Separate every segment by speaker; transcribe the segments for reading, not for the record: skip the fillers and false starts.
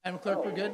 Speaker 1: Madam Clerk, we're good?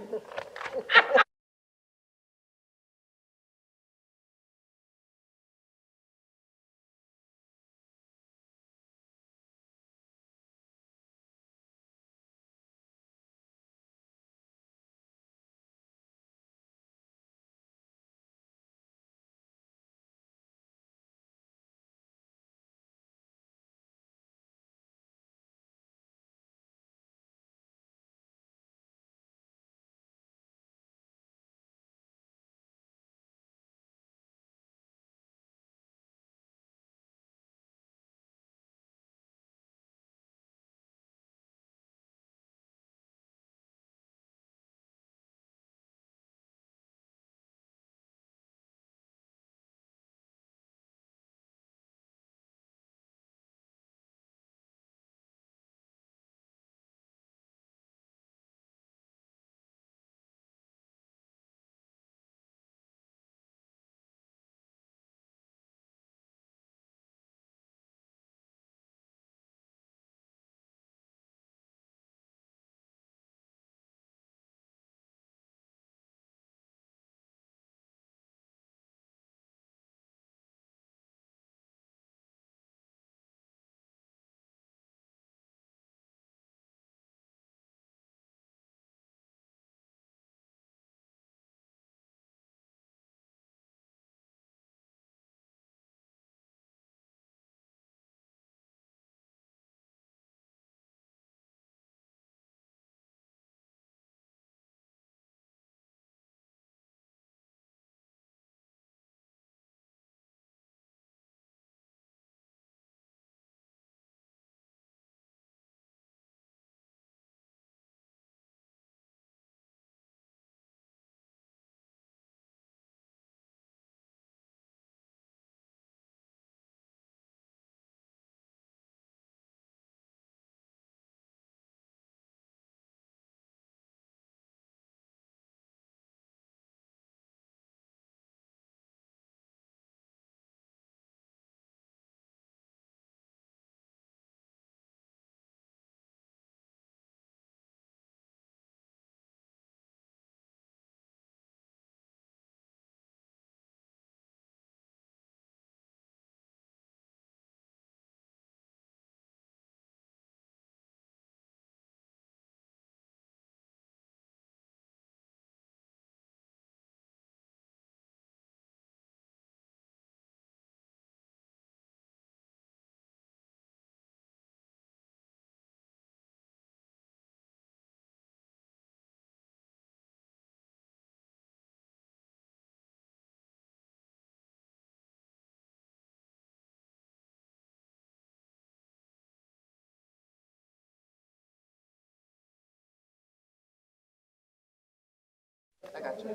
Speaker 2: I got you.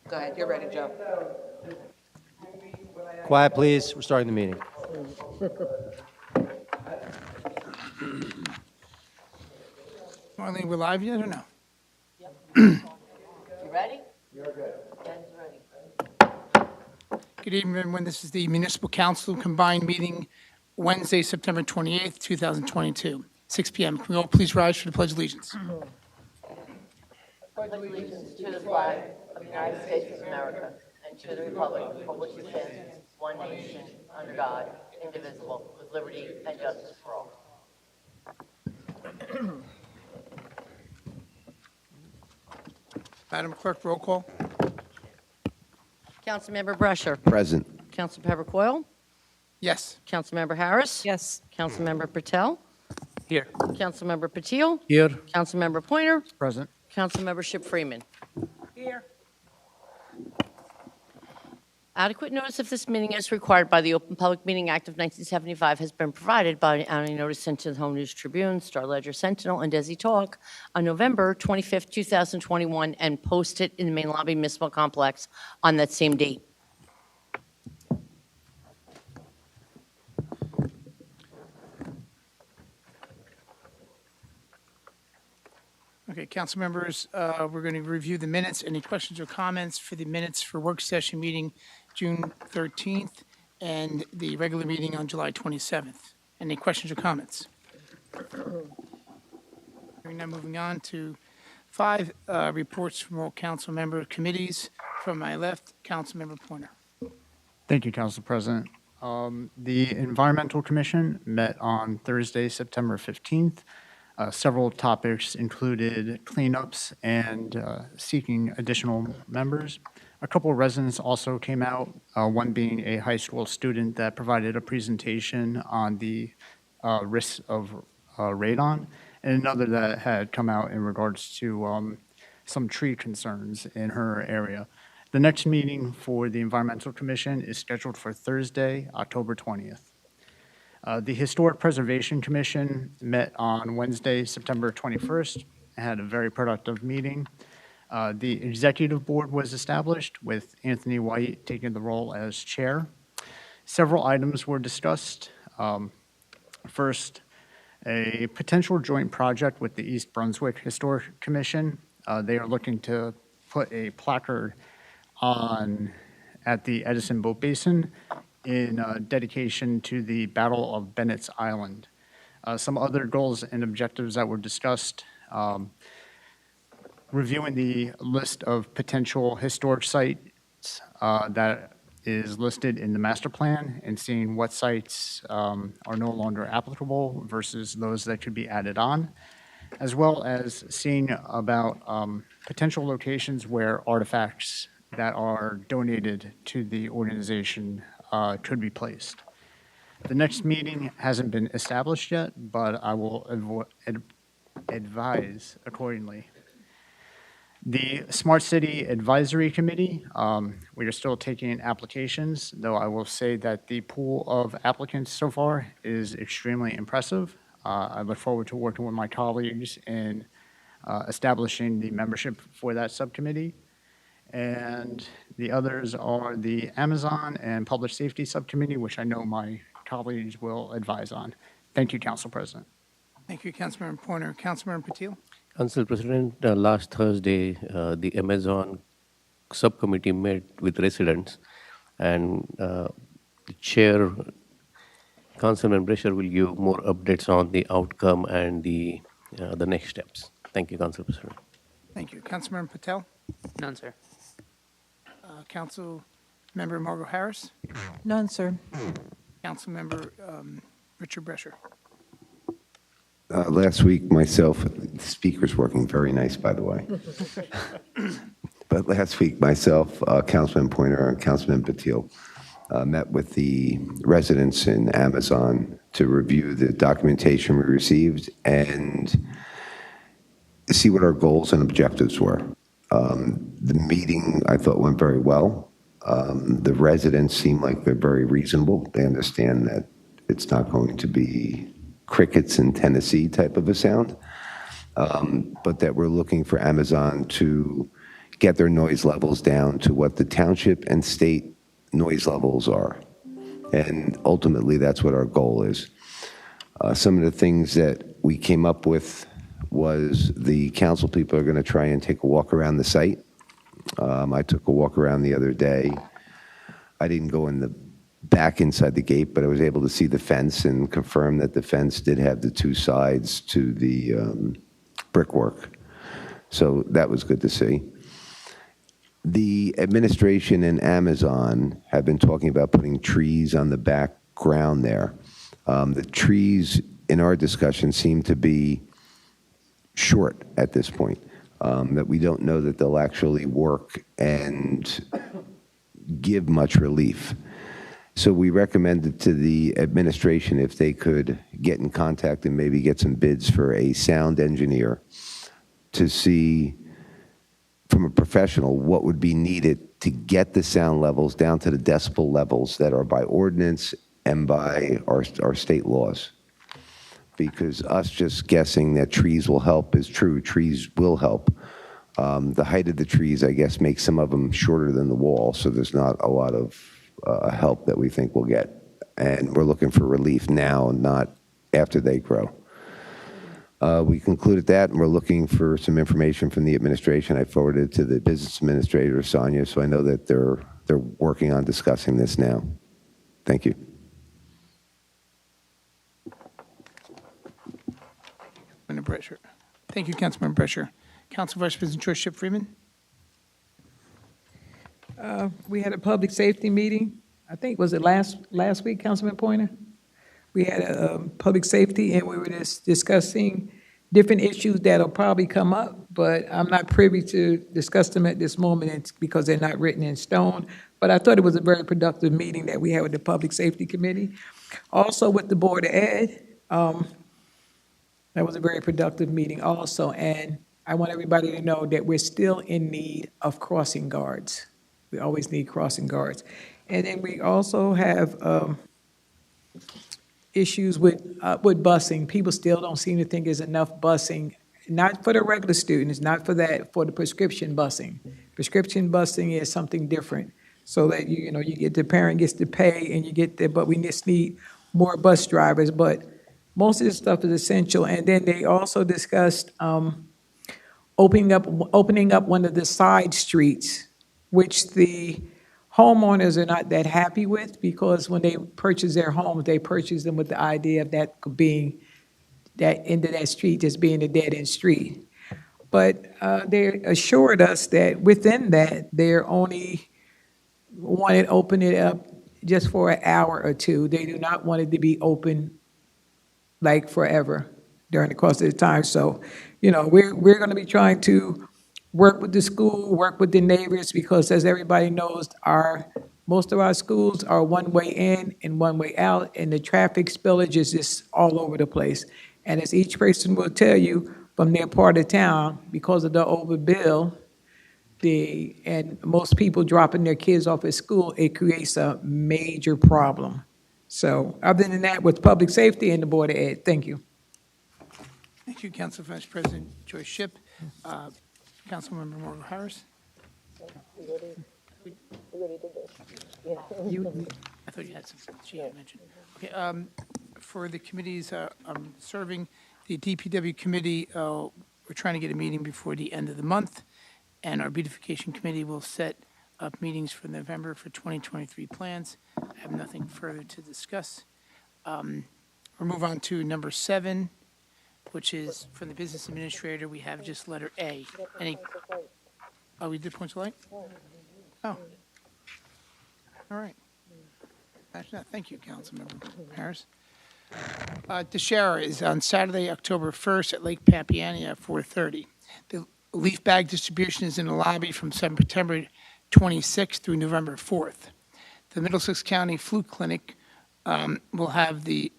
Speaker 2: Go ahead, you're ready, Joe.
Speaker 3: Quiet, please. We're starting the meeting.
Speaker 1: Marlene, we're live yet or no?
Speaker 2: You ready? You're good. Ben's ready.
Speaker 1: Good evening, everyone. This is the Municipal Council combined meeting Wednesday, September 28th, 2022, 6 p.m. Can we all please rise for the Pledge of Allegiance?
Speaker 2: Pledge allegiance to the flag of the United States of America and to the republic for which it stands, one nation, under God, indivisible, with liberty and justice for all.
Speaker 1: Madam Clerk, roll call.
Speaker 2: Councilmember Brescher.
Speaker 4: Present.
Speaker 2: Councilmember Coyle.
Speaker 1: Yes.
Speaker 2: Councilmember Harris.
Speaker 5: Yes.
Speaker 2: Councilmember Patel.
Speaker 1: Here.
Speaker 2: Councilmember Patil.
Speaker 1: Here.
Speaker 2: Councilmember Pointer.
Speaker 1: Present.
Speaker 2: Councilmember Ship Freeman.
Speaker 5: Here.
Speaker 2: Adequate notice of this meeting as required by the Open Public Meeting Act of 1975 has been provided by a notice sent to the Home News Tribune, Star Ledger Sentinel, and Desi Talk on November 25th, 2021, and posted in the main lobby municipal complex on that same date.
Speaker 1: Okay, council members, we're going to review the minutes. Any questions or comments for the minutes for work session meeting June 13th and the regular meeting on July 27th? Any questions or comments? Hearing none, moving on to 5, reports from all council member committees. From my left, Councilmember Pointer.
Speaker 4: Thank you, Council President. The Environmental Commission met on Thursday, September 15th. Several topics included cleanups and seeking additional members. A couple of residents also came out, one being a high school student that provided a presentation on the risks of radon, and another that had come out in regards to some tree concerns in her area. The next meeting for the Environmental Commission is scheduled for Thursday, October 20th. The Historic Preservation Commission met on Wednesday, September 21st, and had a very productive meeting. The Executive Board was established, with Anthony White taking the role as chair. Several items were discussed. First, a potential joint project with the East Brunswick Historic Commission. They are looking to put a placard at the Edison Boat Basin in dedication to the Battle of Bennett's Island. Some other goals and objectives that were discussed, reviewing the list of potential historic sites that is listed in the master plan and seeing what sites are no longer applicable versus those that could be added on, as well as seeing about potential locations where artifacts that are donated to the organization could be placed. The next meeting hasn't been established yet, but I will advise accordingly. The Smart City Advisory Committee, we are still taking applications, though I will say that the pool of applicants so far is extremely impressive. I look forward to working with my colleagues in establishing the membership for that subcommittee. And the others are the Amazon and Public Safety Subcommittee, which I know my colleagues will advise on. Thank you, Council President.
Speaker 1: Thank you, Councilmember Pointer. Councilmember Patil.
Speaker 5: Council President, last Thursday, the Amazon subcommittee met with residents, and the chair, Councilman Brescher, will give more updates on the outcome and the next steps. Thank you, Council President.
Speaker 1: Thank you. Councilmember Patel.
Speaker 6: None, sir.
Speaker 1: Councilmember Margot Harris.
Speaker 7: None, sir.
Speaker 1: Councilmember Richard Brescher.
Speaker 8: Last week, myself, the speaker's working very nice, by the way. But last week, myself, Councilman Pointer, and Councilman Patil met with the residents in Amazon to review the documentation we received and see what our goals and objectives were. The meeting, I thought, went very well. The residents seem like they're very reasonable. They understand that it's not going to be crickets in Tennessee type of a sound, but that we're looking for Amazon to get their noise levels down to what the township and state noise levels are. And ultimately, that's what our goal is. Some of the things that we came up with was the council people are going to try and take a walk around the site. I took a walk around the other day. I didn't go in the back inside the gate, but I was able to see the fence and confirm that the fence did have the two sides to the brickwork. So that was good to see. The administration and Amazon have been talking about putting trees on the background there. The trees in our discussion seem to be short at this point, that we don't know that they'll actually work and give much relief. So we recommended to the administration if they could get in contact and maybe get some bids for a sound engineer to see from a professional what would be needed to get the sound levels down to the decibel levels that are by ordinance and by our state laws. Because us just guessing that trees will help is true. Trees will help. The height of the trees, I guess, makes some of them shorter than the wall, so there's not a lot of help that we think we'll get. And we're looking for relief now, not after they grow. We concluded that, and we're looking for some information from the administration. I forwarded it to the business administrator, Sonia, so I know that they're working on discussing this now. Thank you.
Speaker 1: Thank you, Councilmember Brescher. Council Vice President George Ship Freeman.
Speaker 6: We had a public safety meeting, I think, was it last week, Councilman Pointer? We had a public safety, and we were just discussing different issues that'll probably come up, but I'm not privy to discuss them at this moment because they're not written in stone. But I thought it was a very productive meeting that we had with the Public Safety Committee. Also with the Board of Ed, that was a very productive meeting also. And I want everybody to know that we're still in need of crossing guards. We always need crossing guards. And then we also have issues with busing. People still don't seem to think there's enough busing, not for the regular students, not for that, for the prescription busing. Prescription busing is something different, so that you get, the parent gets to pay and you get there, but we just need more bus drivers. But most of this stuff is essential. And then they also discussed opening up one of the side streets, which the homeowners are not that happy with, because when they purchase their homes, they purchase them with the idea of that being, that end of that street just being a dead-end street. But they assured us that within that, they're only wanted to open it up just for an hour or two. They do not want it to be open like forever during the course of the time. So, we're going to be trying to work with the school, work with the neighbors, because as everybody knows, most of our schools are one way in and one way out, and the traffic spillage is just all over the place. And as each person will tell you from their part of town, because of the overbill, and most people dropping their kids off at school, it creates a major problem. So other than that, with public safety and the Board of Ed, thank you.
Speaker 1: Thank you, Council Vice President Joyce Ship. Councilmember Morgan Harris. I thought you had something she had mentioned. Okay, for the committees I'm serving, the DPW committee, we're trying to get a meeting before the end of the month, and our beautification committee will set up meetings for November for 2023 plans. I have nothing further to discuss. We'll move on to number 7, which is from the business administrator. We have just letter A. Oh, we did points of light? Oh. All right. Thank you, Councilmember Harris. DeShara is on Saturday, October 1st at Lake Papiani at 4:30. The leaf bag distribution is in the lobby from September 26th through November 4th. The Middlesex County Flu Clinic will have the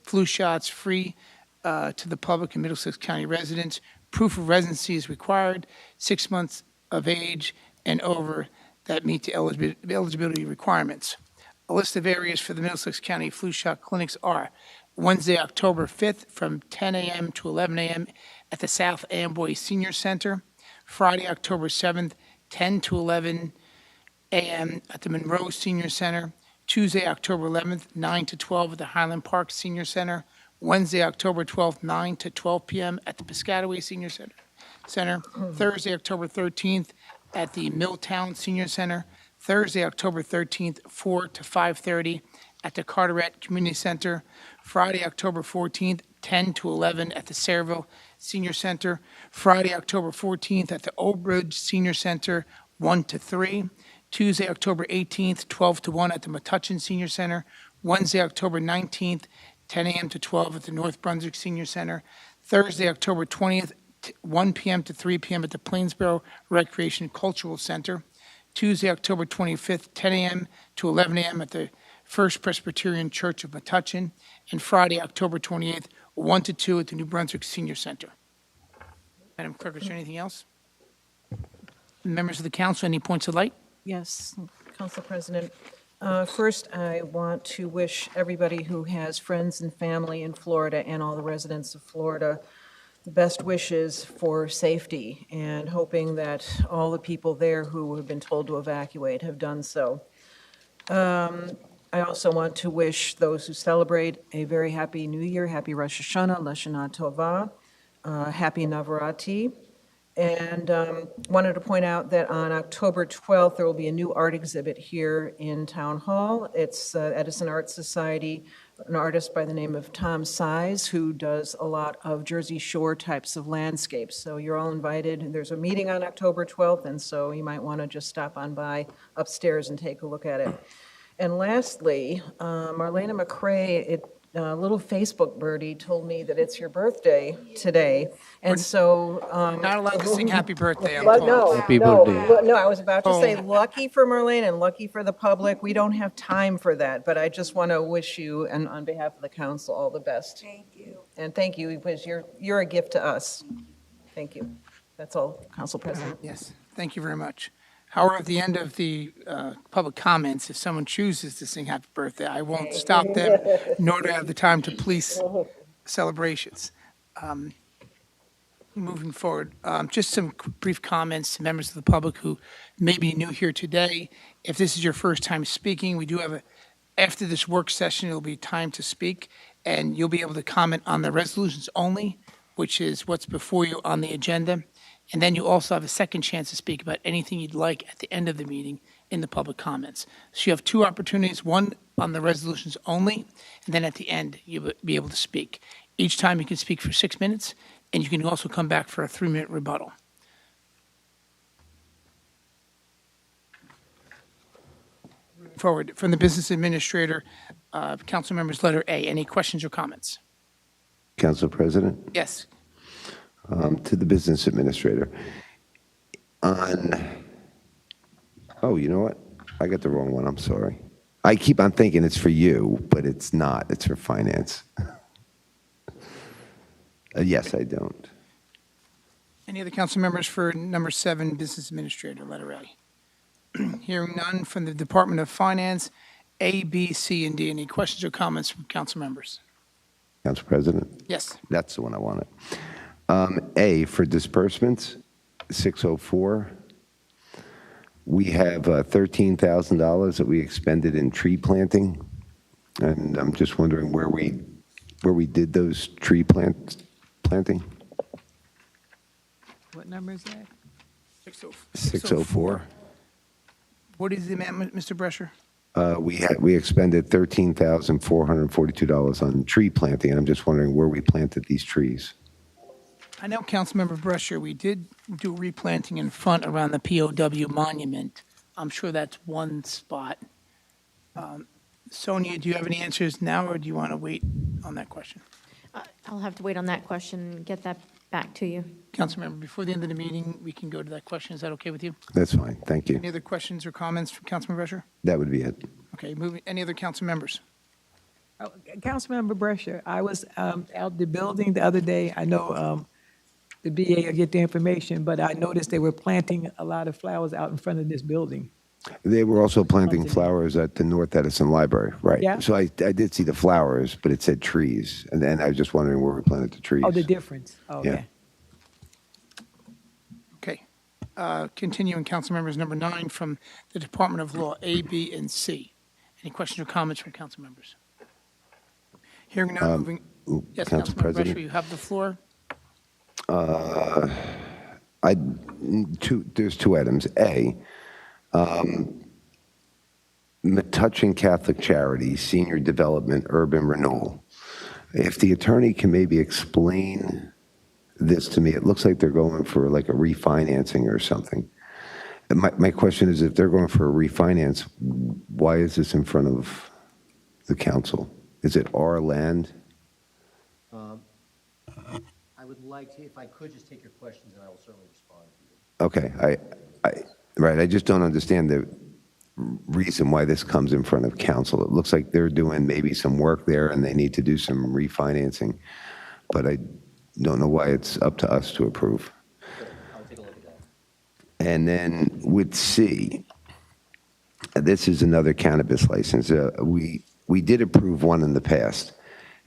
Speaker 1: flu shots free to the public and Middlesex County residents. Proof of residency is required, 6 months of age and over that meet the eligibility requirements. A list of areas for the Middlesex County flu shot clinics are Wednesday, October 5th from 10 a.m. to 11 a.m. at the South Amboy Senior Center. Friday, October 7th, 10 to 11 a.m. at the Monroe Senior Center. Tuesday, October 11th, 9 to 12 at the Highland Park Senior Center. Wednesday, October 12th, 9 to 12 p.m. at the Piscataway Senior Center. Thursday, October 13th at the Milltown Senior Center. Thursday, October 13th, 4 to 5:30 at the Carteret Community Center. Friday, October 14th, 10 to 11 at the Sayreville Senior Center. Friday, October 14th at the Old Bridge Senior Center, 1 to 3. Tuesday, October 18th, 12 to 1 at the Metuchen Senior Center. Wednesday, October 19th, 10 a.m. to 12 at the North Brunswick Senior Center. Thursday, October 20th, 1 p.m. to 3 p.m. at the Plainsboro Recreation Cultural Center. Tuesday, October 25th, 10 a.m. to 11 a.m. at the First Presbyterian Church of Metuchen. And Friday, October 28th, 1 to 2 at the New Brunswick Senior Center. Madam Clerk, is there anything else? Members of the council, any points of light?
Speaker 7: Yes, Council President. First, I want to wish everybody who has friends and family in Florida and all the residents of Florida the best wishes for safety, and hoping that all the people there who have been told to evacuate have done so. I also want to wish those who celebrate a very happy New Year, happy Rosh Hashanah, Lashana Tova, happy Navaratri. And wanted to point out that on October 12th, there will be a new art exhibit here in Town Hall. It's Edison Art Society an artist by the name of Tom Size, who does a lot of Jersey Shore types of landscapes. So you're all invited. There's a meeting on October 12th, and so you might want to just stop on by upstairs and take a look at it. And lastly, Marlena McCrae, a little Facebook birdie told me that it's your birthday today, and so.
Speaker 1: Not allowed to sing happy birthday, I'm
Speaker 7: Well,
Speaker 1: told.
Speaker 7: no,
Speaker 5: Happy
Speaker 7: no,
Speaker 5: birthday.
Speaker 7: well, no, I was about to say
Speaker 1: Oh.
Speaker 7: lucky for Marlene and lucky for the public. We don't have time for that, but I just want to wish you, and on behalf of the council, all the best. Thank you. And thank you, because you're a gift to us. Thank you. That's all, Council President.
Speaker 1: Yes, thank you very much. However, at the end of the public comments, if someone chooses to sing happy birthday, I won't stop them, nor do I have the time to police celebrations. Moving forward, just some brief comments to members of the public who may be new here today. If this is your first time speaking, we do have after this work session, it'll be time to speak, and you'll be able to comment on the resolutions only, which is what's before you on the agenda. And then you also have a second chance to speak about anything you'd like at the end of the meeting in the public comments. So you have two opportunities, one on the resolutions only, and then at the end, you'll be able to speak. Each time you can speak for 6 minutes, and you can also come back for a 3-minute rebuttal. Moving forward, from the business administrator, council members, letter A, any questions or comments?
Speaker 8: Council President?
Speaker 1: Yes.
Speaker 8: To the business administrator. Oh, you know what? I got the wrong one. I'm sorry. I keep on thinking it's for you, but it's not. It's for finance. Yes, I don't.
Speaker 1: Any other council members for number 7, business administrator, letter A? Hearing none from the Department of Finance, A, B, C, and D. Any questions or comments from council members?
Speaker 8: Council President?
Speaker 1: Yes.
Speaker 8: That's the one I wanted. A, for disbursements, 604. We have $13,000 that we expended in tree planting, and I'm just wondering where we did those tree planting.
Speaker 6: What number is that?
Speaker 8: 604.
Speaker 1: What is the amendment, Mr. Brescher?
Speaker 8: We expended $13,442 on tree planting, and I'm just wondering where we planted these trees.
Speaker 1: I know, Councilmember Brescher, we did do replanting in front around the POW monument. I'm sure that's one spot. Sonia, do you have any answers now, or do you want to wait on that question?
Speaker 9: I'll have to wait on that question and get that back to you.
Speaker 1: Councilmember, before the end of the meeting, we can go to that question. Is that okay with you?
Speaker 8: That's fine, thank you.
Speaker 1: Any other questions or comments from Councilmember Brescher?
Speaker 8: That would be it.
Speaker 1: Okay, moving, any other council members?
Speaker 6: Oh, Councilmember Brescher, I was out the building the other day. I know the BA will get the information, but I noticed they were planting a lot of flowers out in front of this building.
Speaker 8: They were also planting flowers at the North Edison Library, right?
Speaker 6: Yeah.
Speaker 8: So I did see the flowers, but it said trees, and then I was just wondering where we planted the trees.
Speaker 6: Oh, the difference. Oh,
Speaker 8: Yeah.
Speaker 6: okay.
Speaker 1: Okay. Continuing, council members, number 9 from the Department of Law, A, B, and C. Any questions or comments from council members? Hearing none, moving. Yes,
Speaker 8: Council
Speaker 1: Councilmember
Speaker 8: President?
Speaker 1: Brescher, you have the floor.
Speaker 8: There's two items. A, Metuchen Catholic Charities, Senior Development, Urban Renewal. If the attorney can maybe explain this to me, it looks like they're going for like a refinancing or something. And my question is, if they're going for a refinance, why is this in front of the council? Is it our land?
Speaker 3: I would like to, if I could, just take your questions, and I will certainly respond to you.
Speaker 8: Okay, I just don't understand the reason why this comes in front of council. It looks like they're doing maybe some work there and they need to do some refinancing, but I don't know why it's up to us to approve.
Speaker 3: I'll take a look at that.
Speaker 8: And then with C, this is another cannabis license. We did approve one in the past,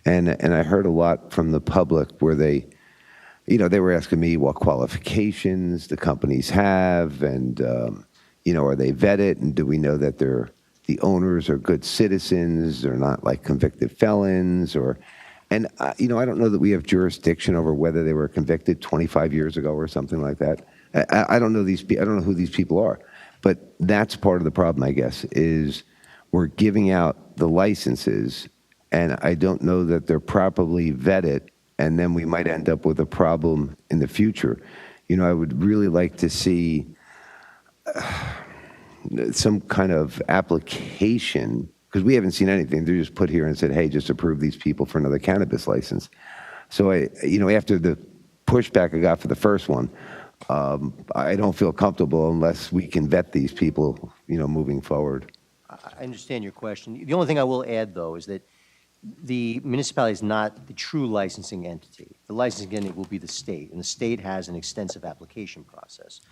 Speaker 8: and I heard a lot from the public where they were asking me what qualifications the companies have, and are they vetted, and do we know that the owners are good citizens, they're not like convicted felons, and I don't know that we have jurisdiction over whether they were convicted 25 years ago or something like that. I don't know I don't know who these people are, but that's part of the problem, I guess, is we're giving out the licenses And I don't know that they're properly vetted, and then we might end up with a problem in the future. You know, I would really like to see some kind of application, because we haven't seen anything. They're just put here and said, hey, just approve these people for another cannabis license. So after the pushback I got for the first one, I don't feel comfortable unless we can vet these people, moving forward.
Speaker 3: I understand your question. The only thing I will add, though, is that the municipality is not the true licensing entity. The licensing entity will be the state, and the state has an extensive application process.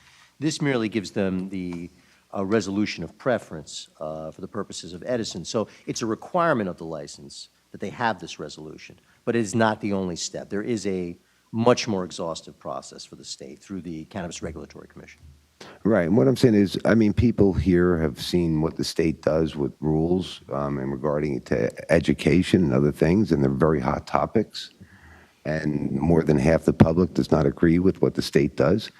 Speaker 3: This merely gives them the resolution of preference for the purposes of Edison. So it's a requirement of the license that they have this resolution, but it is not the only step. There is a much more exhaustive process for the state through the Cannabis Regulatory Commission.
Speaker 8: Right, and what I'm saying is, people here have seen what the state does with rules and regarding to education and other things, and they're very hot topics, and more than half the public does not agree with what the state does.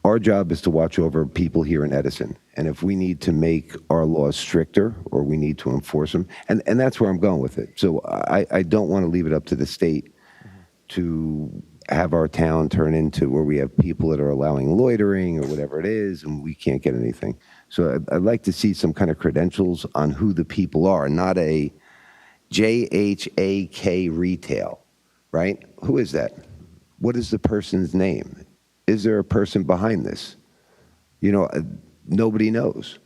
Speaker 8: Our job is to watch over people here in Edison, and if we need to make our laws stricter or we need to enforce them, and that's where I'm going with it. So I don't want to leave it up to the state to have our town turn into where we have people that are allowing loitering or whatever it is, and we can't get anything. So I'd like to see some kind of credentials on who the people are, not a JHAK retail, right? Who is that? What is the person's name? Is there a person behind this? Nobody knows.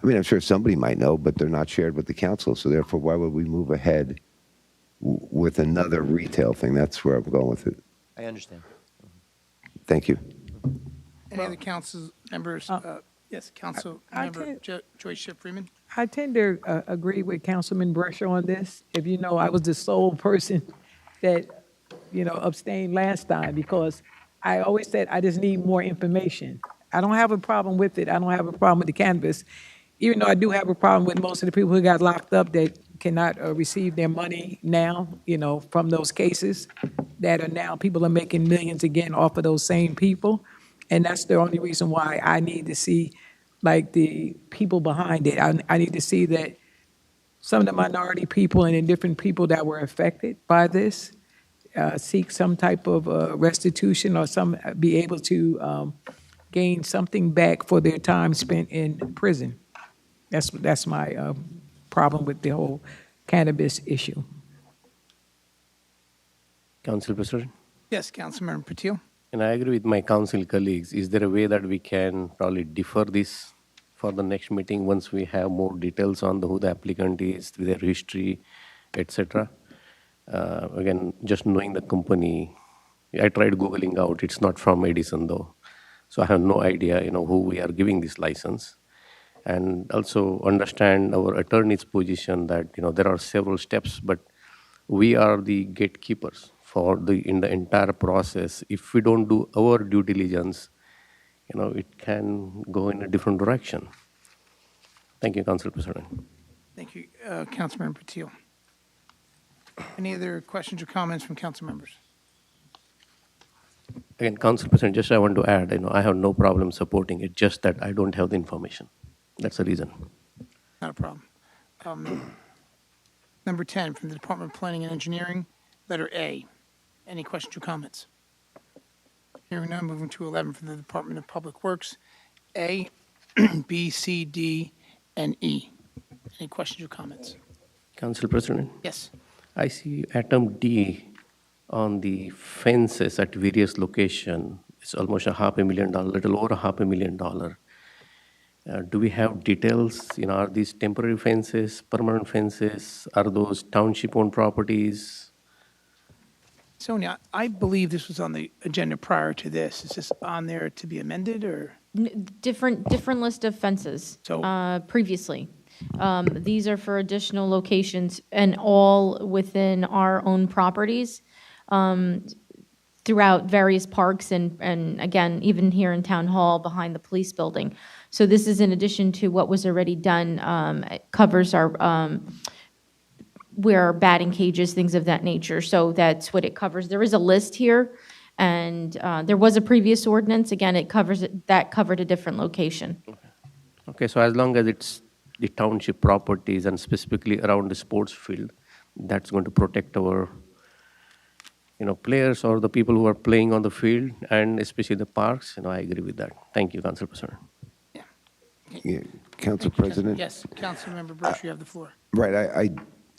Speaker 8: I'm sure somebody might know, but they're not shared with the council. So therefore, why would we move ahead with another retail thing? That's where I'm going with it.
Speaker 3: I understand.
Speaker 8: Thank you.
Speaker 1: Any other council members? Yes, Council Member Joyce Ship Freeman.
Speaker 6: I tend to agree with Councilman Brescher on this. If you know, I was the sole person that, abstained last time because I always said I just need more information. I don't have a problem with it. I don't have a problem with the cannabis, even though I do have a problem with most of the people who got locked up that cannot receive their money now, from those cases that are now, people are making millions again off of those same people. And that's the only reason why I need to see, the people behind it. I need to see that some of the minority people and the different people that were affected by this seek some type of restitution or be able to gain something back for their time spent in prison. That's my problem with the whole cannabis issue.
Speaker 5: Council President?
Speaker 1: Yes, Councilmember Patil.
Speaker 5: And I agree with my council colleagues. Is there a way that we can probably defer this for the next meeting once we have more details on who the applicant is, their history, etc.? Again, just knowing the company, I tried Googling out. It's not from Edison, though. So I have no idea, who we are giving this license. And also understand our attorney's position that, there are several steps, but we are the gatekeepers in the entire process. If we don't do our due diligence, it can go in a different direction. Thank you, Council President.
Speaker 1: Thank you, Councilmember Patil. Any other questions or comments from council members?
Speaker 5: Again, Council President, just I want to add, I have no problem supporting it, just that I don't have the information. That's the reason.
Speaker 1: Not a problem. Number 10, from the Department of Planning and Engineering, letter A. Any questions or comments? Hearing none, moving to 11 from the Department of Public Works, A, B, C, D, and E. Any questions or comments?
Speaker 5: Council President?
Speaker 1: Yes.
Speaker 5: I see item D on the fences at various locations. It's almost $500,000, little over $500,000. Do we have details? Are these temporary fences, permanent fences? Are those township-owned properties?
Speaker 1: Sonia, I believe this was on the agenda prior to this. Is this on there to be amended, or?
Speaker 9: Different list of fences
Speaker 1: So-
Speaker 9: previously. These are for additional locations and all within our own properties throughout various parks and again, even here in Town Hall behind the police building. So this is in addition to what was already done. It covers our where batting cages, things of that nature. So that's what it covers. There is a list here, and there was a previous ordinance. Again, that covered a different location.
Speaker 5: Okay, so as long as it's the township properties and specifically around the sports field, that's going to protect our, players or the people who are playing on the field, and especially the parks. I agree with that. Thank you, Council President.
Speaker 8: Yeah, Council
Speaker 1: Thank you,
Speaker 8: President?
Speaker 1: Yes, Councilmember Brochu, you have the floor.
Speaker 8: Right,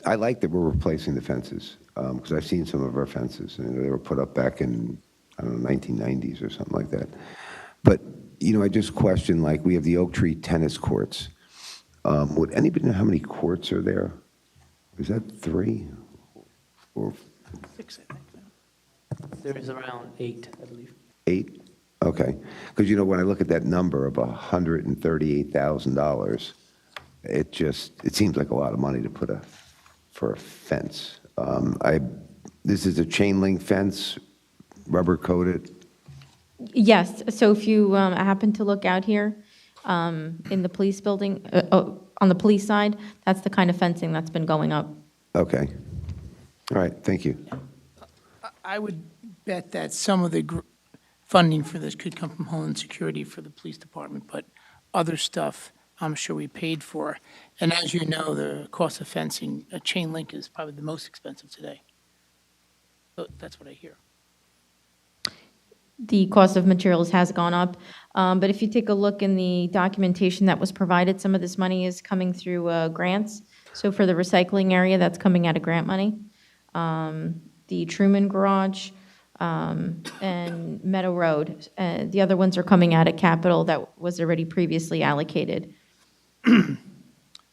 Speaker 8: I like that we're replacing the fences, because I've seen some of our fences, and they were put up back in, I don't know, 1990s or something like that. But, I just question, like, we have the Oak Tree tennis courts. Would anybody know how many courts are there? Is that 3? Or
Speaker 1: 6, I think.
Speaker 10: There is around 8, I believe.
Speaker 8: 8? Okay. Because, when I look at that number of $138,000, it seems like a lot of money to put for a fence. This is a chain link fence, rubber coated.
Speaker 9: Yes, so if you happen to look out here in the police building, on the police side, that's the kind of fencing that's been going up.
Speaker 8: Okay. All right, thank you.
Speaker 1: I would bet that some of the funding for this could come from Homeland Security for the police department, but other stuff I'm sure we paid for. And as you know, the cost of fencing, a chain link is probably the most expensive today. So that's what I hear.
Speaker 9: The cost of materials has gone up, but if you take a look in the documentation that was provided, some of this money is coming through grants. So for the recycling area, that's coming out of grant money. The Truman Garage, and Meadow Road. The other ones are coming out of capital that was already previously allocated.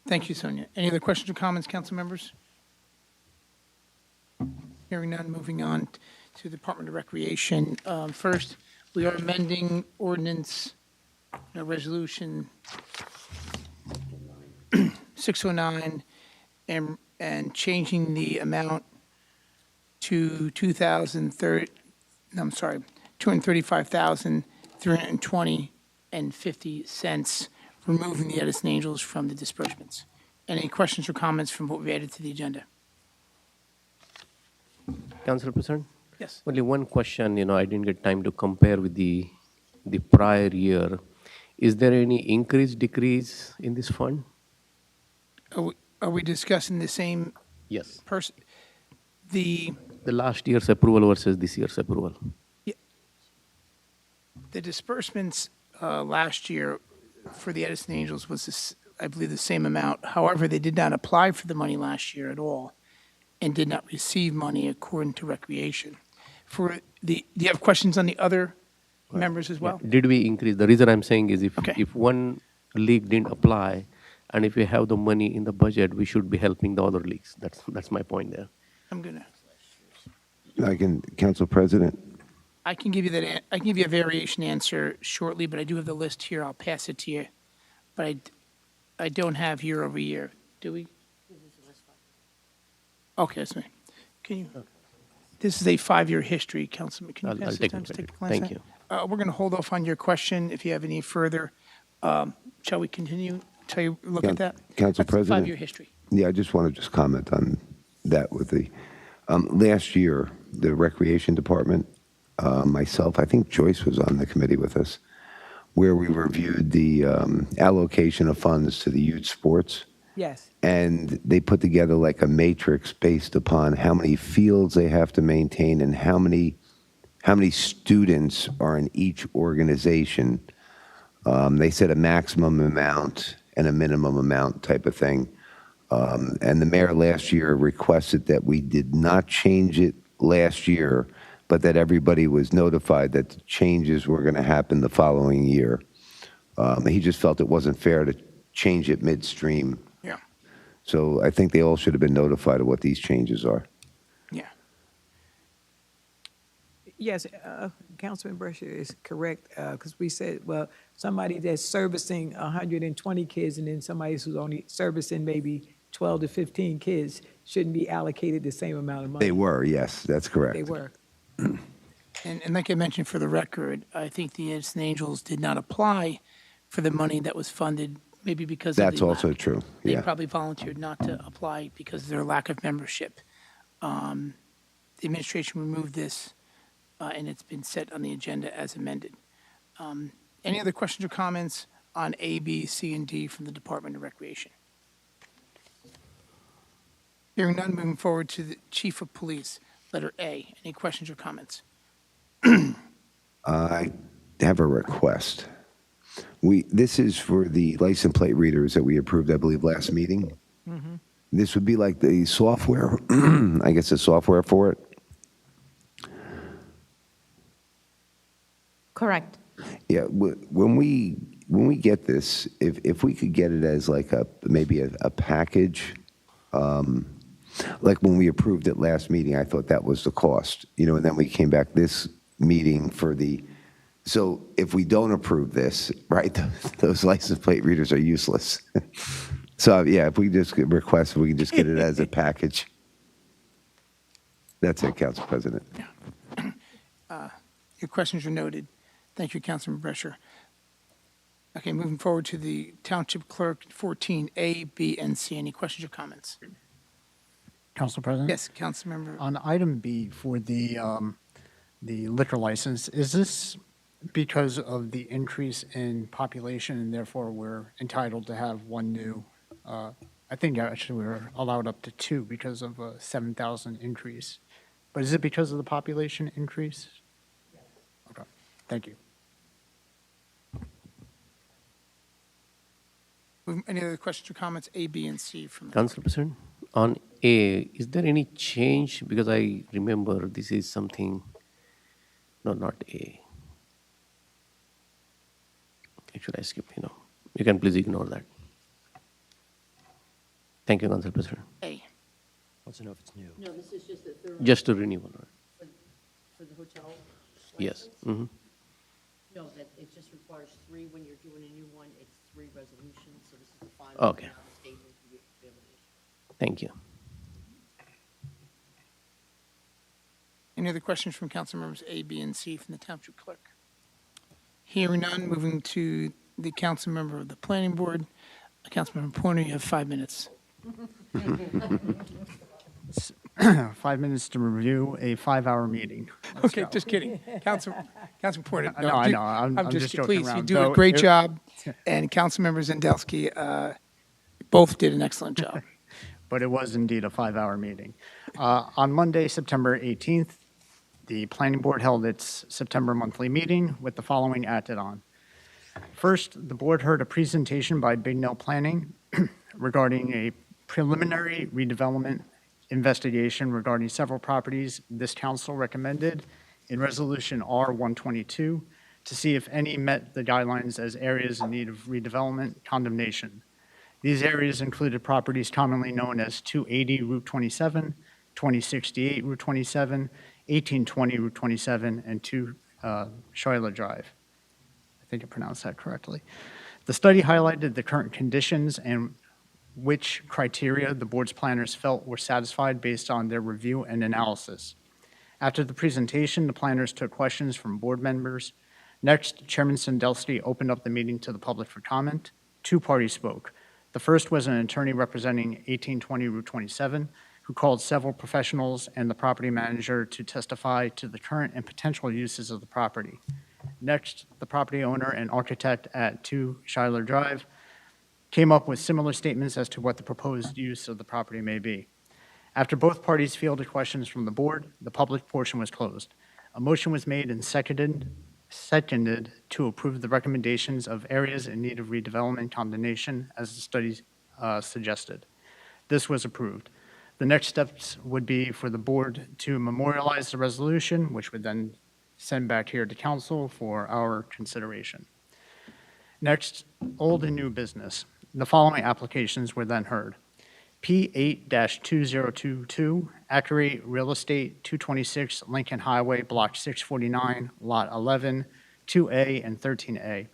Speaker 1: Thank you, Sonia. Any other questions or comments, council members? Hearing none, moving on to the Department of Recreation. First, we are amending ordinance, resolution 609 and changing the amount to $235,320.50, removing the Edison Angels from the disbursements. Any questions or comments from what we added to the agenda?
Speaker 5: Council President?
Speaker 1: Yes.
Speaker 5: Only one question, I didn't get time to compare with the prior year. Is there any increase, decrease in this fund?
Speaker 1: Are we discussing the same
Speaker 5: Yes.
Speaker 1: person?
Speaker 5: The last year's approval versus this year's approval.
Speaker 1: The disbursements last year for the Edison Angels was, I believe, the same amount. However, they did not apply for the money last year at all and did not receive money according to Recreation. Do you have questions on the other members as well?
Speaker 5: Did we increase? The reason I'm saying is
Speaker 1: Okay.
Speaker 5: if one league didn't apply, and if we have the money in the budget, we should be helping the other leagues. That's my point there.
Speaker 1: I'm gonna.
Speaker 8: Council President?
Speaker 1: I can give you that. I can give you a variation answer shortly, but I do have the list here. I'll pass it to you. But I don't have year over year. Do we? Okay, that's me. Can you? This is a 5-year history, Councilman. Can you
Speaker 5: I'll
Speaker 1: pass
Speaker 5: take
Speaker 1: it down?
Speaker 5: it.
Speaker 1: Just take a glance
Speaker 5: Thank
Speaker 1: at it?
Speaker 5: you.
Speaker 1: We're going to hold off on your question. If you have any further, shall we continue to look at that?
Speaker 8: Council
Speaker 1: That's
Speaker 8: President?
Speaker 1: a 5-year history.
Speaker 8: Yeah, I just want to just comment on that with the, last year, the Recreation Department, myself, I think Joyce was on the committee with us, where we reviewed the allocation of funds to the youth sports.
Speaker 6: Yes.
Speaker 8: And they put together like a matrix based upon how many fields they have to maintain and how many students are in each organization. They said a maximum amount and a minimum amount type of thing. And the mayor last year requested that we did not change it last year, but that everybody was notified that the changes were going to happen the following year. He just felt it wasn't fair to change it midstream.
Speaker 1: Yeah.
Speaker 8: So I think they all should have been notified of what these changes are.
Speaker 1: Yeah.
Speaker 6: Yes, Councilman Brusher is correct, because we said, well, somebody that's servicing 120 kids and then somebody who's only servicing maybe 12 to 15 kids shouldn't be allocated the same amount of money.
Speaker 8: They were, yes, that's correct.
Speaker 6: They were.
Speaker 1: And like I mentioned for the record, I think the Edison Angels did not apply for the money that was funded, maybe because of
Speaker 8: That's
Speaker 1: the
Speaker 8: also
Speaker 1: lack.
Speaker 8: true,
Speaker 1: They
Speaker 8: yeah.
Speaker 1: probably volunteered not to apply because of their lack of membership. The administration removed this, and it's been set on the agenda as amended. Any other questions or comments on A, B, C, and D from the Department of Recreation? Hearing none, moving forward to the Chief of Police, letter A. Any questions or comments?
Speaker 8: I have a request. This is for the license plate readers that we approved, I believe, last meeting. This would be like the software, I guess the software for it.
Speaker 9: Correct.
Speaker 8: Yeah, when we get this, if we could get it as like maybe a package, like when we approved it last meeting, I thought that was the cost, and then we came back this meeting for so if we don't approve this, right, those license plate readers are useless. So yeah, if we just request, we can just get it as a package. That's it, Council President.
Speaker 1: Your questions are noted. Thank you, Councilman Brescher. Okay, moving forward to the Township Clerk, 14A, B, and C. Any questions or comments?
Speaker 4: Council President?
Speaker 1: Yes, Councilmember.
Speaker 4: On item B for the liquor license, is this because of the increase in population and therefore we're entitled to have one new, I think actually we were allowed up to two because of a 7,000 increase. But is it because of the population increase? Yes. Okay, thank you.
Speaker 1: Any other questions or comments, A, B, and C from the
Speaker 5: Council President, on A, is there any change? Because I remember this is something, no, not A. Actually, I skip, You can please ignore that. Thank you, Council President.
Speaker 1: A?
Speaker 3: Wants to know if it's new.
Speaker 2: No, this is just that they're
Speaker 5: Just a renewal, right?
Speaker 2: for the hotel.
Speaker 5: Yes.
Speaker 2: license? No, that it just requires 3 when you're doing a new one. It's 3 resolutions, so this is the final.
Speaker 5: Okay.
Speaker 2: Now the state will be able to issue.
Speaker 5: Thank you.
Speaker 1: Any other questions from council members A, B, and C from the Township Clerk? Hearing none, moving to the council member of the Planning Board. Councilmember Pointer, you have 5 minutes.
Speaker 4: 5 minutes to review a 5-hour meeting. Let's
Speaker 1: Okay,
Speaker 4: go.
Speaker 1: just kidding. Councilman Pointer.
Speaker 4: No, I know. I'm just joking
Speaker 1: Please, you
Speaker 4: around.
Speaker 1: do a
Speaker 4: Though
Speaker 1: great
Speaker 4: it-
Speaker 1: job, and Councilmember Zendelsky both did an excellent job.
Speaker 4: But it was indeed a 5-hour meeting. On Monday, September 18th, the Planning Board held its September monthly meeting with the following acted on. First, the board heard a presentation by Bignell Planning regarding a preliminary redevelopment investigation regarding several properties this council recommended in Resolution R-122 to see if any met the guidelines as areas in need of redevelopment condemnation. These areas included properties commonly known as 280 Route 27, 2068 Route 27, 1820 Route 27, and 2 Schuyler Drive. I think I pronounced that correctly. The study highlighted the current conditions and which criteria the board's planners felt were satisfied based on their review and analysis. After the presentation, the planners took questions from board members. Next, Chairman Zendelsky opened up the meeting to the public for comment. 2 parties spoke. The first was an attorney representing 1820 Route 27, who called several professionals and the property manager to testify to the current and potential uses of the property. Next, the property owner and architect at 2 Schuyler Drive came up with similar statements as to what the proposed use of the property may be. After both parties fielded questions from the board, the public portion was closed. A motion was made and seconded to approve the recommendations of areas in need of redevelopment condemnation as the study suggested. This was approved. The next steps would be for the board to memorialize the resolution, which would then send back here to council for our consideration. Next, old and new business. The following applications were then heard. P8-2022, Accurate Real Estate, 226 Lincoln Highway, Block 649, Lot 11, 2A and 13A.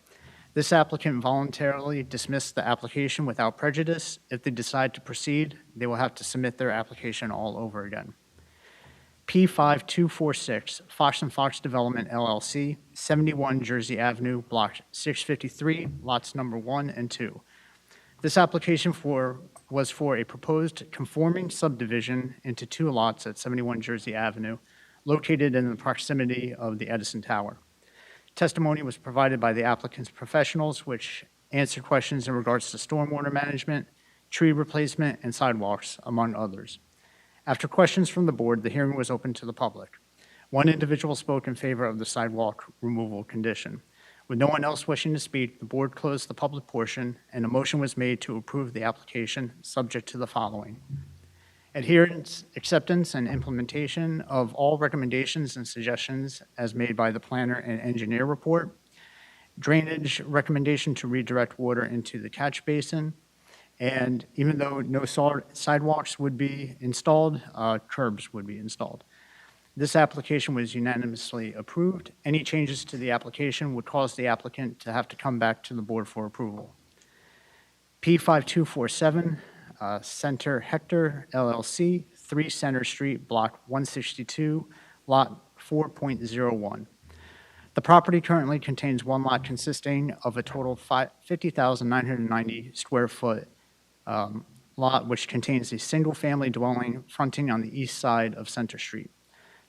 Speaker 4: This applicant voluntarily dismissed the application without prejudice. If they decide to proceed, they will have to submit their application all over again. P5246, Fox & Fox Development LLC, 71 Jersey Avenue, Block 653, lots number 1 and 2. This application was for a proposed conforming subdivision into 2 lots at 71 Jersey Avenue, located in the proximity of the Edison Tower. Testimony was provided by the applicant's professionals, which answered questions in regards to stormwater management, tree replacement, and sidewalks, among others. After questions from the board, the hearing was open to the public. One individual spoke in favor of the sidewalk removal condition. With no one else wishing to speak, the board closed the public portion, and a motion was made to approve the application, subject to the following: adherence, acceptance, and implementation of all recommendations and suggestions as made by the planner and engineer report, drainage recommendation to redirect water into the catch basin, and even though no sidewalks would be installed, curbs would be installed. This application was unanimously approved. Any changes to the application would cause the applicant to have to come back to the board for approval. P5247, Center Hector LLC, 3 Center Street, Block 162, Lot 4.01. The property currently contains one lot consisting of a total 50,990 square foot lot, which contains a single-family dwelling fronting on the east side of Center Street.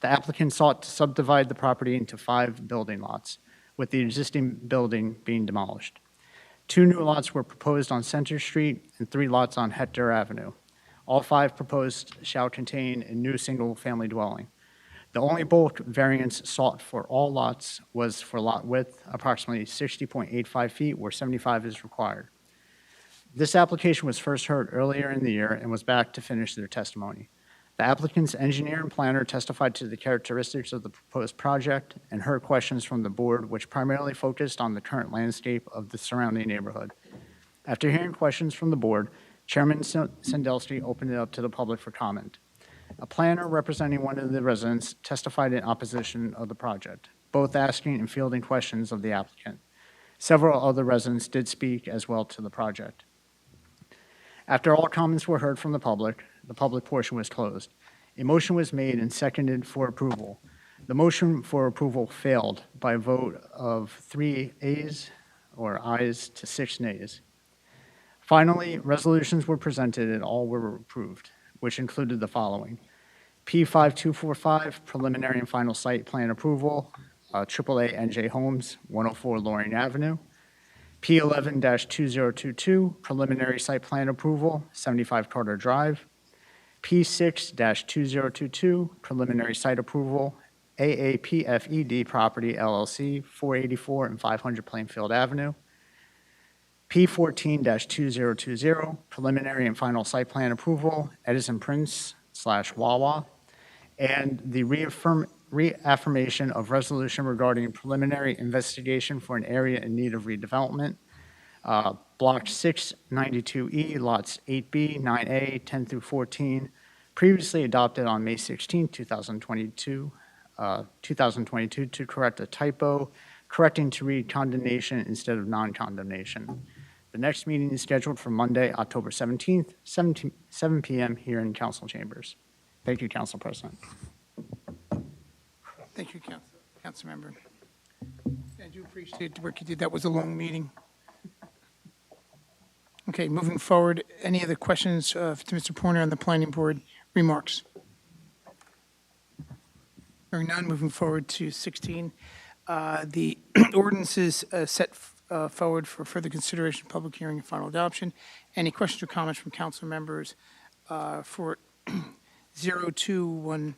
Speaker 4: The applicant sought to subdivide the property into 5 building lots, with the existing building being demolished. 2 new lots were proposed on Center Street and 3 lots on Hector Avenue. All 5 proposed shall contain a new single-family dwelling. The only bulk variance sought for all lots was for lot width, approximately 60.85 feet, where 75 is required. This application was first heard earlier in the year and was back to finish their testimony. The applicant's engineer and planner testified to the characteristics of the proposed project and heard questions from the board, which primarily focused on the current landscape of the surrounding neighborhood. After hearing questions from the board, Chairman Sandelsky opened it up to the public for comment. A planner representing one of the residents testified in opposition of the project, both asking and fielding questions of the applicant. Several other residents did speak as well to the project. After all comments were heard from the public portion was closed. A motion was made and seconded for approval. The motion for approval failed by a vote of 3 ayes to 6 nays. Finally, resolutions were presented and all were approved, which included the following: P5245, preliminary and final site plan approval, AAA NJ Homes, 104 Loring Avenue. P11-2022, preliminary site plan approval, 75 Carter Drive. P6-2022, preliminary site approval, AAPFED Property LLC, 484 and 500 Plainfield Avenue. P14-2020, preliminary and final site plan approval, Edison Prince / Wawa. And the reaffirmation of resolution regarding preliminary investigation for an area in need of redevelopment, Block 692E, lots 8B, 9A, 10 through 14, previously adopted on May 16, 2022 to correct a typo, correcting to read condemnation instead of non-condemnation. The next meeting is scheduled for Monday, October 17th, 7 p.m. here in council chambers. Thank you, Council President.
Speaker 1: Thank you, Councilmember. I do appreciate the work you did. That was a long meeting. Okay, moving forward, any other questions to Mr. Pointer on the planning board remarks? Hearing none, moving forward to 16. The ordinances set forward for further consideration, public hearing, and final adoption. Any questions or comments from council members for 021,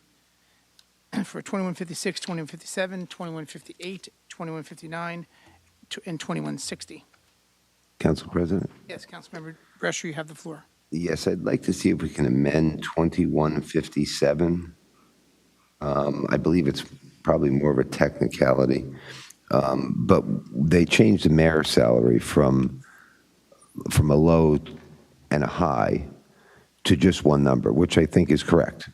Speaker 1: for 2156, 2157, 2158, 2159, and 2160?
Speaker 8: Council President?
Speaker 1: Yes, Councilmember Brescher, you have the floor.
Speaker 8: Yes, I'd like to see if we can amend 2157. I believe it's probably more of a technicality, but they changed the mayor's salary from a low and a high to just one number, which I think is correct.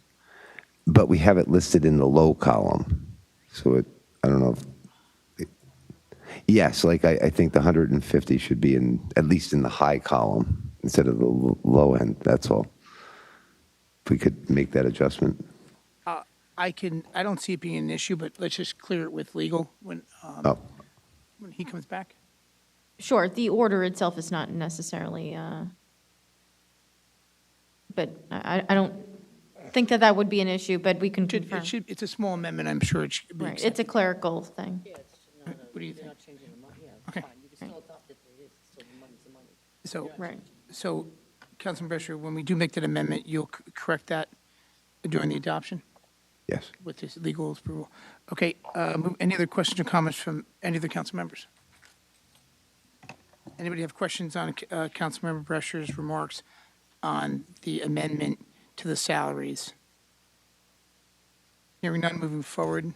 Speaker 8: But we have it listed in the low column. So I don't know if, yes, like I think the 150 should be at least in the high column instead of the low end, that's all. If we could make that adjustment.
Speaker 1: I don't see it being an issue, but let's just clear it with legal when he comes back.
Speaker 9: Sure, the order itself is not necessarily, but I don't think that would be an issue, but we can confirm.
Speaker 1: It's a small amendment, I'm sure it should be
Speaker 9: Right, it's
Speaker 1: accepted.
Speaker 9: a clerical thing.
Speaker 1: What do you think? Okay.
Speaker 2: You can still adopt it, it is, still the money's the money.
Speaker 1: So,
Speaker 9: Right.
Speaker 1: so Councilman Brescher, when we do make that amendment, you'll correct that during the adoption
Speaker 8: Yes.
Speaker 1: with this legal approval. Okay, any other questions or comments from any of the council members? Anybody have questions on Councilmember Brescher's remarks on the amendment to the salaries? Hearing none, moving forward.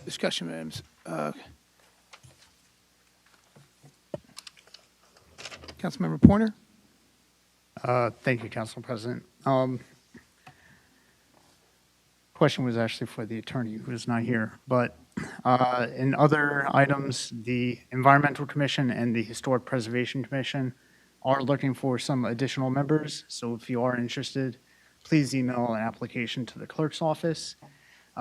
Speaker 1: Discussion items. Councilmember Pointer?
Speaker 4: Thank you, Council President. Question was actually for the attorney who is not here, but in other items, the Environmental Commission and the Historic Preservation Commission are looking for some additional members. So if you are interested, please email an application to the clerk's office.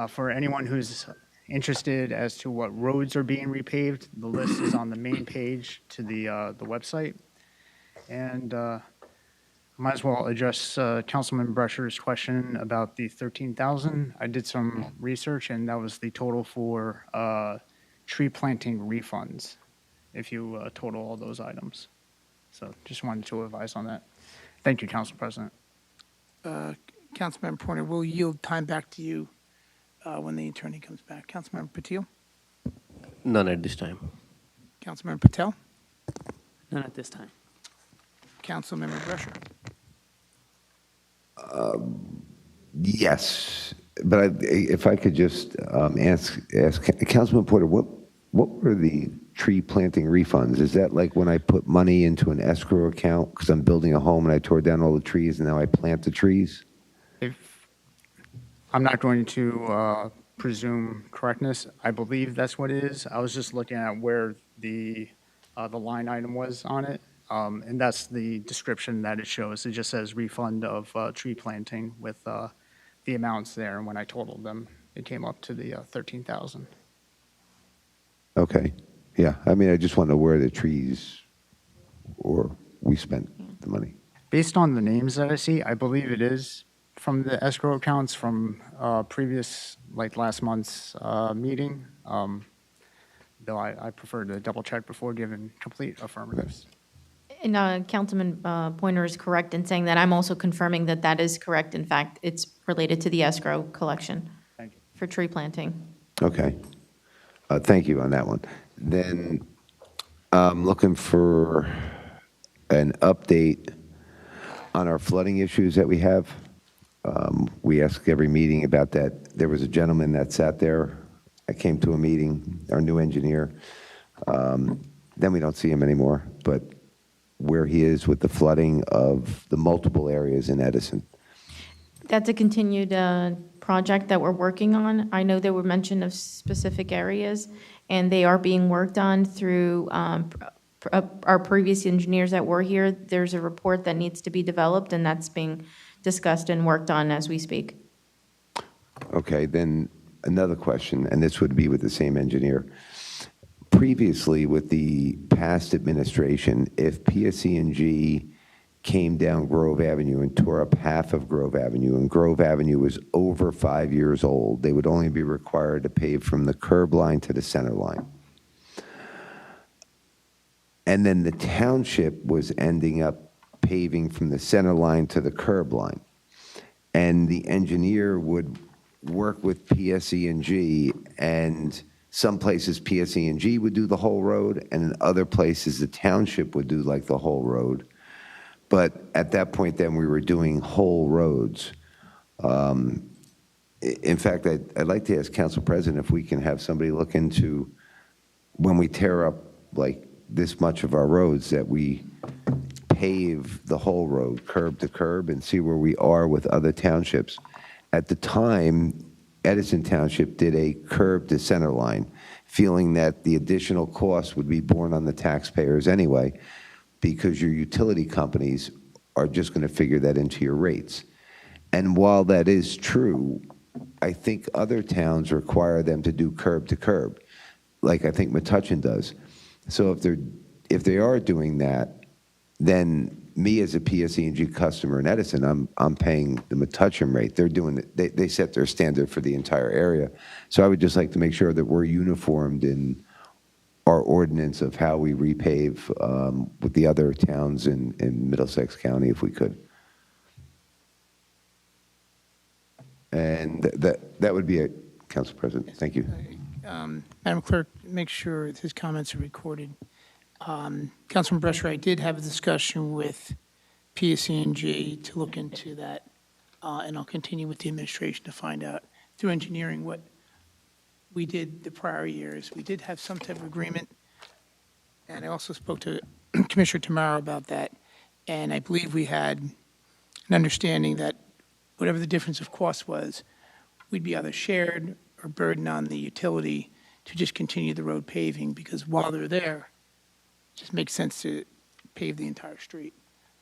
Speaker 4: For anyone who's interested as to what roads are being repaved, the list is on the main page to the website. And might as well address Councilman Brescher's question about the 13,000. I did some research, and that was the total for tree planting refunds, if you total all those items. So just wanted to advise on that. Thank you, Council President.
Speaker 1: Councilmember Pointer, we'll yield time back to you when the attorney comes back. Councilmember Patil?
Speaker 5: None at this time.
Speaker 1: Councilmember Patel?
Speaker 10: None at this time.
Speaker 1: Councilmember Brescher?
Speaker 8: Yes, but if I could just ask Councilman Porter, what were the tree planting refunds? Is that like when I put money into an escrow account because I'm building a home and I tore down all the trees and now I plant the trees?
Speaker 4: I'm not going to presume correctness. I believe that's what it is. I was just looking at where the line item was on it. And that's the description that it shows. It just says refund of tree planting with the amounts there. And when I totaled them, it came up to the 13,000.
Speaker 8: Okay, yeah, I mean, I just want to know where the trees or we spent the money.
Speaker 4: Based on the names that I see, I believe it is from the escrow accounts from previous, like last month's meeting. Though I prefer to double check before giving complete affirmatives.
Speaker 9: And Councilman Pointer is correct in saying that. I'm also confirming that that is correct. In fact, it's related to the escrow collection
Speaker 4: Thank you.
Speaker 9: for tree planting.
Speaker 8: Okay, thank you on that one. Then I'm looking for an update on our flooding issues that we have. We ask every meeting about that. There was a gentleman that sat there. I came to a meeting, our new engineer. Then we don't see him anymore, but where he is with the flooding of the multiple areas in Edison.
Speaker 9: That's a continued project that we're working on. I know there were mention of specific areas, and they are being worked on through our previous engineers that were here. There's a report that needs to be developed, and that's being discussed and worked on as we speak.
Speaker 8: Okay, then another question, and this would be with the same engineer. Previously, with the past administration, if PSE&G came down Grove Avenue and tore up half of Grove Avenue, and Grove Avenue was over 5 years old, they would only be required to pave from the curb line to the center line. And then the township was ending up paving from the center line to the curb line. And the engineer would work with PSE&G, and some places PSE&G would do the whole road, and in other places the township would do like the whole road. But at that point then we were doing whole roads. In fact, I'd like to ask Council President if we can have somebody look into when we tear up like this much of our roads that we pave the whole road curb to curb and see where we are with other townships. At the time, Edison Township did a curb to center line, feeling that the additional cost would be borne on the taxpayers anyway, because your utility companies are just going to figure that into your rates. And while that is true, I think other towns require them to do curb to curb, like I think Metuchen does. So if they are doing that, then me as a PSE&G customer in Edison, I'm paying the Metuchen rate. They're doing it. They set their standard for the entire area. So I would just like to make sure that we're uniformed in our ordinance of how we repave with the other towns in Middlesex County, if we could. And that would be it, Council President. Thank you.
Speaker 1: Madam Clerk, make sure that his comments are recorded. Councilman Brescher, I did have a discussion with PSC&G to look into that, and I'll continue with the administration to find out through engineering what we did the prior years. We did have some type of agreement, and I also spoke to Commissioner Tamara about that, and I believe we had an understanding that whatever the difference of cost was, we'd be either shared or burden on the utility to just continue the road paving, because while they're there, it just makes sense to pave the entire street.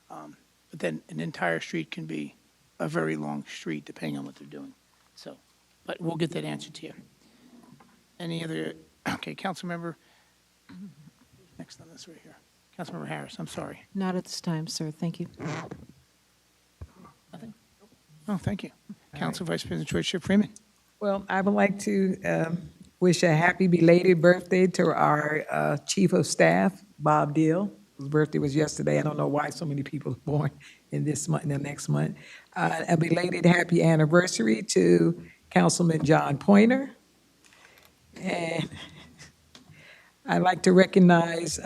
Speaker 1: But then an entire street can be a very long street, depending on what they're doing. So, but we'll get that answer to you. Any other, okay, council member, next on this right here. Councilmember Harris, I'm sorry.
Speaker 7: Not at this time, sir. Thank you.
Speaker 1: Nothing? Oh, thank you. Council Vice President George Ship Freeman.
Speaker 6: Well, I would like to wish a happy belated birthday to our Chief of Staff, Bob Deal, whose birthday was yesterday. I don't know why so many people are born in this month and the next month. A belated happy anniversary to Councilman John Pointer. And I'd like to recognize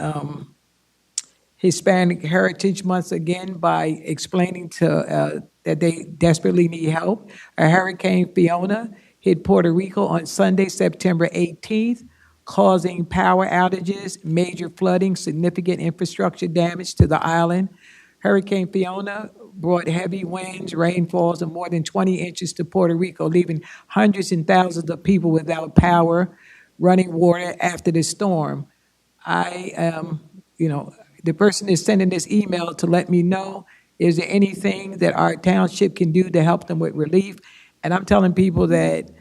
Speaker 6: Hispanic Heritage Month again by explaining to that they desperately need help. A Hurricane Fiona hit Puerto Rico on Sunday, September 18th, causing power outages, major flooding, significant infrastructure damage to the island. Hurricane Fiona brought heavy winds, rainfalls of more than 20 inches to Puerto Rico, leaving hundreds and thousands of people without power, running water after the storm. I am, the person is sending this email to let me know, is there anything that our township can do to help them with relief? And I'm telling people that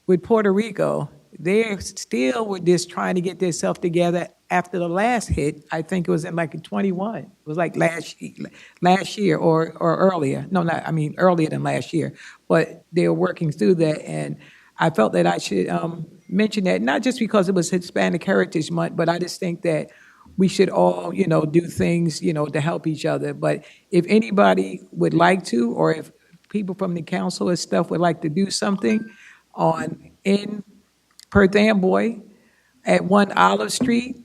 Speaker 6: with Puerto Rico, they're still with this trying to get themselves together after the last hit. I think it was in like 21. It was like last year or earlier. No, not, I mean, earlier than last year. But they were working through that. And I felt that I should mention that, not just because it was Hispanic Heritage Month, but I just think that we should all, do things, to help each other. But if anybody would like to, or if people from the council and stuff would like to do something in Perth Amboy at 1 Olive Street,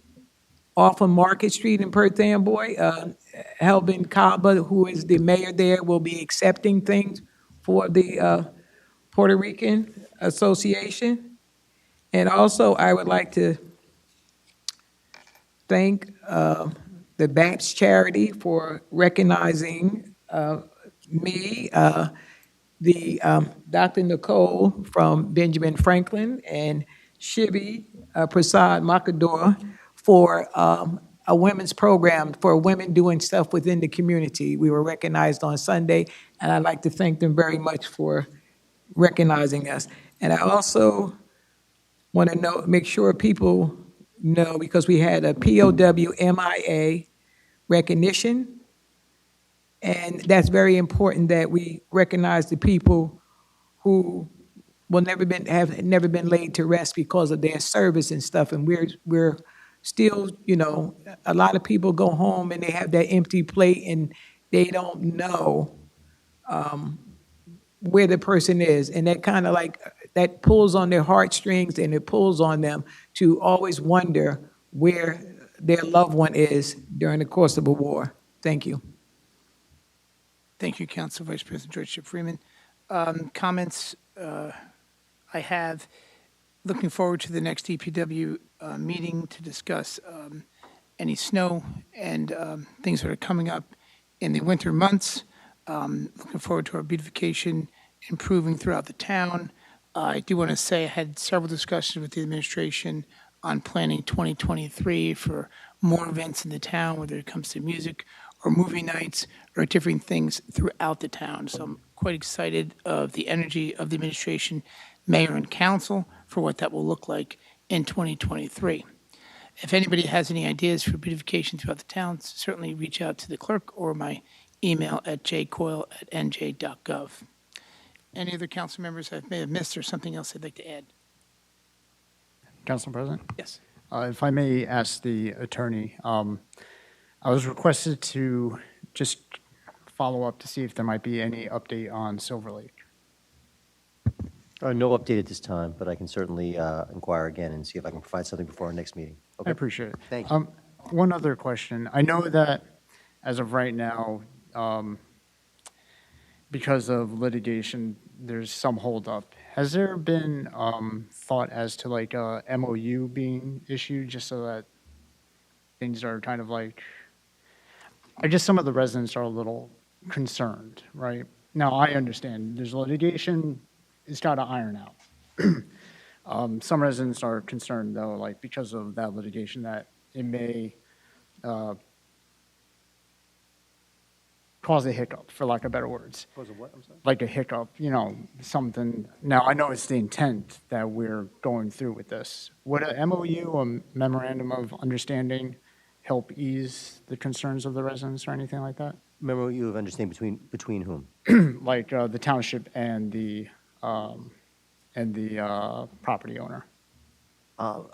Speaker 6: off of Market Street in Perth Amboy, Helvin Kaba, who is the mayor there, will be accepting things for the Puerto Rican Association. And also, I would like to thank the BAPS charity for recognizing me, Dr. Nicole from Benjamin Franklin, and Shivi Prasad Makador for a women's program for women doing stuff within the community. We were recognized on Sunday, and I'd like to thank them very much for recognizing us. And I also want to make sure people know, because we had a POW MIA recognition, and that's very important that we recognize the people who have never been laid to rest because of their service and stuff. And we're still, a lot of people go home and they have that empty plate and they don't know where the person is. And that kind of that pulls on their heartstrings, and it pulls on them to always wonder where their loved one is during the course of a war. Thank you.
Speaker 1: Thank you, Council Vice President George Ship Freeman. Comments I have, looking forward to the next DPW meeting to discuss any snow and things that are coming up in the winter months. Looking forward to our beautification improving throughout the town. I do want to say I had several discussions with the administration on planning 2023 for more events in the town, whether it comes to music or movie nights or different things throughout the town. So I'm quite excited of the energy of the administration, mayor, and council for what that will look like in 2023. If anybody has any ideas for beautification throughout the town, certainly reach out to the clerk or my email at jcoyle@nj.gov. Any other council members I may have missed or something else they'd like to add?
Speaker 4: Council President?
Speaker 1: Yes.
Speaker 4: If I may ask the attorney, I was requested to just follow up to see if there might be any update on Silver Lake.
Speaker 3: No update at this time, but I can certainly inquire again and see if I can provide something before our next meeting.
Speaker 4: I
Speaker 3: Okay?
Speaker 4: appreciate it.
Speaker 3: Thank you.
Speaker 4: One other question. I know that as of right now, because of litigation, there's some holdup. Has there been thought as to like a MOU being issued just so that things are kind of like, I guess some of the residents are a little concerned, right? Now, I understand there's litigation, it's got to iron out. Some residents are concerned though, like because of that litigation, that it may cause a hiccup, for lack of better words.
Speaker 3: Cause of what, I'm sorry?
Speaker 4: Like a hiccup, something. Now, I know it's the intent that we're going through with this. Would a MOU, a memorandum of understanding, help ease the concerns of the residents or anything like that?
Speaker 3: Remember what you have understanding between whom?
Speaker 4: Like the township and the property owner?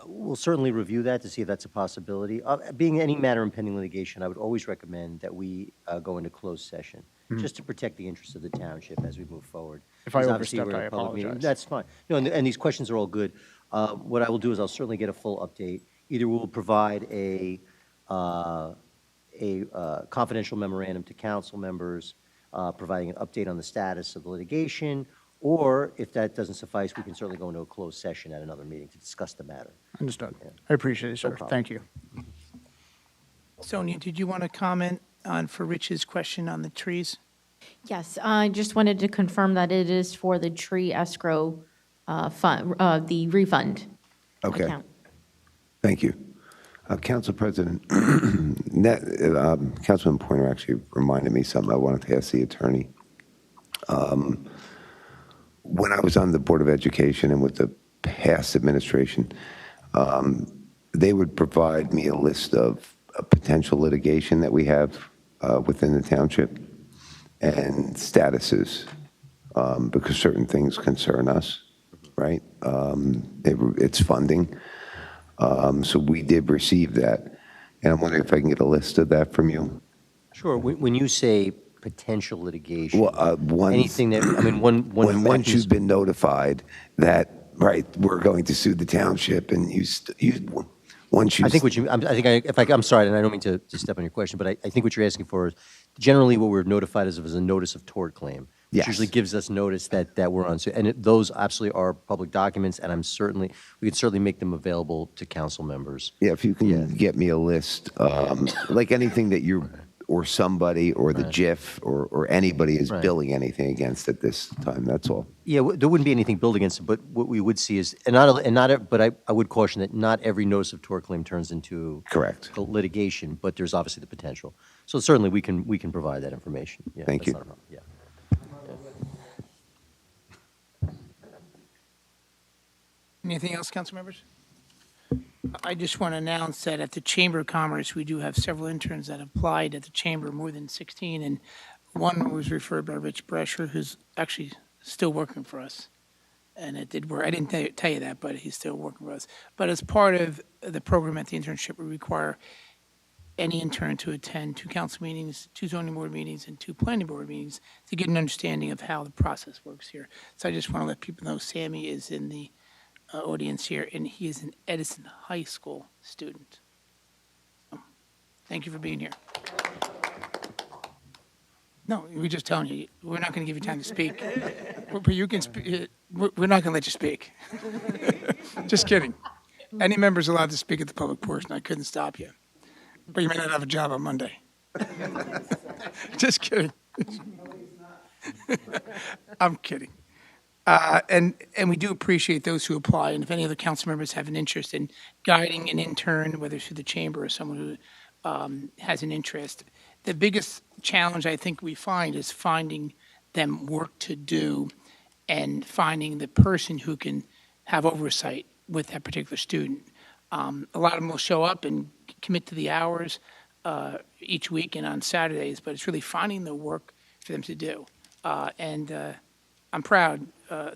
Speaker 3: We'll certainly review that to see if that's a possibility. Being any matter in pending litigation, I would always recommend that we go into closed session, just to protect the interests of the township as we move forward.
Speaker 4: If I
Speaker 3: Because obviously
Speaker 4: overstepped,
Speaker 3: we're in
Speaker 4: I
Speaker 3: a public meeting.
Speaker 4: apologize.
Speaker 3: That's fine. No, and these questions are all good. What I will do is I'll certainly get a full update. Either we'll provide a confidential memorandum to council members, providing an update on the status of the litigation, or if that doesn't suffice, we can certainly go into a closed session at another meeting to discuss the matter.
Speaker 4: Understood. I appreciate it, sir.
Speaker 3: problem.
Speaker 4: Thank you.
Speaker 1: Sonia, did you want to comment for Rich's question on the trees?
Speaker 9: Yes, I just wanted to confirm that it is for the tree escrow fund, the refund
Speaker 8: Okay.
Speaker 9: account.
Speaker 8: Thank you. Council President, Councilman Pointer actually reminded me something I wanted to ask the attorney. When I was on the Board of Education and with the past administration, they would provide me a list of potential litigation that we have within the township and statuses, because certain things concern us, right? It's funding. So we did receive that. And I'm wondering if I can get a list of that from you.
Speaker 3: Sure. When you say potential litigation,
Speaker 8: Well,
Speaker 3: anything that, I mean, one
Speaker 8: once you've been notified that, right, we're going to sue the township and once you.
Speaker 3: I think what you, I'm sorry, and I don't mean to step on your question, but I think what you're asking for is generally what we're notified of is a notice of tort claim. Which
Speaker 8: Yes.
Speaker 3: usually gives us notice that we're on, and those absolutely are public documents, and we can certainly make them available to council members.
Speaker 8: Yeah, if you can get me a list, like anything that you're, or somebody, or the JIF, or anybody is
Speaker 3: Right.
Speaker 8: billing anything against at this time, that's all.
Speaker 3: Yeah, there wouldn't be anything billed against it, but what we would see is, but I would caution that not every notice of tort claim turns into
Speaker 8: Correct.
Speaker 3: litigation, but there's obviously the potential. So certainly we can provide that information. Yeah,
Speaker 8: Thank
Speaker 3: that's
Speaker 8: you.
Speaker 3: not a problem. Yeah.
Speaker 1: Anything else, council members? I just want to announce that at the Chamber of Commerce, we do have several interns that applied at the Chamber, more than 16, and one was referred by Rich Brescher, who's actually still working for us. And it did work. I didn't tell you that, but he's still working for us. But as part of the program at the internship, we require any intern to attend 2 council meetings, 2 zoning board meetings, and 2 planning board meetings to get an understanding of how the process works here. So I just want to let people know Sammy is in the audience here, and he is an Edison High School student. So, thank you for being here. No, we're just telling you, we're not going to give you time to speak. But you can speak. We're not going to let you speak. Just kidding. Any member's allowed to speak at the public portion. I couldn't stop you. But you may not have a job on Monday. Just kidding. I'm kidding. And we do appreciate those who apply. And if any other council members have an interest in guiding an intern, whether through the chamber or someone who has an interest, the biggest challenge I think we find is finding them work to do and finding the person who can have oversight with that particular student. A lot of them will show up and commit to the hours each week and on Saturdays, but it's really finding the work for them to do. And I'm proud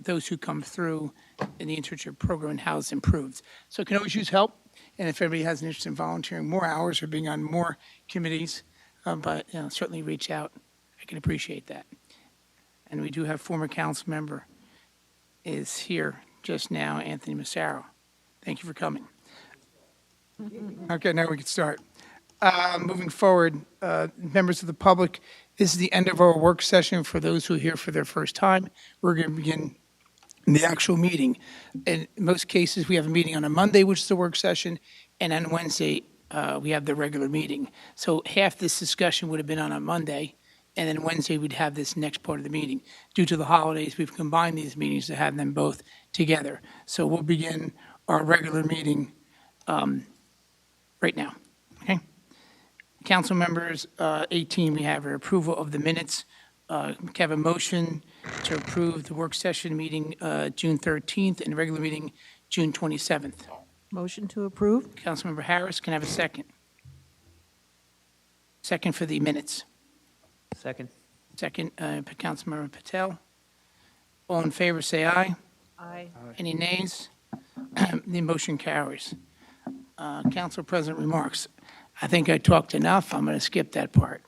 Speaker 1: those who come through in the internship program and how it's improved. So it can always use help, and if everybody has an interest in volunteering more hours or being on more committees, but certainly reach out. I can appreciate that. And we do have former council member is here just now, Anthony Massaro. Thank you for coming. Okay, now we can start. Moving forward, members of the public, this is the end of our work session for those who are here for their first time. We're going to begin the actual meeting. In most cases, we have a meeting on a Monday, which is the work session, and on Wednesday, we have the regular meeting. So half this discussion would have been on a Monday, and then Wednesday, we'd have this next part of the meeting. Due to the holidays, we've combined these meetings to have them both together. So we'll begin our regular meeting right now, okay? Council members, 18, we have our approval of the minutes. Can I have a motion to approve the work session meeting June 13th and the regular meeting June 27th?
Speaker 7: Motion to approve?
Speaker 1: Councilmember Harris, can I have a second? Second for the minutes.
Speaker 10: Second.
Speaker 1: Second, Councilmember Patel. All in favor, say aye.
Speaker 7: Aye.
Speaker 1: Any nays? The motion carries. Council President remarks. I think I talked enough. I'm going to skip that part.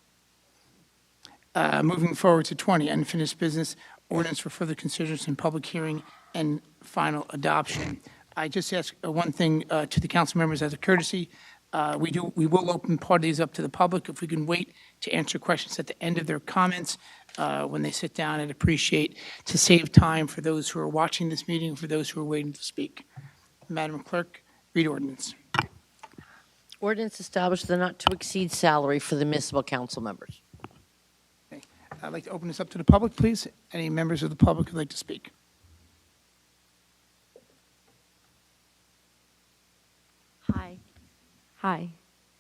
Speaker 1: Moving forward to 20, unfinished business, ordinance for further consideration in public hearing and final adoption. I just ask one thing to the council members as a courtesy. We will open part of these up to the public. If we can wait to answer questions at the end of their comments when they sit down, I'd appreciate to save time for those who are watching this meeting and for those who are waiting to speak. Madam Clerk, read ordinance.
Speaker 2: Ordinance established the not-to-exceed salary for the municipal council members.
Speaker 1: Okay. I'd like to open this up to the public, please. Any members of the public who'd like to speak?
Speaker 9: Hi. Hi.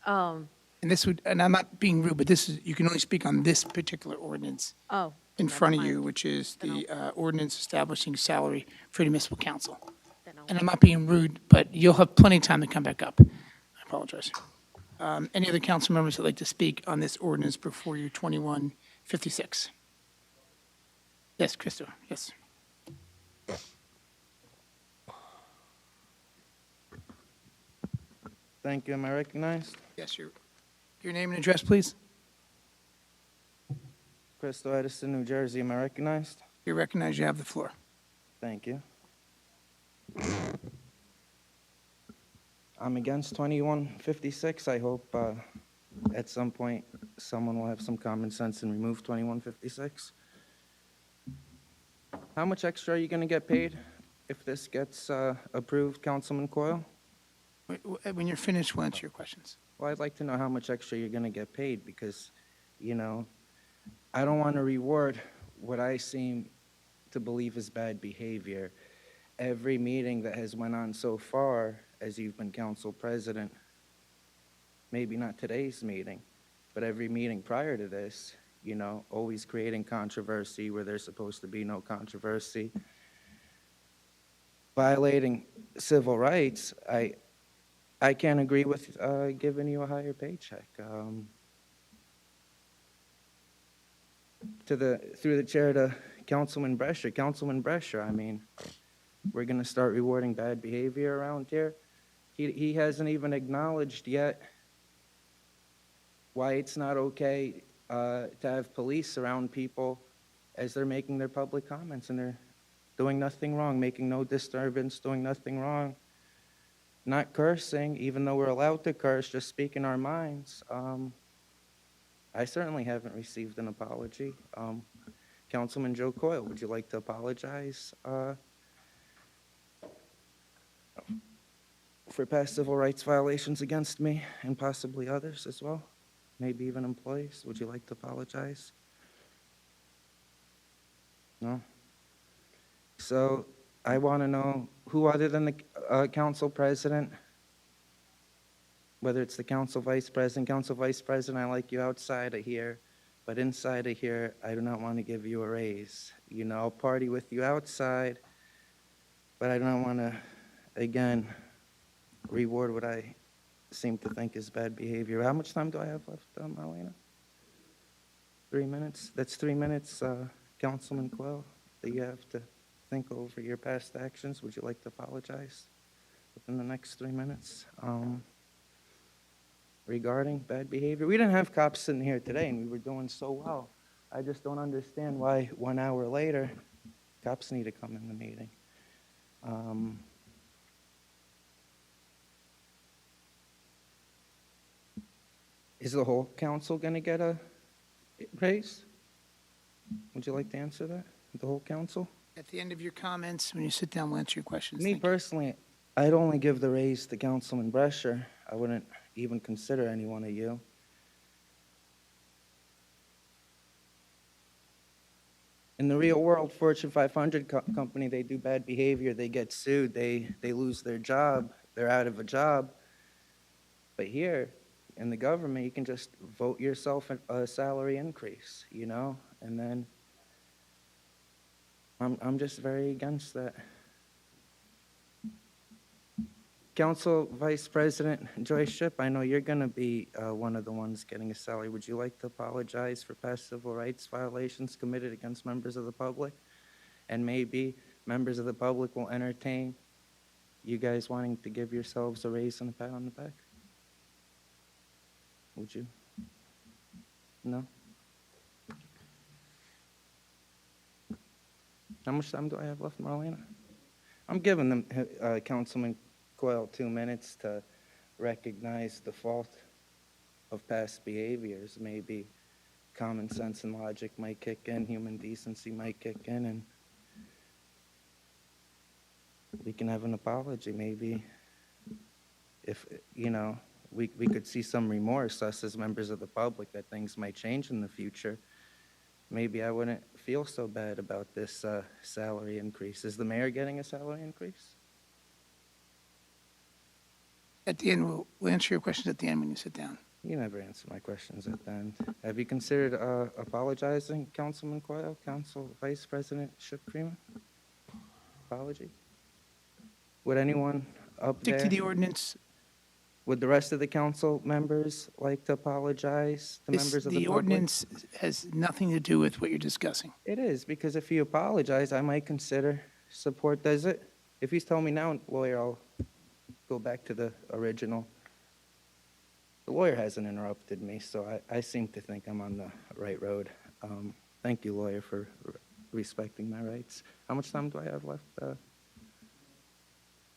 Speaker 1: And this would, and I'm not being rude, but this is, you can only speak on this particular ordinance
Speaker 9: Oh.
Speaker 1: in
Speaker 9: never
Speaker 1: front of
Speaker 9: mind.
Speaker 1: you, which is the ordinance establishing salary for the municipal council.
Speaker 9: Then I'll-
Speaker 1: And I'm not being rude, but you'll have plenty of time to come back up. I apologize. Any other council members that'd like to speak on this ordinance before you, 2156? Yes, Christo, yes.
Speaker 11: Thank you. Am I recognized?
Speaker 1: Yes, your name and address, please.
Speaker 11: Crystal Edison, New Jersey. Am I recognized?
Speaker 1: You recognize you have the floor.
Speaker 11: Thank you. I'm against 2156. I hope at some point someone will have some common sense and remove 2156. How much extra are you going to get paid if this gets approved, Councilman Coyle?
Speaker 1: When you're finished, we'll answer your questions.
Speaker 11: Well, I'd like to know how much extra you're going to get paid because, you know, I don't want to reward what I seem to believe is bad behavior. Every meeting that has went on so far, as you've been council president, maybe not today's meeting, but every meeting prior to this, you know, always creating controversy where there's supposed to be no controversy. Violating civil rights, I can't agree with giving you a higher paycheck. Through the chair to Councilman Brescher, I mean, we're going to start rewarding bad behavior around here. He hasn't even acknowledged yet why it's not okay to have police around people as they're making their public comments and they're doing nothing wrong, making no disturbance, doing nothing wrong. Not cursing, even though we're allowed to curse, just speaking our minds. I certainly haven't received an apology. Councilman Joe Coyle, would you like to apologize for past civil rights violations against me and possibly others as well? Maybe even employees. Would you like to apologize? No? So I want to know who other than the council president, whether it's the council vice president, I like you outside of here, but inside of here, I do not want to give you a raise. You know, I'll party with you outside, but I don't want to, again, reward what I seem to think is bad behavior. How much time do I have left, Marlena? 3 minutes? That's 3 minutes, Councilman Quell, that you have to think over your past actions. Would you like to apologize within the next 3 minutes? Regarding bad behavior, we didn't have cops sitting here today, and we were doing so well. I just don't understand why 1 hour later, cops need to come in the meeting. Is the whole council going to get a raise? Would you like to answer that? The whole council?
Speaker 1: At the end of your comments, when you sit down, we'll answer your questions.
Speaker 11: Me
Speaker 1: Thank you.
Speaker 11: personally, I'd only give the raise to Councilman Brescher. I wouldn't even consider any one of you. In the real world, Fortune 500 company, they do bad behavior, they get sued, they lose their job, they're out of a job. But here, in the government, you can just vote yourself a salary increase, you know? And then I'm just very against that. Council Vice President Joyce Shipp, I know you're going to be one of the ones getting a salary. Would you like to apologize for past civil rights violations committed against members of the public? And maybe members of the public will entertain you guys wanting to give yourselves a raise and a pat on the back? Would you? No? How much time do I have left, Marlena? I'm giving them, Councilman Coyle, 2 minutes to recognize the fault of past behaviors. Maybe common sense and logic might kick in, human decency might kick in, and we can have an apology. Maybe if, you know, we could see some remorse, us as members of the public, that things might change in the future. Maybe I wouldn't feel so bad about this salary increase. Is the mayor getting a salary increase?
Speaker 1: At the end, we'll answer your questions at the end when you sit down.
Speaker 11: You never answer my questions at the end. Have you considered apologizing, Councilman Coyle, Council Vice President Shipp-Freeman? Apology? Would anyone up
Speaker 1: Stick
Speaker 11: there?
Speaker 1: to the ordinance.
Speaker 11: Would the rest of the council members like to apologize to members of the
Speaker 1: The
Speaker 11: public?
Speaker 1: ordinance has nothing to do with what you're discussing.
Speaker 11: It is, because if you apologize, I might consider support. Does it? If he's telling me now, lawyer, I'll go back to the original. The lawyer hasn't interrupted me, so I seem to think I'm on the right road. Thank you, lawyer, for respecting my rights. How much time do I have left?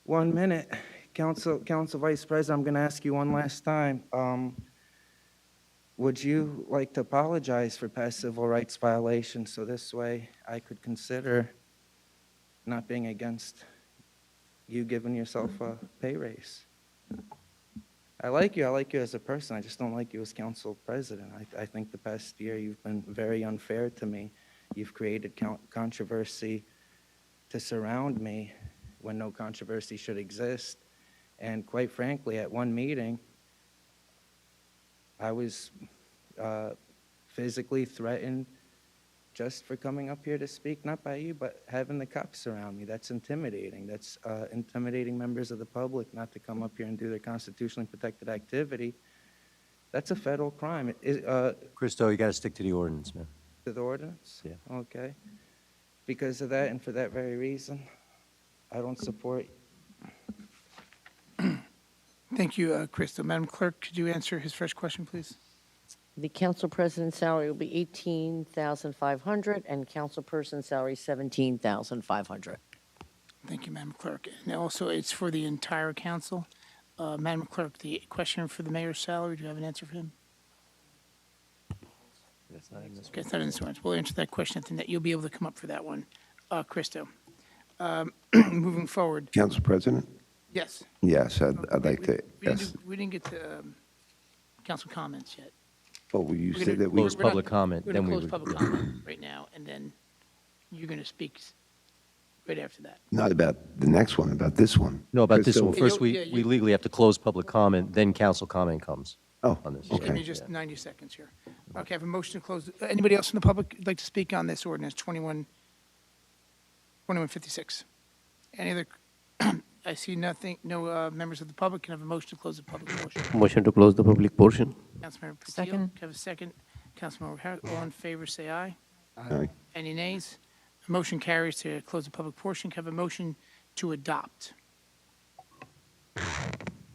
Speaker 11: 1 minute. Council Vice President, I'm going to ask you one last time. Would you like to apologize for past civil rights violations so this way I could consider not being against you giving yourself a pay raise? I like you as a person. I just don't like you as council president. I think the past year you've been very unfair to me. You've created controversy to surround me when no controversy should exist. And quite frankly, at one meeting, I was physically threatened just for coming up here to speak, not by you, but having the cops around me. That's intimidating. That's intimidating members of the public not to come up here and do their constitutionally protected activity. That's a federal crime.
Speaker 3: Christo, you got to stick to the ordinance, man.
Speaker 11: To the ordinance?
Speaker 3: Yeah.
Speaker 11: Okay. Because of that and for that very reason, I don't support.
Speaker 1: Thank you, Crystal. Madam Clerk, could you answer his first question, please?
Speaker 2: The council president's salary will be $18,500 and councilperson's salary $17,500.
Speaker 1: Thank you, Madam Clerk. And also, it's for the entire council. Madam Clerk, the question for the mayor's salary, do you have an answer for him?
Speaker 3: That's not in this
Speaker 1: Okay, it's not in this one. We'll answer that question at the net. You'll be able to come up for that one. Christo. Moving forward.
Speaker 8: Council President?
Speaker 1: Yes.
Speaker 8: Yes, I'd like to, yes.
Speaker 1: We didn't get to council comments yet.
Speaker 8: Oh, well, you
Speaker 1: We're
Speaker 8: said
Speaker 1: gonna-
Speaker 8: that we,
Speaker 3: Close public comment,
Speaker 1: We're
Speaker 3: then
Speaker 1: going
Speaker 3: we
Speaker 1: to close
Speaker 3: would.
Speaker 1: public comment right now, and then you're going to speak right after that.
Speaker 8: not about the next one, about this one.
Speaker 3: No, about this
Speaker 8: Crystal-
Speaker 3: one. First,
Speaker 1: Yeah,
Speaker 3: we legally have to close public comment, then council comment comes
Speaker 8: Oh,
Speaker 3: on this.
Speaker 1: Just give me
Speaker 8: okay.
Speaker 1: just 90 seconds here. Okay, I have a motion to close. Anybody else from the public would like to speak on this ordinance 2156? Any other, I see nothing, no members of the public. Can I have a motion to close the public portion?
Speaker 5: Motion to close the public portion.
Speaker 1: Councilmember Patil.
Speaker 7: Second.
Speaker 1: Can I have a second? Councilmember Harris, all in favor, say aye.
Speaker 8: Aye.
Speaker 1: Any nays? Motion carries to close the public portion. Can I have a motion to adopt?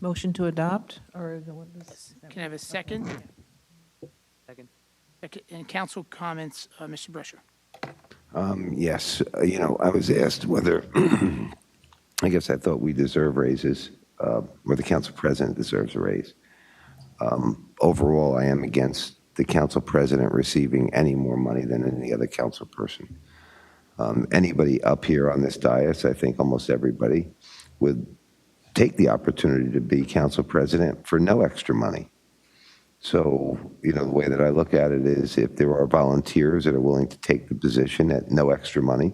Speaker 7: Motion to adopt, or what is?
Speaker 1: Can I have a second?
Speaker 10: Second.
Speaker 1: Second. And council comments, Mr. Brescher.
Speaker 8: Yes, I was asked whether, I guess I thought we deserve raises, or the council president deserves a raise. Overall, I am against the council president receiving any more money than any other council person. Anybody up here on this dais, I think almost everybody, would take the opportunity to be council president for no extra money. So, the way that I look at it is if there are volunteers that are willing to take the position at no extra money,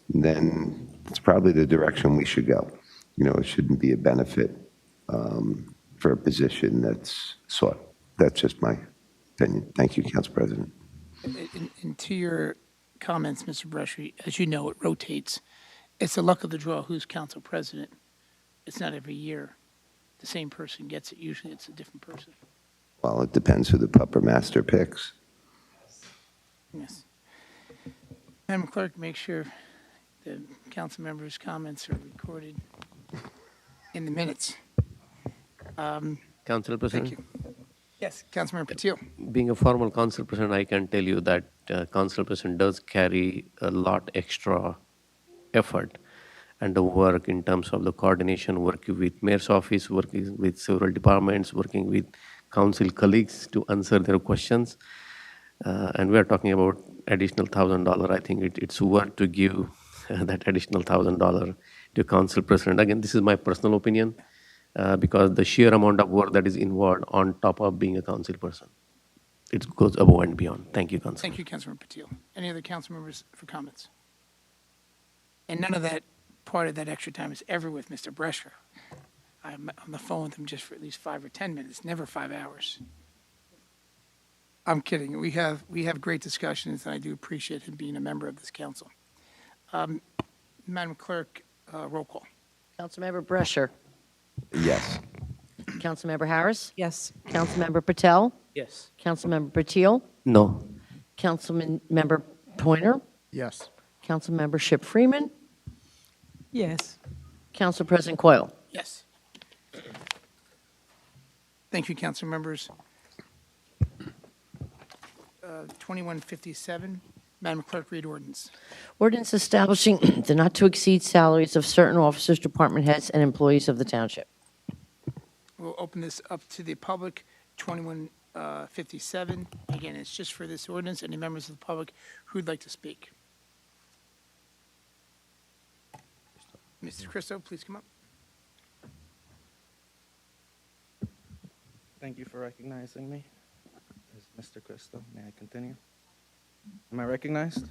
Speaker 8: then it's probably the direction we should go. It shouldn't be a benefit for a position that's sought. That's just my opinion. Thank you, Council President.
Speaker 1: And to your comments, Mr. Bresci, as you know, it rotates. It's the luck of the draw who's council president. It's not every year the same person gets it. Usually it's a different person.
Speaker 8: Well, it depends who the puppet master picks.
Speaker 1: Yes. Madam Clerk, make sure the council members' comments are recorded in the minutes.
Speaker 5: Council President?
Speaker 1: Thank you. Yes, Councilmember Patil.
Speaker 5: Being a former council president, I can tell you that council president does carry a lot extra effort and the work in terms of the coordination, working with mayor's office, working with several departments, working with council colleagues to answer their questions. And we are talking about additional $1,000. I think it's worth to give that additional $1,000 to council president. Again, this is my personal opinion. Because the sheer amount of work that is involved on top of being a council person, it goes above and beyond. Thank you, Council.
Speaker 1: Thank you, Councilmember Patil. Any other council members for comments? And none of that part of that extra time is ever with Mr. Brescher. I'm on the phone with him just for at least 5 or 10 minutes, never 5 hours. I'm kidding. We have great discussions, and I do appreciate him being a member of this council. Madam Clerk, roll call.
Speaker 2: Councilmember Brescher.
Speaker 8: Yes.
Speaker 2: Councilmember Harris.
Speaker 7: Yes.
Speaker 2: Councilmember Patel.
Speaker 10: Yes.
Speaker 2: Councilmember Patil.
Speaker 5: No.
Speaker 2: Councilmember Pointer.
Speaker 4: Yes.
Speaker 2: Councilmember Ship Freeman.
Speaker 6: Yes.
Speaker 2: Council President Coyle.
Speaker 1: Yes. Thank you, council members. 2157, Madam Clerk, read ordinance.
Speaker 2: Ordinance establishing the not-to-exceed salaries of certain officers, department heads, and employees of the township.
Speaker 1: We'll open this up to the public, 2157. Again, it's just for this ordinance. Any members of the public who'd like to speak? Mr. Christo, please come up.
Speaker 11: Thank you for recognizing me. This is Mr. Cristo. May I continue? Am I recognized?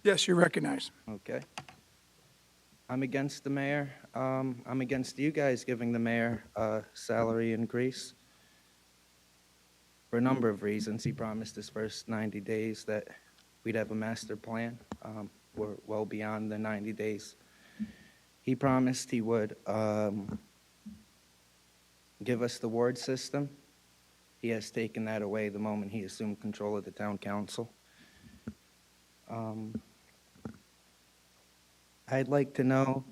Speaker 1: Yes, you're recognized.
Speaker 11: Okay. I'm against the mayor. I'm against you guys giving the mayor a salary increase for a number of reasons. He promised his first 90 days that we'd have a master plan. We're well beyond the 90 days. He promised he would give us the ward system. He has taken that away the moment he assumed control of the town council. I'd like to know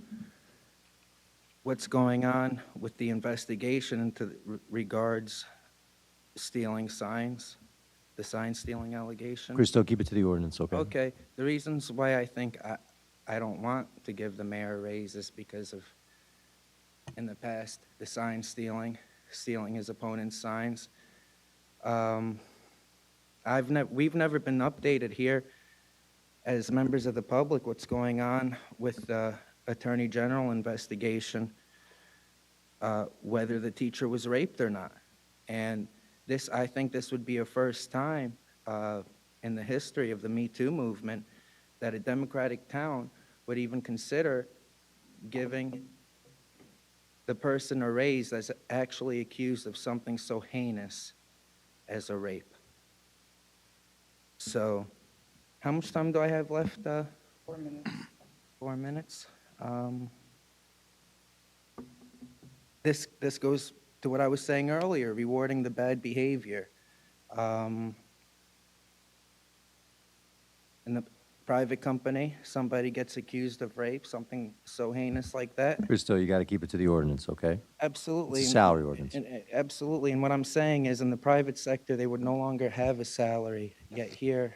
Speaker 11: what's going on with the investigation into regards stealing signs, the sign stealing allegation.
Speaker 3: Christo, keep it to the ordinance, okay?
Speaker 11: Okay, the reasons why I think I don't want to give the mayor a raise is because of, in the past, the sign stealing his opponent's signs. We've never been updated here as members of the public what's going on with the Attorney General investigation, whether the teacher was raped or not. And I think this would be a first time in the history of the Me Too movement that a Democratic town would even consider giving the person a raise that's actually accused of something so heinous as a rape. So, how much time do I have left? 4 minutes. 4 minutes. This goes to what I was saying earlier, rewarding the bad behavior. In the private company, somebody gets accused of rape, something so heinous like that.
Speaker 3: Christo, you got to keep it to the ordinance, okay?
Speaker 11: Absolutely.
Speaker 3: It's a salary ordinance.
Speaker 11: Absolutely. And what I'm saying is in the private sector, they would no longer have a salary. Yet here,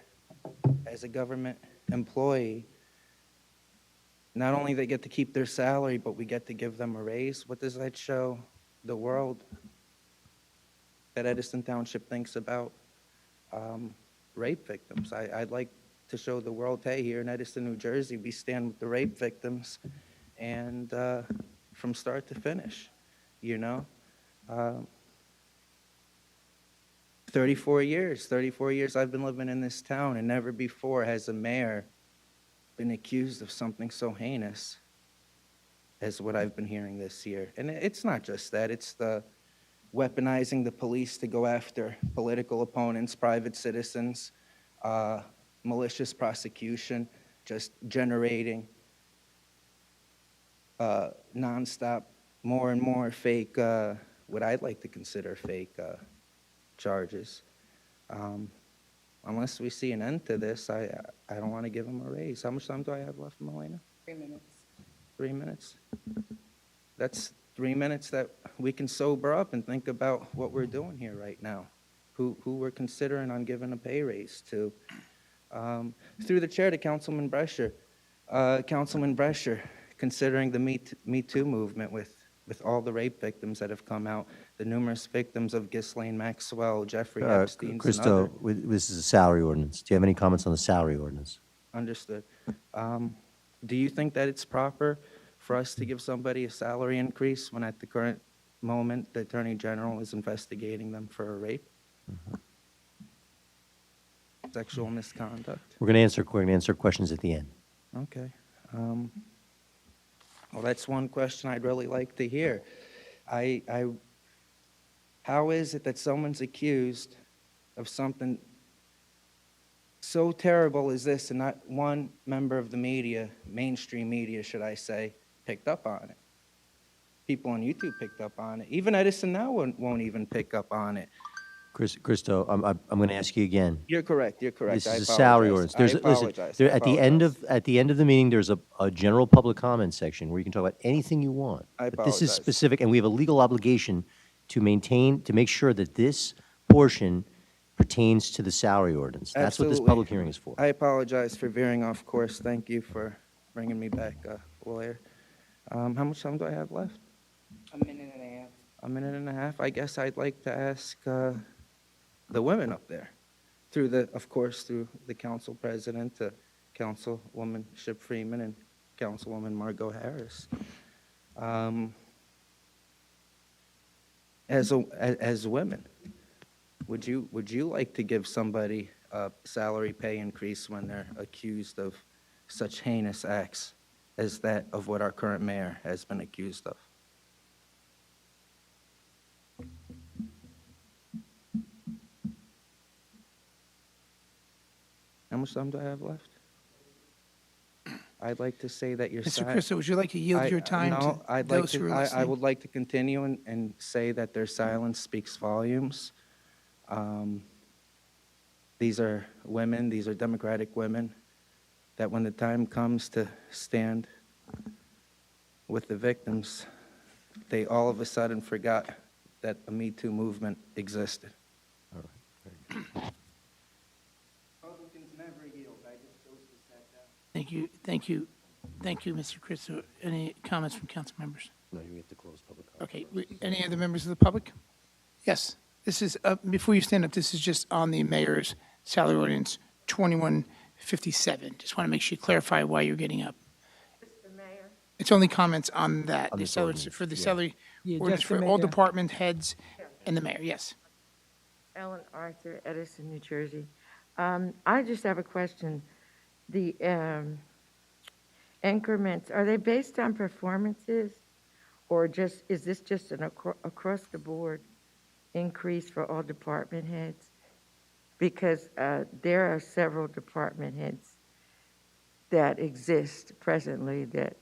Speaker 11: as a government employee, not only they get to keep their salary, but we get to give them a raise. What does that show the world? that Edison Township thinks about rape victims. I'd like to show the world, hey, here in Edison, New Jersey, we stand with the rape victims, and from start to finish, you know? 34 years I've been living in this town, and never before has a mayor been accused of something so heinous as what I've been hearing this year. And it's not just that, it's the weaponizing the police to go after political opponents, private citizens, malicious prosecution, just generating nonstop more and more fake, what I'd like to consider fake charges. Unless we see an end to this, I don't want to give him a raise. How much time do I have left, Melena?
Speaker 7: 3 minutes.
Speaker 11: 3 minutes? That's 3 minutes that we can sober up and think about what we're doing here right now, who we're considering on giving a pay raise to. Through the chair to Councilman Brescher. Councilman Brescher, considering the Me Too movement with all the rape victims that have come out, the numerous victims of Ghislaine Maxwell, Jeffrey Epstein, and
Speaker 3: Christo,
Speaker 11: others.
Speaker 3: this is a salary ordinance. Do you have any comments on the salary ordinance?
Speaker 11: Understood. Do you think that it's proper for us to give somebody a salary increase when at the current moment the Attorney General is investigating them for a rape? Sexual misconduct?
Speaker 3: We're going to answer questions at the end.
Speaker 11: Okay. Well, that's one question I'd really like to hear. How is it that someone's accused of something so terrible as this and not one member of the media, mainstream media, should I say, picked up on it? People on YouTube picked up on it. Even Edison now won't even pick up on it.
Speaker 3: Christo, I'm going to ask you again.
Speaker 11: You're correct. You're correct.
Speaker 3: This
Speaker 11: I
Speaker 3: is a salary
Speaker 11: apologize.
Speaker 3: ordinance.
Speaker 11: I apologize. I
Speaker 3: At the end
Speaker 11: apologize.
Speaker 3: of the meeting, there's a general public comment section where you can talk about anything you want.
Speaker 11: I
Speaker 3: But this is
Speaker 11: apologize.
Speaker 3: specific, and we have a legal obligation to make sure that this portion pertains to the salary ordinance. That's what this
Speaker 11: Absolutely.
Speaker 3: public hearing is for.
Speaker 11: I apologize for veering off course. Thank you for bringing me back, lawyer. How much time do I have left?
Speaker 10: A minute and a half.
Speaker 11: A minute and a half. I guess I'd like to ask the women up there, of course, through the council president, Councilwoman Ship Freeman and Councilwoman Margot Harris. As women, would you like to give somebody a salary pay increase when they're accused of such heinous acts as that of what our current mayor has been accused of? How much time do I have left? I'd like to say that your
Speaker 1: Mr.
Speaker 11: side.
Speaker 1: Christo, would you like to yield your time
Speaker 11: No,
Speaker 1: to
Speaker 11: I'd like
Speaker 1: those who
Speaker 11: to,
Speaker 1: are
Speaker 11: I
Speaker 1: listening?
Speaker 11: would like to continue and say that their silence speaks volumes. These are women, these are Democratic women, that when the time comes to stand with the victims, they all of a sudden forgot that a Me Too movement existed. Republicans never yield. I just chose to sit down.
Speaker 1: Thank you, Mr. Christo. Any comments from council members?
Speaker 3: No, you have to close public comment.
Speaker 1: Okay, any other members of the public? Yes, this is, before you stand up, this is just on the mayor's salary ordinance 2157. Just want to make sure you clarify why you're getting up.
Speaker 2: Mr. Mayor?
Speaker 1: It's only comments on that,
Speaker 3: On
Speaker 1: the
Speaker 3: this
Speaker 1: salary,
Speaker 3: ordinance,
Speaker 1: for the
Speaker 3: yeah.
Speaker 1: salary
Speaker 6: Yeah,
Speaker 1: ordinance
Speaker 6: just the
Speaker 1: for all
Speaker 6: mayor.
Speaker 1: department heads and the mayor, yes.
Speaker 12: Ellen Arthur, Edison, New Jersey. I just have a question. The increments, are they based on performances? Or is this just an across-the-board increase for all department heads? Because there are several department heads that exist presently that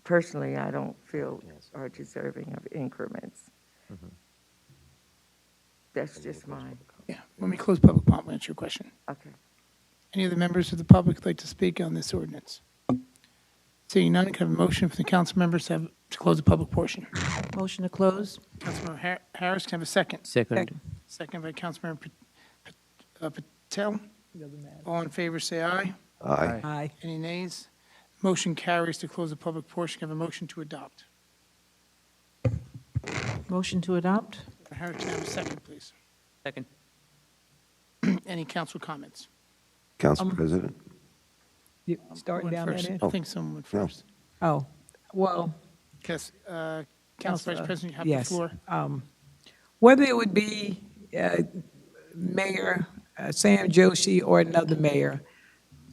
Speaker 12: personally I don't feel are deserving of increments. That's just mine.
Speaker 1: Yeah, when we close public comment, we'll answer your question.
Speaker 12: Okay.
Speaker 1: Any other members of the public who'd like to speak on this ordinance? Seeing none, can I have a motion for the council members to close the public portion?
Speaker 7: Motion to close?
Speaker 1: Councilmember Harris, can I have a second?
Speaker 5: Second.
Speaker 1: Second by Councilmember Patel.
Speaker 6: Doesn't matter.
Speaker 1: All in favor, say aye.
Speaker 8: Aye.
Speaker 6: Aye.
Speaker 1: Any nays? Motion carries to close the public portion. Can I have a motion to adopt?
Speaker 7: Motion to adopt?
Speaker 1: Councilman Harris, can I have a second, please?
Speaker 10: Second.
Speaker 1: Any council comments?
Speaker 8: Council President?
Speaker 6: You starting
Speaker 1: Who
Speaker 6: down
Speaker 1: went
Speaker 6: that
Speaker 1: first?
Speaker 6: end?
Speaker 1: I think someone went
Speaker 8: No.
Speaker 1: first.
Speaker 6: Oh, well,
Speaker 1: Council
Speaker 6: Council-
Speaker 1: Vice President, you have the
Speaker 6: yes.
Speaker 1: floor.
Speaker 6: Whether it would be Mayor Sam Joshi or another mayor,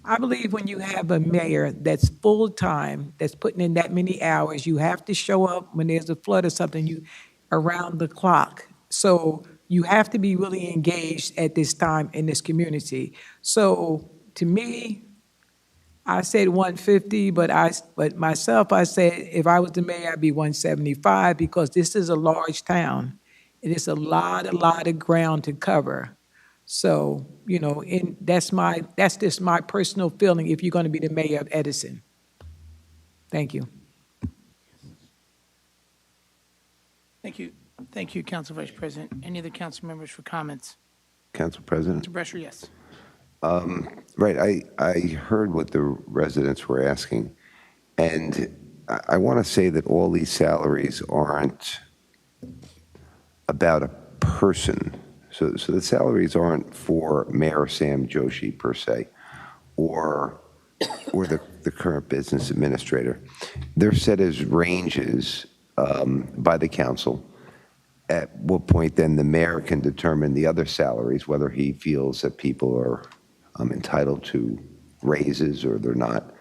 Speaker 6: I believe when you have a mayor that's full-time, that's putting in that many hours, you have to show up when there's a flood or something, you, around the clock. So you have to be really engaged at this time in this community. So to me, I said 150, but myself, I said if I was the mayor, I'd be 175 because this is a large town. And it's a lot of ground to cover. So, you know, that's just my personal feeling if you're going to be the mayor of Edison. Thank you.
Speaker 1: Thank you. Thank you, Council Vice President. Any other council members for comments?
Speaker 8: Council President?
Speaker 1: Mr. Brescher, yes.
Speaker 8: Right, I heard what the residents were asking, and I want to say that all these salaries aren't about a person. So the salaries aren't for Mayor Sam Joshi per se, or the current business administrator. They're set as ranges by the council. At what point then the mayor can determine the other salaries, whether he feels that people are entitled to raises or they're not.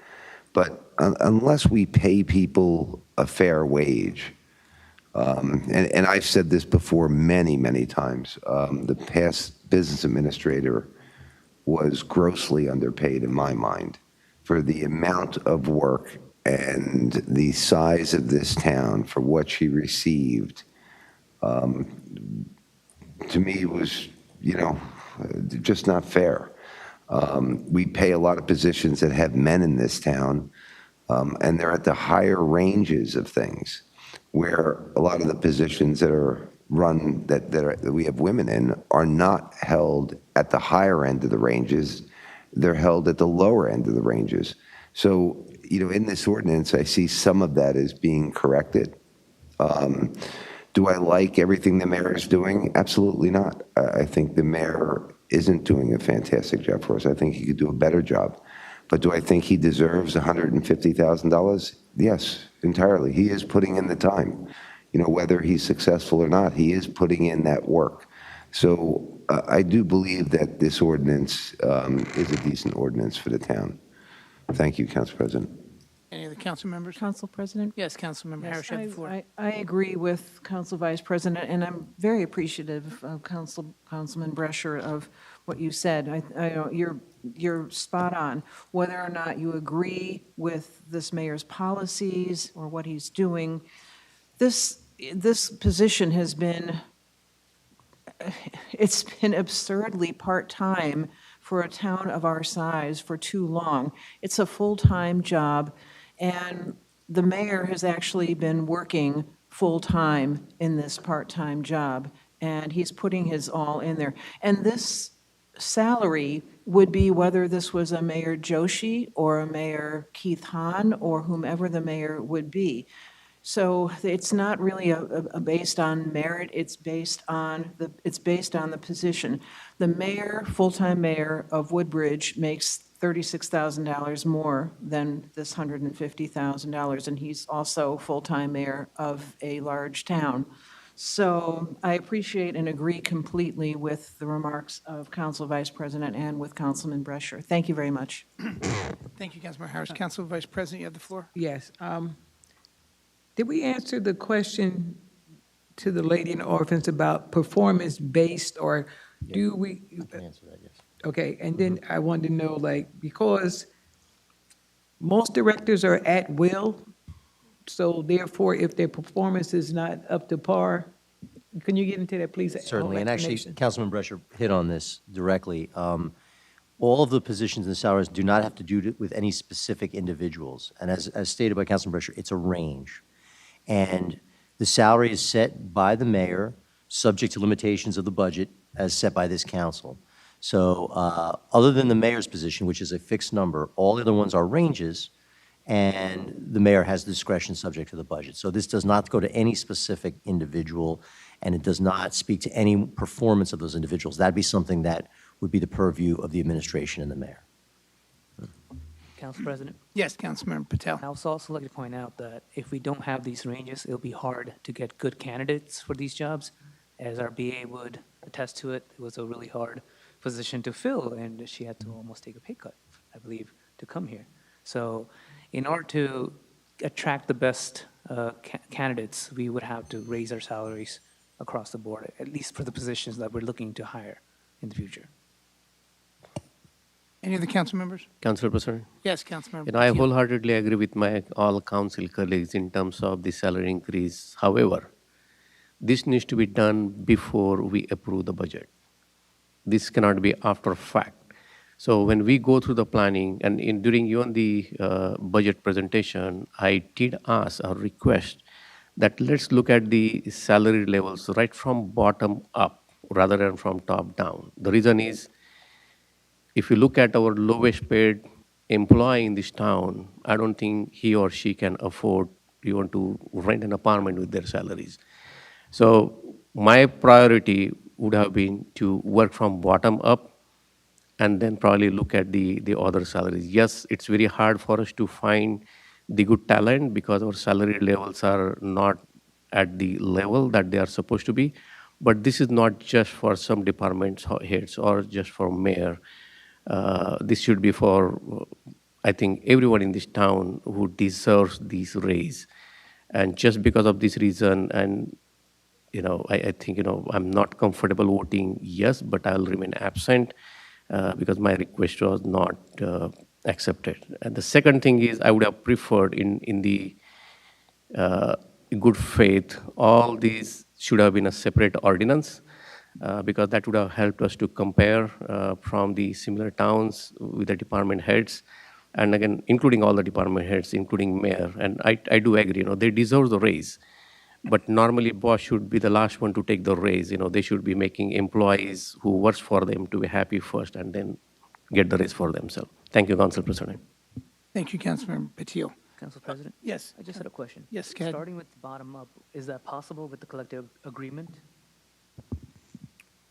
Speaker 8: But unless we pay people a fair wage, and I've said this before many times, the past business administrator was grossly underpaid in my mind for the amount of work and the size of this town for what she received. To me, it was, just not fair. We pay a lot of positions that have men in this town, and they're at the higher ranges of things, where a lot of the positions that are run, that we have women in, are not held at the higher end of the ranges. They're held at the lower end of the ranges. So, in this ordinance, I see some of that as being corrected. Do I like everything the mayor is doing? Absolutely not. I think the mayor isn't doing a fantastic job for us. I think he could do a better job. But do I think he deserves $150,000? Yes, entirely. He is putting in the time. Whether he's successful or not, he is putting in that work. So I do believe that this ordinance is a decent ordinance for the town. Thank you, Council President.
Speaker 1: Any other council members?
Speaker 7: Council President?
Speaker 1: Yes, Councilmember Harris, you have the floor.
Speaker 7: I agree with Council Vice President, and I'm very appreciative of Councilman Brescher of what you said. I know you're spot on. Whether or not you agree with this mayor's policies or what he's doing, this position has been, it's been absurdly part-time for a town of our size for too long. It's a full-time job. And the mayor has actually been working full-time in this part-time job, and he's putting his all in there. And this salary would be whether this was a Mayor Joshi or a Mayor Keith Hahn or whomever the mayor would be. So it's not really a based on merit, it's based on the position. The mayor, full-time mayor of Woodbridge makes $36,000 more than this $150,000, and he's also full-time mayor of a large town. So I appreciate and agree completely with the remarks of Council Vice President and with Councilman Brescher. Thank you very much.
Speaker 1: Thank you, Councilmember Harris. Council Vice President, you have the floor.
Speaker 6: Yes. Did we answer the question to the lady in the orphans about performance-based, or do we?
Speaker 3: I can answer that, yes.
Speaker 6: Okay, and then I wanted to know, because most directors are at will, so therefore, if their performance is not up to par, can you get into that, please?
Speaker 3: Certainly, and actually,
Speaker 6: Explanation.
Speaker 3: Councilman Brescher hit on this directly. All of the positions and salaries do not have to do with any specific individuals. And as stated by Councilman Brescher, it's a range. And the salary is set by the mayor, subject to limitations of the budget as set by this council. So other than the mayor's position, which is a fixed number, all the other ones are ranges. and the mayor has discretion subject to the budget. So this does not go to any specific individual, and it does not speak to any performance of those individuals. That'd be something that would be the purview of the administration and the mayor.
Speaker 13: Council President,
Speaker 1: Yes, Councilmember Patel.
Speaker 13: I would also like to point out that if we don't have these ranges, it'll be hard to get good candidates for these jobs. As our BA would attest to it, it was a really hard position to fill, and she had to almost take a pay cut, I believe, to come here. So in order to attract the best candidates, we would have to raise our salaries across the board, at least for the positions that we're looking to hire in the future.
Speaker 1: Any other council members?
Speaker 5: Council President?
Speaker 1: Yes, Councilmember
Speaker 5: And I
Speaker 1: Patil.
Speaker 5: wholeheartedly agree with my all council colleagues in terms of the salary increase. However, this needs to be done before we approve the budget. This cannot be after fact. So when we go through the planning, and during even the budget presentation, I did ask or request that let's look at the salary levels right from bottom up rather than from top down. The reason is, if you look at our lowest paid employee in this town, I don't think he or she can afford even to rent an apartment with their salaries. So my priority would have been to work from bottom up and then probably look at the other salaries. Yes, it's very hard for us to find the good talent because our salary levels are not at the level that they are supposed to be. But this is not just for some department heads or just for mayor. This should be for, I think, everyone in this town who deserves this raise. And just because of this reason, and I think, I'm not comfortable voting yes, but I'll remain absent because my request was not accepted. And the second thing is, I would have preferred in the good faith, all these should have been a separate ordinance. Because that would have helped us to compare from the similar towns with the department heads, and again, including all the department heads, including mayor. And I do agree, they deserve the raise. But normally, boss should be the last one to take the raise. They should be making employees who works for them to be happy first and then get the raise for themselves. Thank you, Council President.
Speaker 1: Thank you, Councilmember Patil.
Speaker 13: Council President?
Speaker 1: Yes.
Speaker 13: I just had a question.
Speaker 1: Yes, go ahead.
Speaker 13: Starting with the bottom up, is that possible with the collective agreement?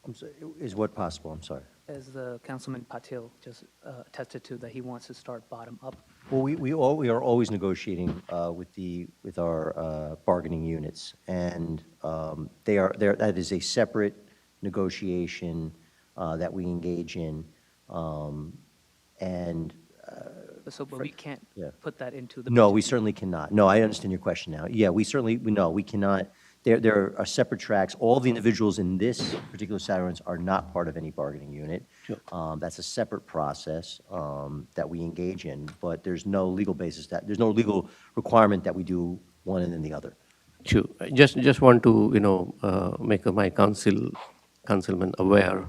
Speaker 3: I'm sorry, is what possible? I'm sorry.
Speaker 13: As the Councilman Patil just attested to, that he wants to start bottom up.
Speaker 3: Well, we are always negotiating with our bargaining units, and that is a separate negotiation that we engage in, and.
Speaker 13: But we can't put that into the.
Speaker 3: No,
Speaker 13: budget.
Speaker 3: we certainly cannot. No, I understand your question now. Yeah, we cannot. There are separate tracks. All the individuals in this particular salary ordinance are not part of any bargaining unit.
Speaker 5: Sure.
Speaker 3: That's a separate process that we engage in, but there's no legal basis there's no legal requirement that we do one and then the other.
Speaker 5: Sure. I just want to, make my councilman aware.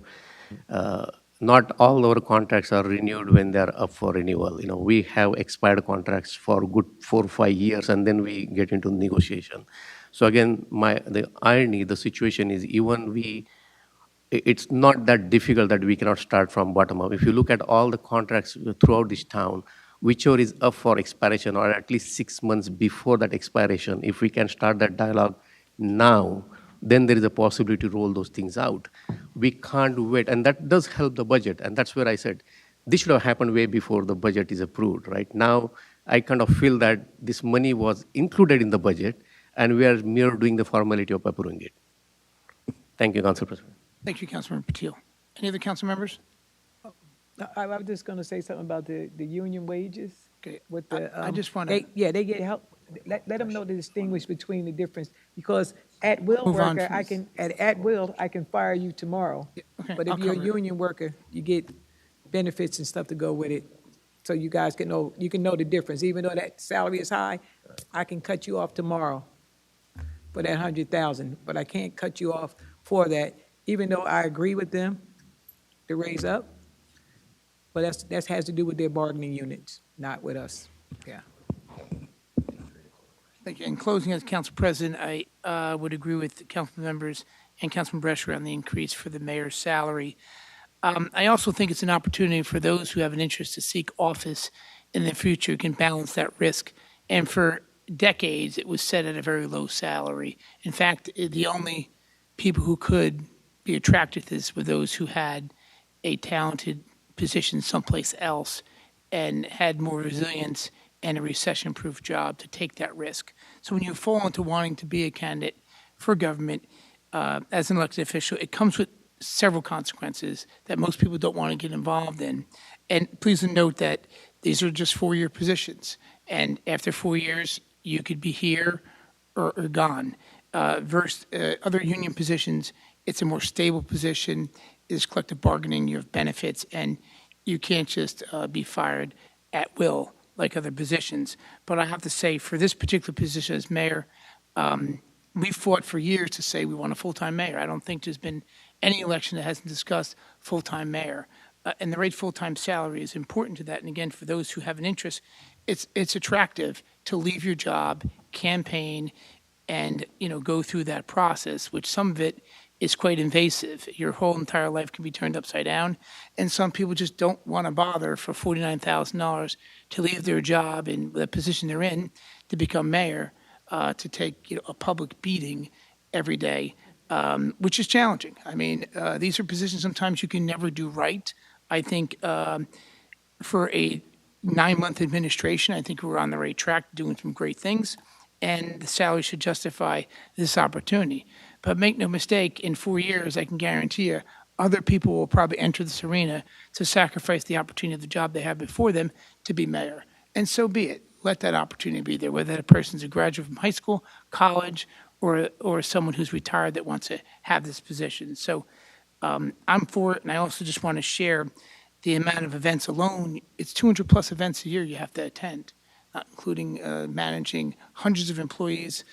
Speaker 5: Not all our contracts are renewed when they're up for renewal. We have expired contracts for good 4 or 5 years, and then we get into negotiation. So again, the irony, the situation is it's not that difficult that we cannot start from bottom up. If you look at all the contracts throughout this town, whichever is up for expiration or at least 6 months before that expiration, if we can start that dialogue now, then there is a possibility to roll those things out. We can't wait, and that does help the budget, and that's where I said, this should have happened way before the budget is approved, right? Now, I kind of feel that this money was included in the budget, and we are mere doing the formality of approving it. Thank you, Council President.
Speaker 1: Thank you, Councilmember Patil. Any other council members?
Speaker 6: I was just going to say something about the union wages.
Speaker 1: Okay.
Speaker 6: With the,
Speaker 1: I just want to.
Speaker 6: they get help. Let them know the distinguish between the difference, because at will
Speaker 1: Move on,
Speaker 6: worker,
Speaker 1: please.
Speaker 6: at will, I can fire you tomorrow.
Speaker 1: Okay,
Speaker 6: But
Speaker 1: I'll
Speaker 6: if you're a
Speaker 1: cover it.
Speaker 6: union worker, you get benefits and stuff to go with it. So you guys can know the difference. Even though that salary is high, I can cut you off tomorrow for that 100,000, but I can't cut you off for that, even though I agree with them to raise up. But that has to do with their bargaining units, not with us. Yeah.
Speaker 1: Thank you. In closing, as council president, I would agree with council members and Councilman Brescher on the increase for the mayor's salary. I also think it's an opportunity for those who have an interest to seek office in the future can balance that risk. And for decades, it was set at a very low salary. In fact, the only people who could be attracted to this were those who had a talented position someplace else and had more resilience and a recession-proof job to take that risk. So when you fall into wanting to be a candidate for government as an elected official, it comes with several consequences that most people don't want to get involved in. And please note that these are just 4-year positions. And after 4 years, you could be here or gone. Versus other union positions, it's a more stable position. There's collective bargaining, you have benefits, and you can't just be fired at will like other positions. But I have to say, for this particular position as mayor, we fought for years to say we want a full-time mayor. I don't think there's been any election that hasn't discussed full-time mayor. And the right full-time salary is important to that. And again, for those who have an interest, it's attractive to leave your job, campaign, and go through that process, which some of it is quite invasive. Your whole entire life can be turned upside down, and some people just don't want to bother for $49,000 to leave their job and the position they're in to become mayor, to take a public beating every day, which is challenging. I mean, these are positions sometimes you can never do right. I think for a 9-month administration, I think we're on the right track, doing some great things, and the salary should justify this opportunity. But make no mistake, in 4 years, I can guarantee you, other people will probably enter this arena to sacrifice the opportunity of the job they have before them to be mayor. And so be it. Let that opportunity be there, whether that person's a graduate from high school, college, or someone who's retired that wants to have this position. So I'm for it, and I also just want to share the amount of events alone. It's 200-plus events a year you have to attend, not including managing hundreds of employees,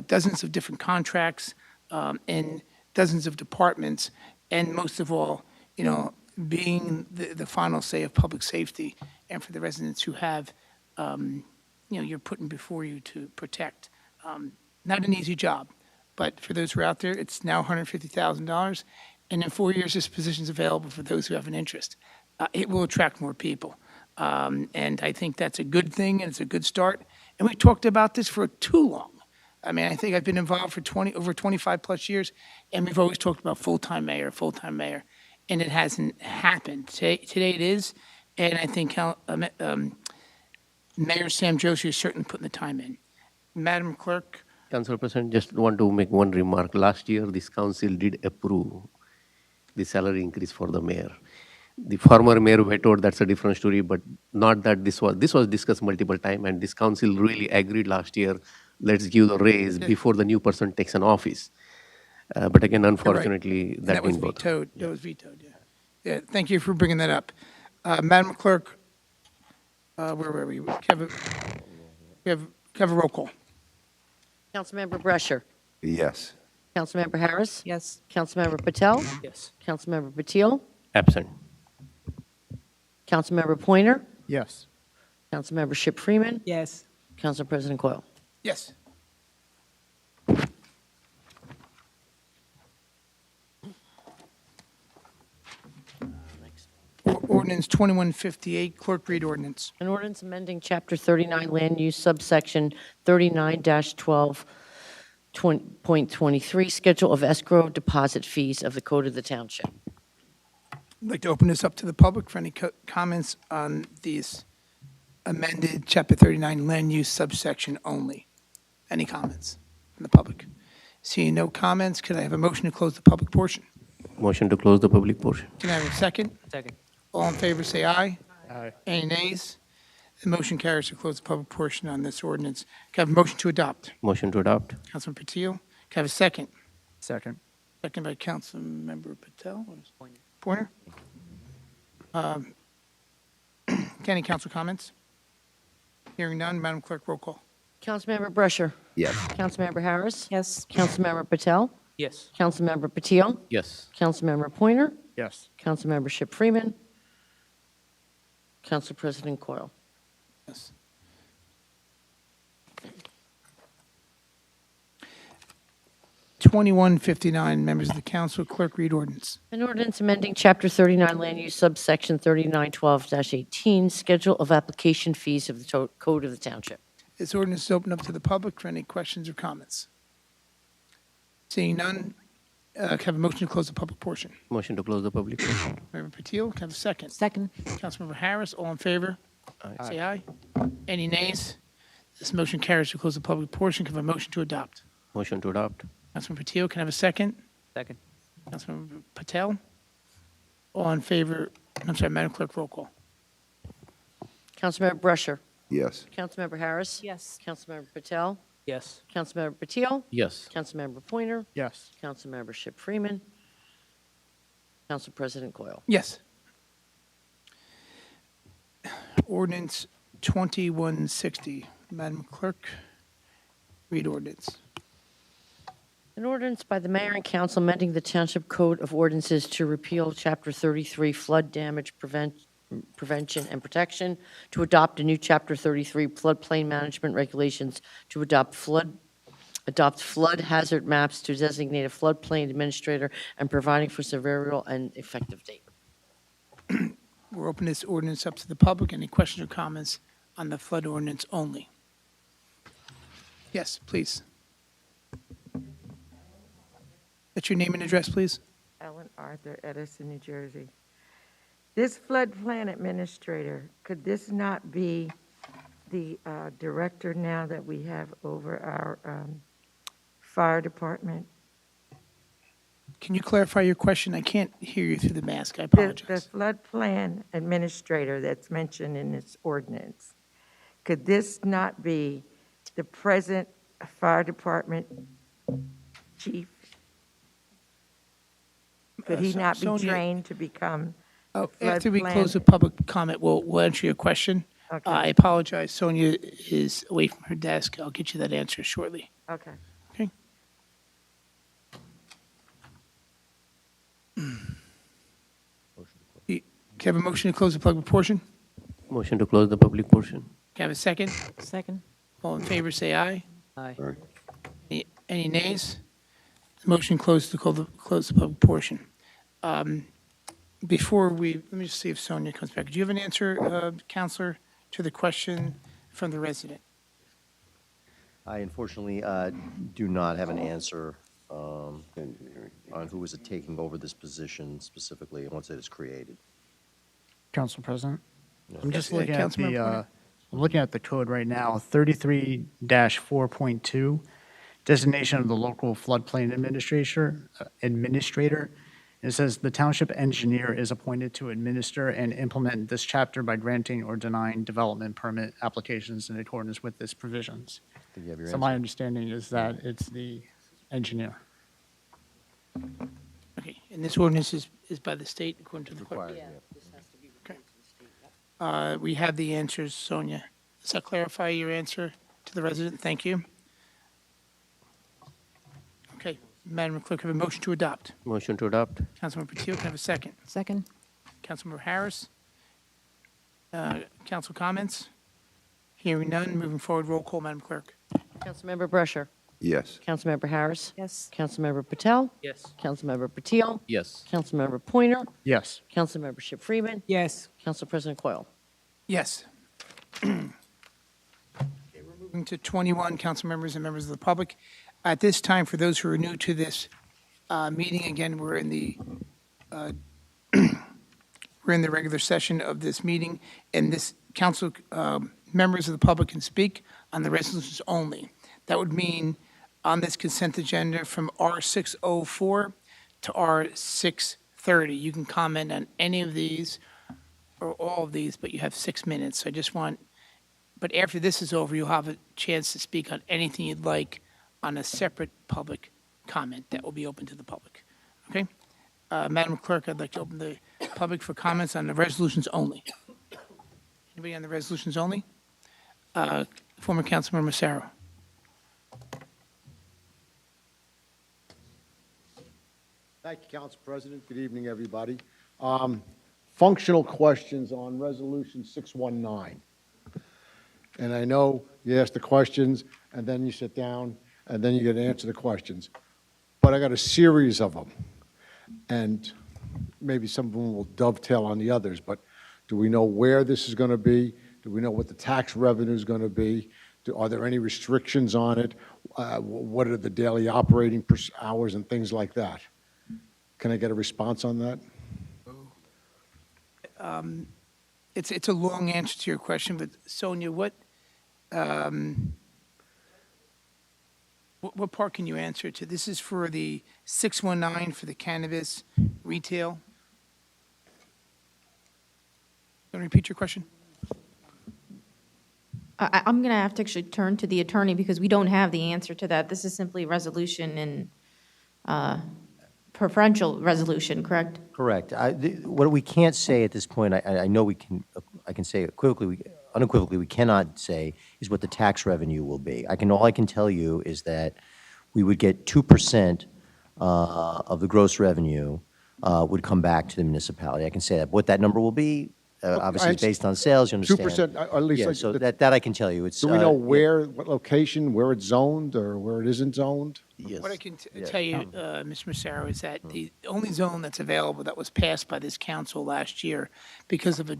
Speaker 1: dozens of different contracts, and dozens of departments, and most of all, being the final say of public safety, and for the residents who have, you're putting before you to protect. Not an easy job, but for those who are out there, it's now $150,000, and in 4 years, this position's available for those who have an interest. It will attract more people, and I think that's a good thing, and it's a good start. And we talked about this for too long. I mean, I think I've been involved for over 25 plus years, and we've always talked about full-time mayor, and it hasn't happened. Today it is, and I think Mayor Sam Joshi is certainly putting the time in. Madam Clerk.
Speaker 5: Council President, just want to make one remark. Last year, this council did approve the salary increase for the mayor. The former mayor vetoed, that's a different story, but not that this was discussed multiple times, and this council really agreed last year, let's give the raise before the new person takes an office. But again, unfortunately, that
Speaker 1: was
Speaker 5: didn't vote.
Speaker 1: vetoed. That was vetoed, yeah. Yeah, thank you for bringing that up. Madam Clerk, where were we? We have a roll call.
Speaker 2: Councilmember Brescher.
Speaker 8: Yes.
Speaker 2: Councilmember Harris.
Speaker 7: Yes.
Speaker 2: Councilmember Patel.
Speaker 13: Yes.
Speaker 2: Councilmember Patil.
Speaker 5: Absent.
Speaker 2: Councilmember Pointer.
Speaker 4: Yes.
Speaker 2: Councilmember Ship Freeman.
Speaker 6: Yes.
Speaker 2: Council President Coyle.
Speaker 1: Yes. Ordinance 2158, clerk read ordinance.
Speaker 2: An ordinance amending Chapter 39 Land Use subsection 39-12.23 Schedule of Escrow Deposit Fees of the Code of the Township.
Speaker 1: I'd like to open this up to the public for any comments on these amended Chapter 39 land use subsection only. Any comments from the public? Seeing no comments, could I have a motion to close the public portion?
Speaker 5: Motion to close the public portion.
Speaker 1: Can I have a second?
Speaker 13: Second.
Speaker 1: All in favor, say aye.
Speaker 4: Aye.
Speaker 1: Any nays? The motion carries to close the public portion on this ordinance. Can I have a motion to adopt?
Speaker 5: Motion to adopt.
Speaker 1: Councilman Patil. Can I have a second?
Speaker 4: Second.
Speaker 1: Second by Councilmember Patel. Pointer. Any council comments? Hearing none, Madam Clerk, roll call.
Speaker 2: Councilmember Brescher.
Speaker 8: Yes.
Speaker 2: Councilmember Harris.
Speaker 7: Yes.
Speaker 2: Councilmember Patel.
Speaker 13: Yes.
Speaker 2: Councilmember Patil.
Speaker 5: Yes.
Speaker 2: Councilmember Pointer.
Speaker 4: Yes.
Speaker 2: Councilmember Ship Freeman. Council President Coyle.
Speaker 1: Yes. 2159. Members of the council, clerk read ordinance.
Speaker 2: An ordinance amending Chapter 39 Land Use subsection 3912-18, Schedule of Application Fees of the Code of the Township.
Speaker 1: This ordinance is open up to the public for any questions or comments. Seeing none, can I have a motion to close the public portion?
Speaker 5: Motion to close the public portion.
Speaker 1: Member Patil, can I have a second?
Speaker 7: Second.
Speaker 1: Councilmember Harris, all in favor?
Speaker 5: Aye.
Speaker 1: Say aye. Any nays? This motion carries to close the public portion. Can I have a motion to adopt?
Speaker 5: Motion to adopt.
Speaker 1: Councilmember Patil, can I have a second?
Speaker 13: Second.
Speaker 1: Councilmember Patel, all in favor? I'm sorry, Madam Clerk, roll call.
Speaker 2: Councilmember Brusher.
Speaker 8: Yes.
Speaker 2: Councilmember Harris.
Speaker 7: Yes.
Speaker 2: Councilmember Patel.
Speaker 13: Yes.
Speaker 2: Councilmember Patil.
Speaker 5: Yes.
Speaker 2: Councilmember Pointer.
Speaker 4: Yes.
Speaker 2: Councilmember Ship Freeman. Council President Coyle.
Speaker 1: Yes. Ordinance 2160. Madam Clerk, read ordinance.
Speaker 2: An ordinance by the mayor and council amending the Township Code of Ordinances to repeal Chapter 33 Flood Damage Prevention and Protection, to adopt a new Chapter 33 Floodplain Management Regulations, to adopt flood hazard maps, to designate a floodplain administrator, and providing for severial and effective date.
Speaker 1: We'll open this ordinance up to the public. Any questions or comments on the flood ordinance only? Yes, please. What's your name and address, please?
Speaker 12: Ellen Arthur, Edison, New Jersey. This floodplain administrator, could this not be the director now that we have over our fire department?
Speaker 1: Can you clarify your question? I can't hear you through the mask. I
Speaker 12: The
Speaker 1: apologize.
Speaker 12: floodplain administrator that's mentioned in this ordinance, could this not be the present fire department chief? Could he not be
Speaker 1: Sonia-
Speaker 12: trained to become
Speaker 1: Oh,
Speaker 12: the
Speaker 1: after we
Speaker 12: floodplain-
Speaker 1: close the public comment, we'll answer your question.
Speaker 12: Okay.
Speaker 1: I apologize. Sonia is away from her desk. I'll get you that answer shortly.
Speaker 12: Okay.
Speaker 1: Okay. Can I have a motion to close the public portion?
Speaker 5: Motion to close the public portion.
Speaker 1: Can I have a second?
Speaker 7: Second.
Speaker 1: All in favor, say aye.
Speaker 13: Aye.
Speaker 1: Any nays? The motion closed to close the public portion. Before let me just see if Sonia comes back. Do you have an answer, Counselor, to the question from the resident?
Speaker 3: I unfortunately do not have an answer on who is taking over this position specifically once it is created.
Speaker 4: Council President? I'm
Speaker 1: Yes,
Speaker 4: just looking at
Speaker 1: Councilmember Porter.
Speaker 4: I'm looking at the code right now, 33-4.2, designation of the local floodplain administrator. It says the township engineer is appointed to administer and implement this chapter by granting or denying development permit applications in accordance with its provisions.
Speaker 3: Think you have your
Speaker 4: So my
Speaker 3: answer?
Speaker 4: understanding is that it's the engineer.
Speaker 1: Okay, and this ordinance is by the state according to the clerk?
Speaker 3: Required, yeah.
Speaker 1: We have the answers, Sonia. Does that clarify your answer to the resident? Thank you. Okay, Madam Clerk, have a motion to adopt.
Speaker 5: Motion to adopt.
Speaker 1: Councilmember Patil, can I have a second?
Speaker 7: Second.
Speaker 1: Councilmember Harris? Council comments? Hearing none, moving forward, roll call, Madam Clerk.
Speaker 2: Councilmember Brusher.
Speaker 8: Yes.
Speaker 2: Councilmember Harris.
Speaker 7: Yes.
Speaker 2: Councilmember Patel.
Speaker 13: Yes.
Speaker 2: Councilmember Patil.
Speaker 5: Yes.
Speaker 2: Councilmember Pointer.
Speaker 4: Yes.
Speaker 2: Councilmember Ship Freeman.
Speaker 6: Yes.
Speaker 2: Council President Coyle.
Speaker 1: Yes. Okay, we're moving to 21 council members and members of the public. At this time, for those who are new to this meeting, again, we're in the regular session of this meeting, and this council members of the public can speak on the resolutions only. That would mean on this consent agenda from R604 to R630. You can comment on any of these or all of these, but you have 6 minutes. So I just want, but after this is over, you'll have a chance to speak on anything you'd like on a separate public comment that will be open to the public. Okay? Madam Clerk, I'd like to open the public for comments on the resolutions only. Anybody on the resolutions only? Former Councilmember Massaro.
Speaker 14: Thank you, Council President. Good evening, everybody. Functional questions on Resolution 619. And I know you ask the questions, and then you sit down, and then you get to answer the questions. but I got a series of them. And maybe some of them will dovetail on the others, but do we know where this is going to be? Do we know what the tax revenue is going to be? Are there any restrictions on it? What are the daily operating hours and things like that? Can I get a response on that?
Speaker 1: It's a long answer to your question, but Sonia, what part can you answer to? This is for the 619 for the cannabis retail. Can you repeat your question?
Speaker 9: I'm going to have to actually turn to the attorney because we don't have the answer to that. This is simply resolution and preferential resolution, correct?
Speaker 3: Correct. What we can't say at this point, I know I can say unequivocally, we cannot say is what the tax revenue will be. All I can tell you is that we would get 2% of the gross revenue would come back to the municipality. I can say that. What that number will be, obviously, it's based on sales, you understand.
Speaker 14: 2%, at least.
Speaker 3: Yeah,
Speaker 14: like
Speaker 3: so that I can tell you.
Speaker 14: Do we know where, what location, where it's zoned or where it isn't zoned?
Speaker 3: Yes.
Speaker 1: What I can tell you, Mr. Massaro, is that the only zone that's available that was passed by this council last year because of a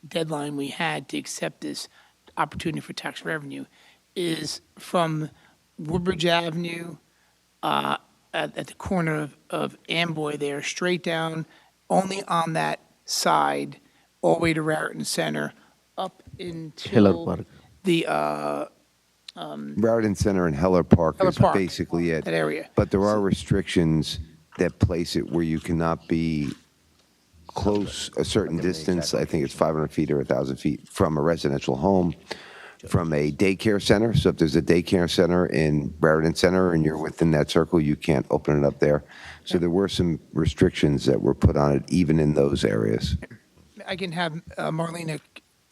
Speaker 1: deadline we had to accept this opportunity for tax revenue is from Woodbridge Avenue at the corner of Amboy there, straight down, only on that side, all the way to Raritan Center, up
Speaker 5: Heller
Speaker 1: until
Speaker 5: Park.
Speaker 1: the
Speaker 8: Raritan Center and Heller Park
Speaker 1: Heller
Speaker 8: is
Speaker 1: Park,
Speaker 8: basically it.
Speaker 1: that area.
Speaker 8: But there are restrictions that place it where you cannot be close a certain distance, I think it's 500 feet or 1,000 feet from a residential home, from a daycare center. So if there's a daycare center in Raritan Center and you're within that circle, you can't open it up there. So there were some restrictions that were put on it even in those areas.
Speaker 1: I can have Marlena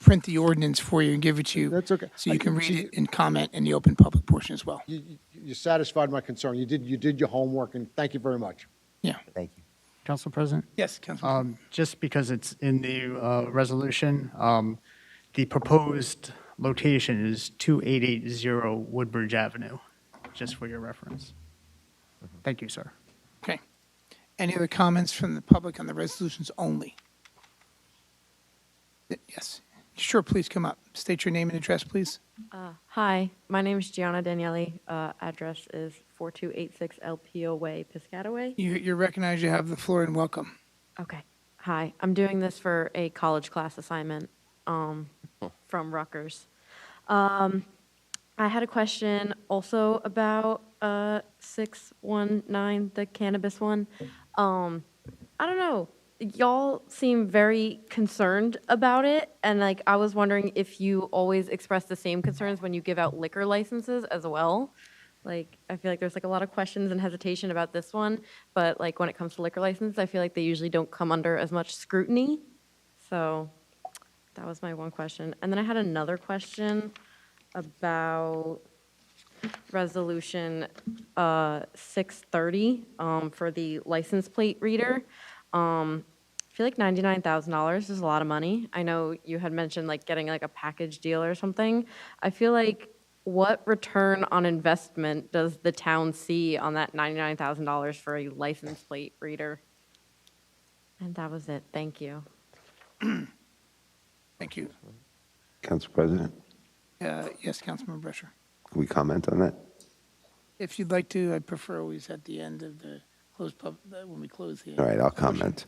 Speaker 1: print the ordinance for you and give it to you.
Speaker 14: That's okay.
Speaker 1: So you can read it and comment in the open public portion as well.
Speaker 14: You satisfied my concern. You did your homework, and thank you very much.
Speaker 1: Yeah.
Speaker 3: Thank you.
Speaker 4: Council President?
Speaker 1: Yes, Councilman.
Speaker 4: Just because it's in the resolution, the proposed location is 2880 Woodbridge Avenue, just for your reference. Thank you, sir.
Speaker 1: Okay. Any other comments from the public on the resolutions only? Yes. Sure, please come up. State your name and address, please.
Speaker 15: Hi, my name is Gianna Daniele. Address is 4286 Elpio Way, Piscataway.
Speaker 1: You're recognized. You have the floor and welcome.
Speaker 15: Okay. Hi, I'm doing this for a college class assignment from Rutgers. I had a question also about 619, the cannabis one. I don't know. Y'all seem very concerned about it, and like I was wondering if you always express the same concerns when you give out liquor licenses as well. Like I feel like there's like a lot of questions and hesitation about this one, but like when it comes to liquor licenses, I feel like they usually don't come under as much scrutiny. So that was my one question. And then I had another question about resolution 630 for the license plate reader. I feel like $99,000 is a lot of money. I know you had mentioned like getting like a package deal or something. I feel like what return on investment does the town see on that $99,000 for a license plate reader? And that was it. Thank you.
Speaker 1: Thank you.
Speaker 8: Council President,
Speaker 1: Yes, Councilman Brescher.
Speaker 8: can we comment on that?
Speaker 1: If you'd like to, I'd prefer always at the end of the closed when we close the.
Speaker 8: All right, I'll comment.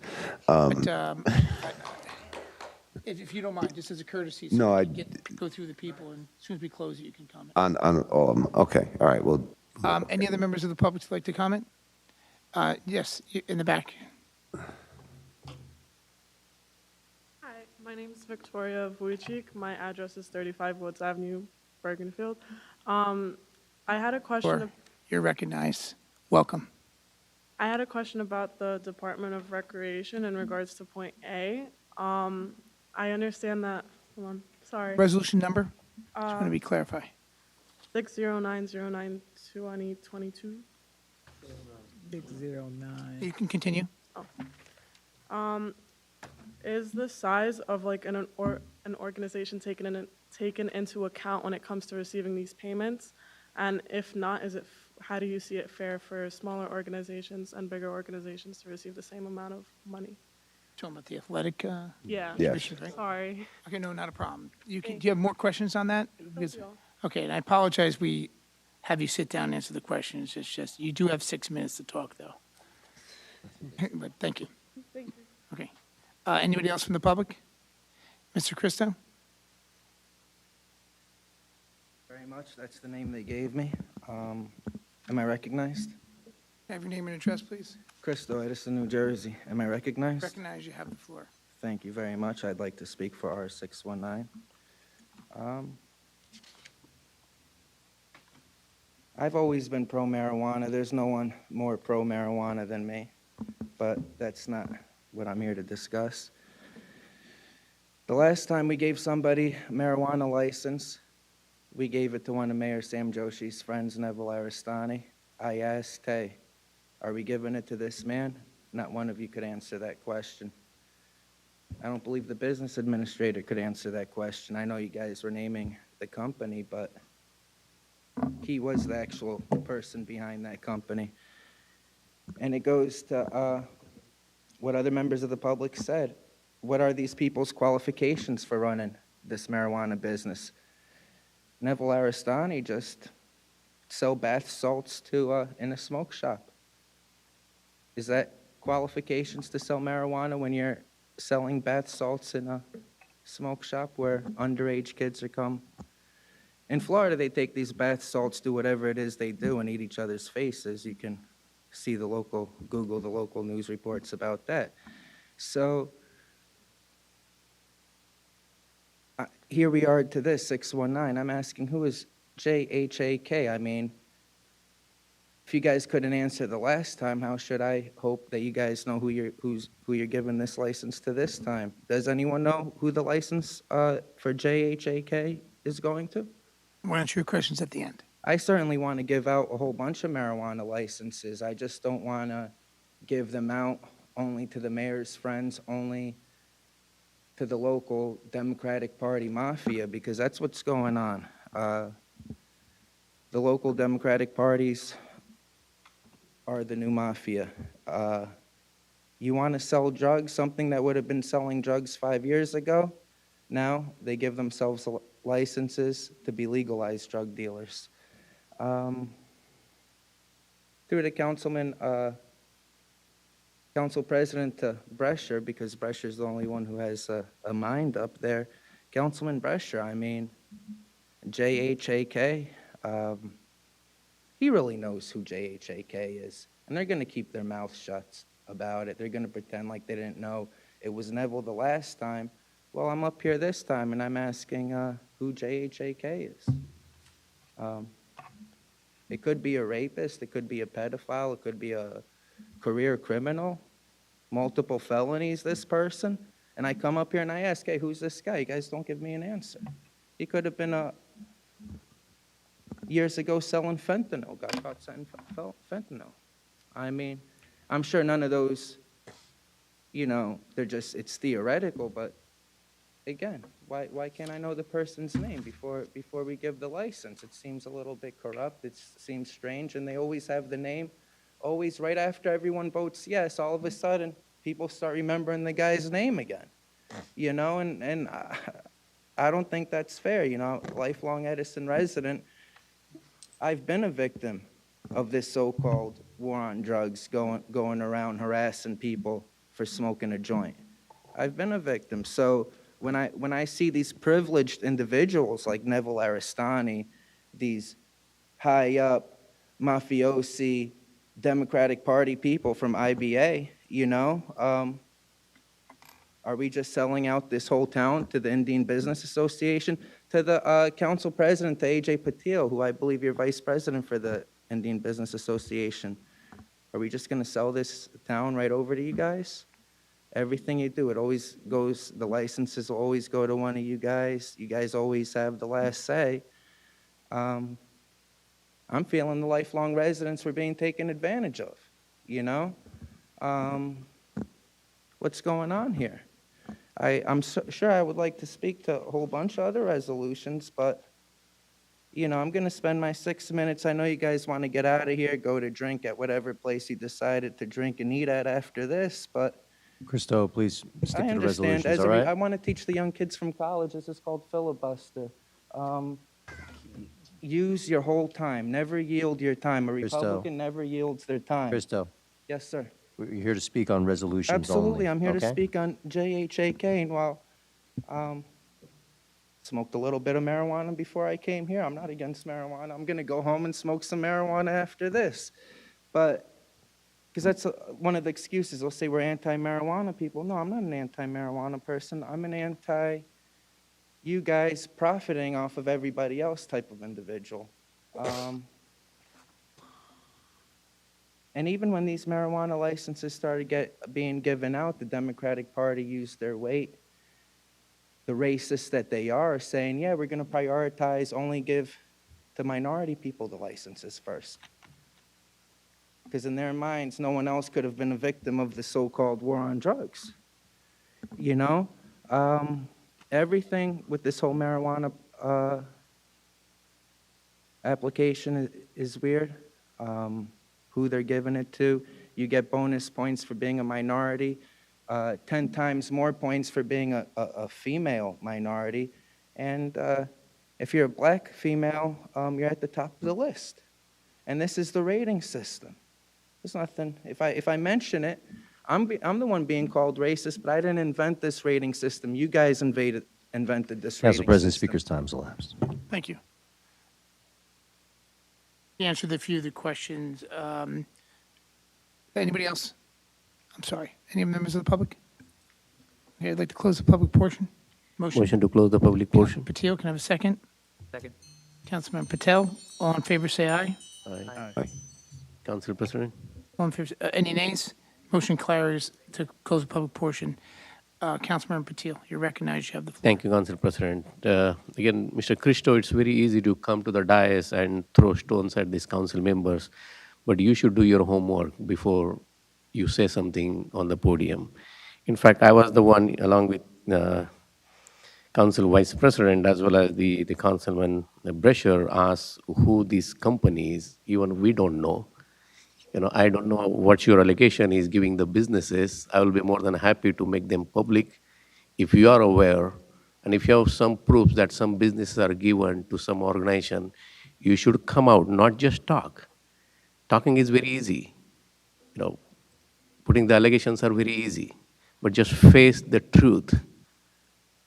Speaker 1: But if you don't mind, just as a courtesy, so
Speaker 8: No,
Speaker 1: we
Speaker 8: I-
Speaker 1: can go through the people, and as soon as we close it, you can comment.
Speaker 8: On all of them, okay, all right, well,
Speaker 1: Any other members of the public who'd like to comment? Yes, in the back.
Speaker 16: Hi, my name is Victoria Vujicic. My address is 35 Woods Avenue, Bergenfield. I had a question.
Speaker 1: You're recognized. Welcome.
Speaker 16: I had a question about the Department of Recreation in regards to point A. I understand that, hold on, sorry.
Speaker 1: Resolution number? Just want to be clarified.
Speaker 16: 609092022.
Speaker 6: 609.
Speaker 1: You can continue.
Speaker 16: Is the size of like an organization taken into account when it comes to receiving these payments? And if not, is it how do you see it fair for smaller organizations and bigger organizations to receive the same amount of money?
Speaker 1: Talking about the athletic
Speaker 16: Yeah.
Speaker 8: Yes.
Speaker 1: commissions, right?
Speaker 16: Sorry.
Speaker 1: Okay, no, not a problem. Do
Speaker 16: Thank
Speaker 1: you have more questions on that? Because-
Speaker 16: you all.
Speaker 1: Okay, and I apologize, we have you sit down and answer the questions. It's just, you do have 6 minutes to talk, though. But thank you.
Speaker 16: Thank you.
Speaker 1: Okay. Anybody else from the public? Mr. Christo?
Speaker 11: Very much, that's the name they gave me. Am I recognized?
Speaker 1: Have your name and address, please.
Speaker 11: Cristo, Edison, New Jersey. Am I recognized?
Speaker 1: Recognize you have the floor.
Speaker 11: Thank you very much. I'd like to speak for R619. I've always been pro-marijuana. There's no one more pro-marijuana than me, but that's not what I'm here to discuss. The last time we gave somebody a marijuana license, we gave it to one of Mayor Sam Joshi's friends, Neville Aristani. I asked, hey, are we giving it to this man? Not one of you could answer that question. I don't believe the business administrator could answer that question. I know you guys were naming the company, but he was the actual person behind that company. And it goes to what other members of the public said. What are these people's qualifications for running this marijuana business? Neville Aristani just sell bath salts to in a smoke shop. Is that qualifications to sell marijuana when you're selling bath salts in a smoke shop where underage kids are come? In Florida, they take these bath salts, do whatever it is they do, and eat each other's faces. You can see Google the local news reports about that. So here we are to this, 619. I'm asking, who is JHAK? I mean, if you guys couldn't answer the last time, how should I hope that you guys know who you're giving this license to this time? Does anyone know who the license for JHAK is going to?
Speaker 1: We'll answer your questions at the end.
Speaker 11: I certainly want to give out a whole bunch of marijuana licenses. I just don't want to give them out only to the mayor's friends, only to the local Democratic Party mafia, because that's what's going on. The local Democratic parties are the new mafia. You want to sell drugs, something that would have been selling drugs 5 years ago? Now they give themselves licenses to be legalized drug dealers. Through the council president to Brescher, because Brescher's the only one who has a mind up there. Councilman Brescher, I mean, JHAK, he really knows who JHAK is, and they're going to keep their mouths shut about it. They're going to pretend like they didn't know it was Neville the last time. Well, I'm up here this time, and I'm asking who JHAK is. It could be a rapist, it could be a pedophile, it could be a career criminal, multiple felonies, this person. And I come up here and I ask, hey, who's this guy? You guys don't give me an answer. He could have been years ago selling fentanyl, got caught selling fentanyl. I mean, I'm sure none of those, it's theoretical, but again, why can't I know the person's name before we give the license? It seems a little bit corrupt. It seems strange, and they always have the name. Always right after everyone votes yes, all of a sudden, people start remembering the guy's name again. And I don't think that's fair. Lifelong Edison resident, I've been a victim of this so-called war on drugs, going around harassing people for smoking a joint. I've been a victim. So when I see these privileged individuals like Neville Aristani, these high-up mafiosi Democratic Party people from IBA, are we just selling out this whole town to the Indian Business Association, to the council president, to AJ Patil, who I believe you're vice president for the Indian Business Association? Are we just going to sell this town right over to you guys? Everything you do, it always goes, the licenses will always go to one of you guys. You guys always have the last say. I'm feeling the lifelong residents were being taken advantage of, What's going on here? I'm sure I would like to speak to a whole bunch of other resolutions, but You know, I'm going to spend my 6 minutes. I know you guys want to get out of here, go to drink at whatever place you decided to drink and eat at after this, but
Speaker 3: Christo, please stick
Speaker 11: I
Speaker 3: to the
Speaker 11: understand.
Speaker 3: resolutions, all right?
Speaker 11: I want to teach the young kids from college. This is called filibuster. Use your whole time. Never yield your time. A
Speaker 3: Christo.
Speaker 11: Republican never yields their time.
Speaker 3: Christo,
Speaker 11: Yes, sir.
Speaker 3: you're here to speak on resolutions only.
Speaker 11: Absolutely. I'm here to
Speaker 3: okay?
Speaker 11: speak on JHAK. And while smoked a little bit of marijuana before I came here, I'm not against marijuana. I'm going to go home and smoke some marijuana after this. But because that's one of the excuses. They'll say we're anti-marijuana people. No, I'm not an anti-marijuana person. I'm an anti-you guys profiting off of everybody else type of individual. And even when these marijuana licenses started being given out, the Democratic Party used their weight. The racists that they are saying, yeah, we're going to prioritize, only give the minority people the licenses first. Because in their minds, no one else could have been a victim of the so-called war on drugs. You know? Everything with this whole marijuana application is weird. Who they're giving it to. You get bonus points for being a minority, 10 times more points for being a female minority. And if you're a black female, you're at the top of the list. And this is the rating system. There's nothing, if I mention it, I'm the one being called racist, but I didn't invent this rating system. You guys invented this
Speaker 3: Council
Speaker 11: rating
Speaker 3: President,
Speaker 11: system.
Speaker 3: speaker's time's elapsed.
Speaker 1: Thank you. You answered a few of the questions. Anybody else? I'm sorry. Any members of the public? Okay, I'd like to close the public portion.
Speaker 5: Motion to close the public portion.
Speaker 1: Patil, can I have a second?
Speaker 13: Second.
Speaker 1: Councilman Patel, all in favor, say aye.
Speaker 5: Aye. Council President.
Speaker 1: All in favor, any nays? Motion carries to close the public portion. Councilman Patil, you're recognized. You have the floor.
Speaker 5: Thank you, Council President. Again, Mr. Christo, it's very easy to come to the dais and throw stones at these council members, but you should do your homework before you say something on the podium. In fact, I was the one, along with Council Vice President as well as the Councilman Brescher, asked who these companies, even we don't know. You know, I don't know what your allegation is giving the businesses. I will be more than happy to make them public if you are aware, and if you have some proofs that some businesses are given to some organization, you should come out, not just talk. Talking is very easy. You know, putting the allegations are very easy, but just face the truth.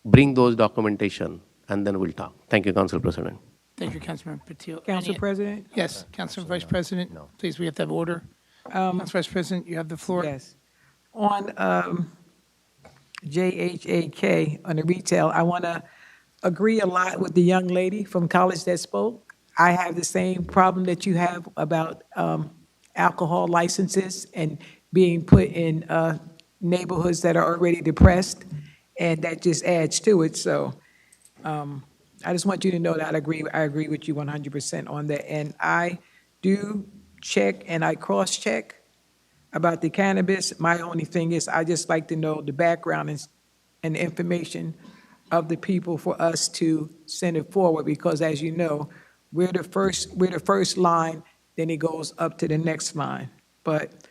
Speaker 5: Bring those documentation, and then we'll talk. Thank you, Council President.
Speaker 1: Thank you, Councilman Patil.
Speaker 6: Council President?
Speaker 1: Yes, Council Vice President. No. Please, we have to have order. Council Vice President, you have the floor.
Speaker 6: Yes. On JHAK, on the retail, I want to agree a lot with the young lady from college that spoke. I have the same problem that you have about alcohol licenses and being put in neighborhoods that are already depressed, and that just adds to it. So I just want you to know that I agree with you 100% on that. And I do check and I cross-check about the cannabis. My only thing is I just like to know the background and the information of the people for us to send it forward, because as you know, we're the first line, then it goes up to the next line. But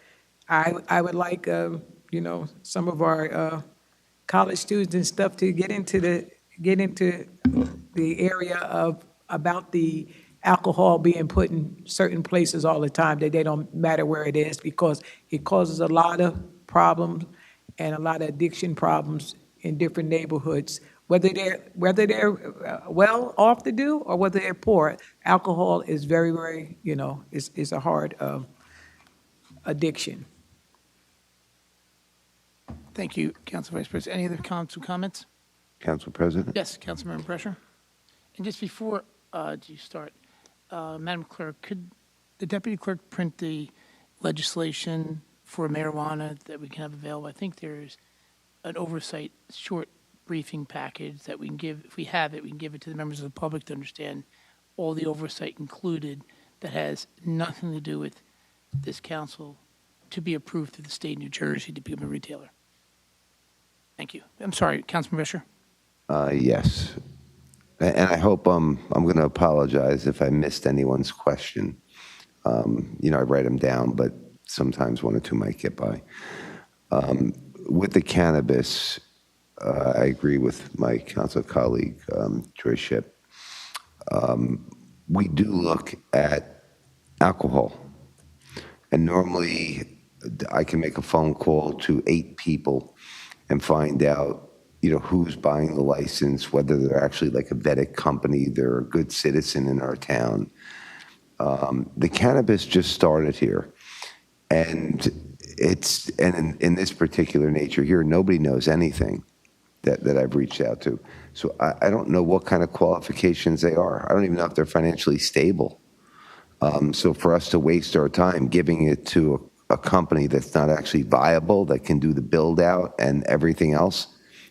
Speaker 6: I would like, you know, some of our college students and stuff to get into the area of about the alcohol being put in certain places all the time, that they don't matter where it is, because it causes a lot of problems and a lot of addiction problems in different neighborhoods, whether they're well off to do or whether they're poor. Alcohol is very, very, you know, is a hard addiction.
Speaker 1: Thank you, Council Vice President. Any other comments?
Speaker 8: Council President?
Speaker 1: Yes, Councilmember Brescher. And just before you start, Madam Clerk, could the Deputy Clerk print the legislation for marijuana that we can have available? I think there's an oversight short briefing package that we can give. If we have it, we can give it to the members of the public to understand all the oversight included that has nothing to do with this council to be approved through the state of New Jersey to become a retailer. Thank you. I'm sorry, Councilman Brescher.
Speaker 8: Yes. And I hope I'm going to apologize if I missed anyone's question. I write them down, but sometimes one or two might get by. With the cannabis, I agree with my council colleague, Joy Ship. We do look at alcohol. And normally, I can make a phone call to 8 people and find out, who's buying the license, whether they're actually like a vetted company, they're a good citizen in our town. The cannabis just started here. And in this particular nature here, nobody knows anything that I've reached out to. So I don't know what kind of qualifications they are. I don't even know if they're financially stable. So for us to waste our time giving it to a company that's not actually viable, that can do the build out and everything else,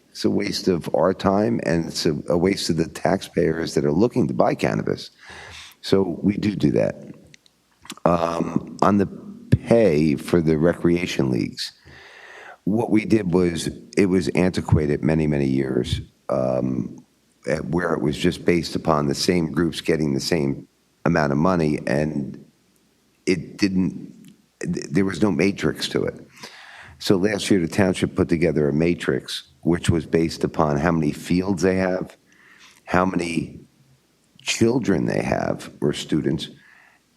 Speaker 8: it's a waste of our time, and it's a waste of the taxpayers that are looking to buy cannabis. So we do that. On the pay for the recreation leagues, what we did was, it was antiquated many, many years, where it was just based upon the same groups getting the same amount of money, and there was no matrix to it. So last year, the township put together a matrix, which was based upon how many fields they have, how many children they have, or students,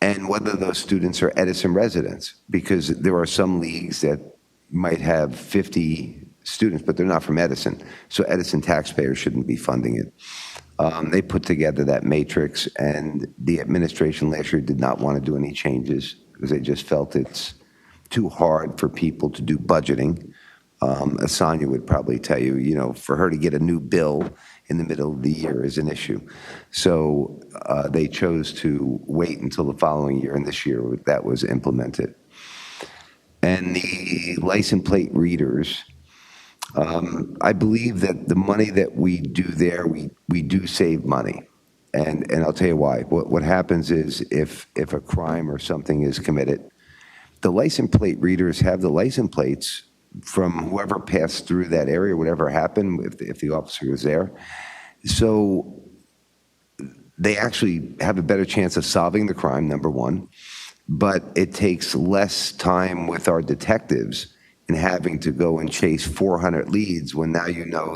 Speaker 8: and whether those students are Edison residents, because there are some leagues that might have 50 students, but they're not from Edison. So Edison taxpayers shouldn't be funding it. They put together that matrix, and the administration last year did not want to do any changes because they just felt it's too hard for people to do budgeting. Asanya would probably tell you, for her to get a new bill in the middle of the year is an issue. So they chose to wait until the following year, and this year that was implemented. And the license plate readers, I believe that the money that we do there, we do save money. And I'll tell you why. What happens is if a crime or something is committed, the license plate readers have the license plates from whoever passed through that area, whatever happened, if the officer was there. So they actually have a better chance of solving the crime, number one, but it takes less time with our detectives in having to go and chase 400 leads when now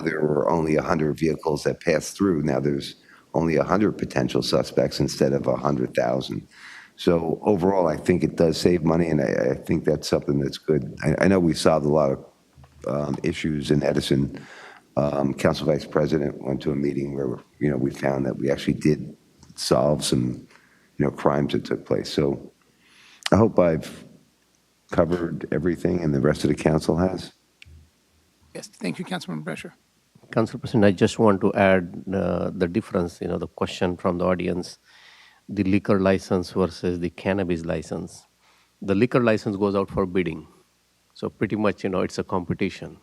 Speaker 8: there were only 100 vehicles that passed through. Now there's only 100 potential suspects instead of 100,000. So overall, I think it does save money, and I think that's something that's good. I know we solved a lot of issues in Edison. Council Vice President went to a meeting where we found that we actually did solve some crimes that took place. So I hope I've covered everything, and the rest of the council has.
Speaker 1: Yes, thank you, Councilmember Brescher.
Speaker 5: Council President, I just want to add the difference, the question from the audience, the liquor license versus the cannabis license. The liquor license goes out for bidding. So pretty much, it's a competition.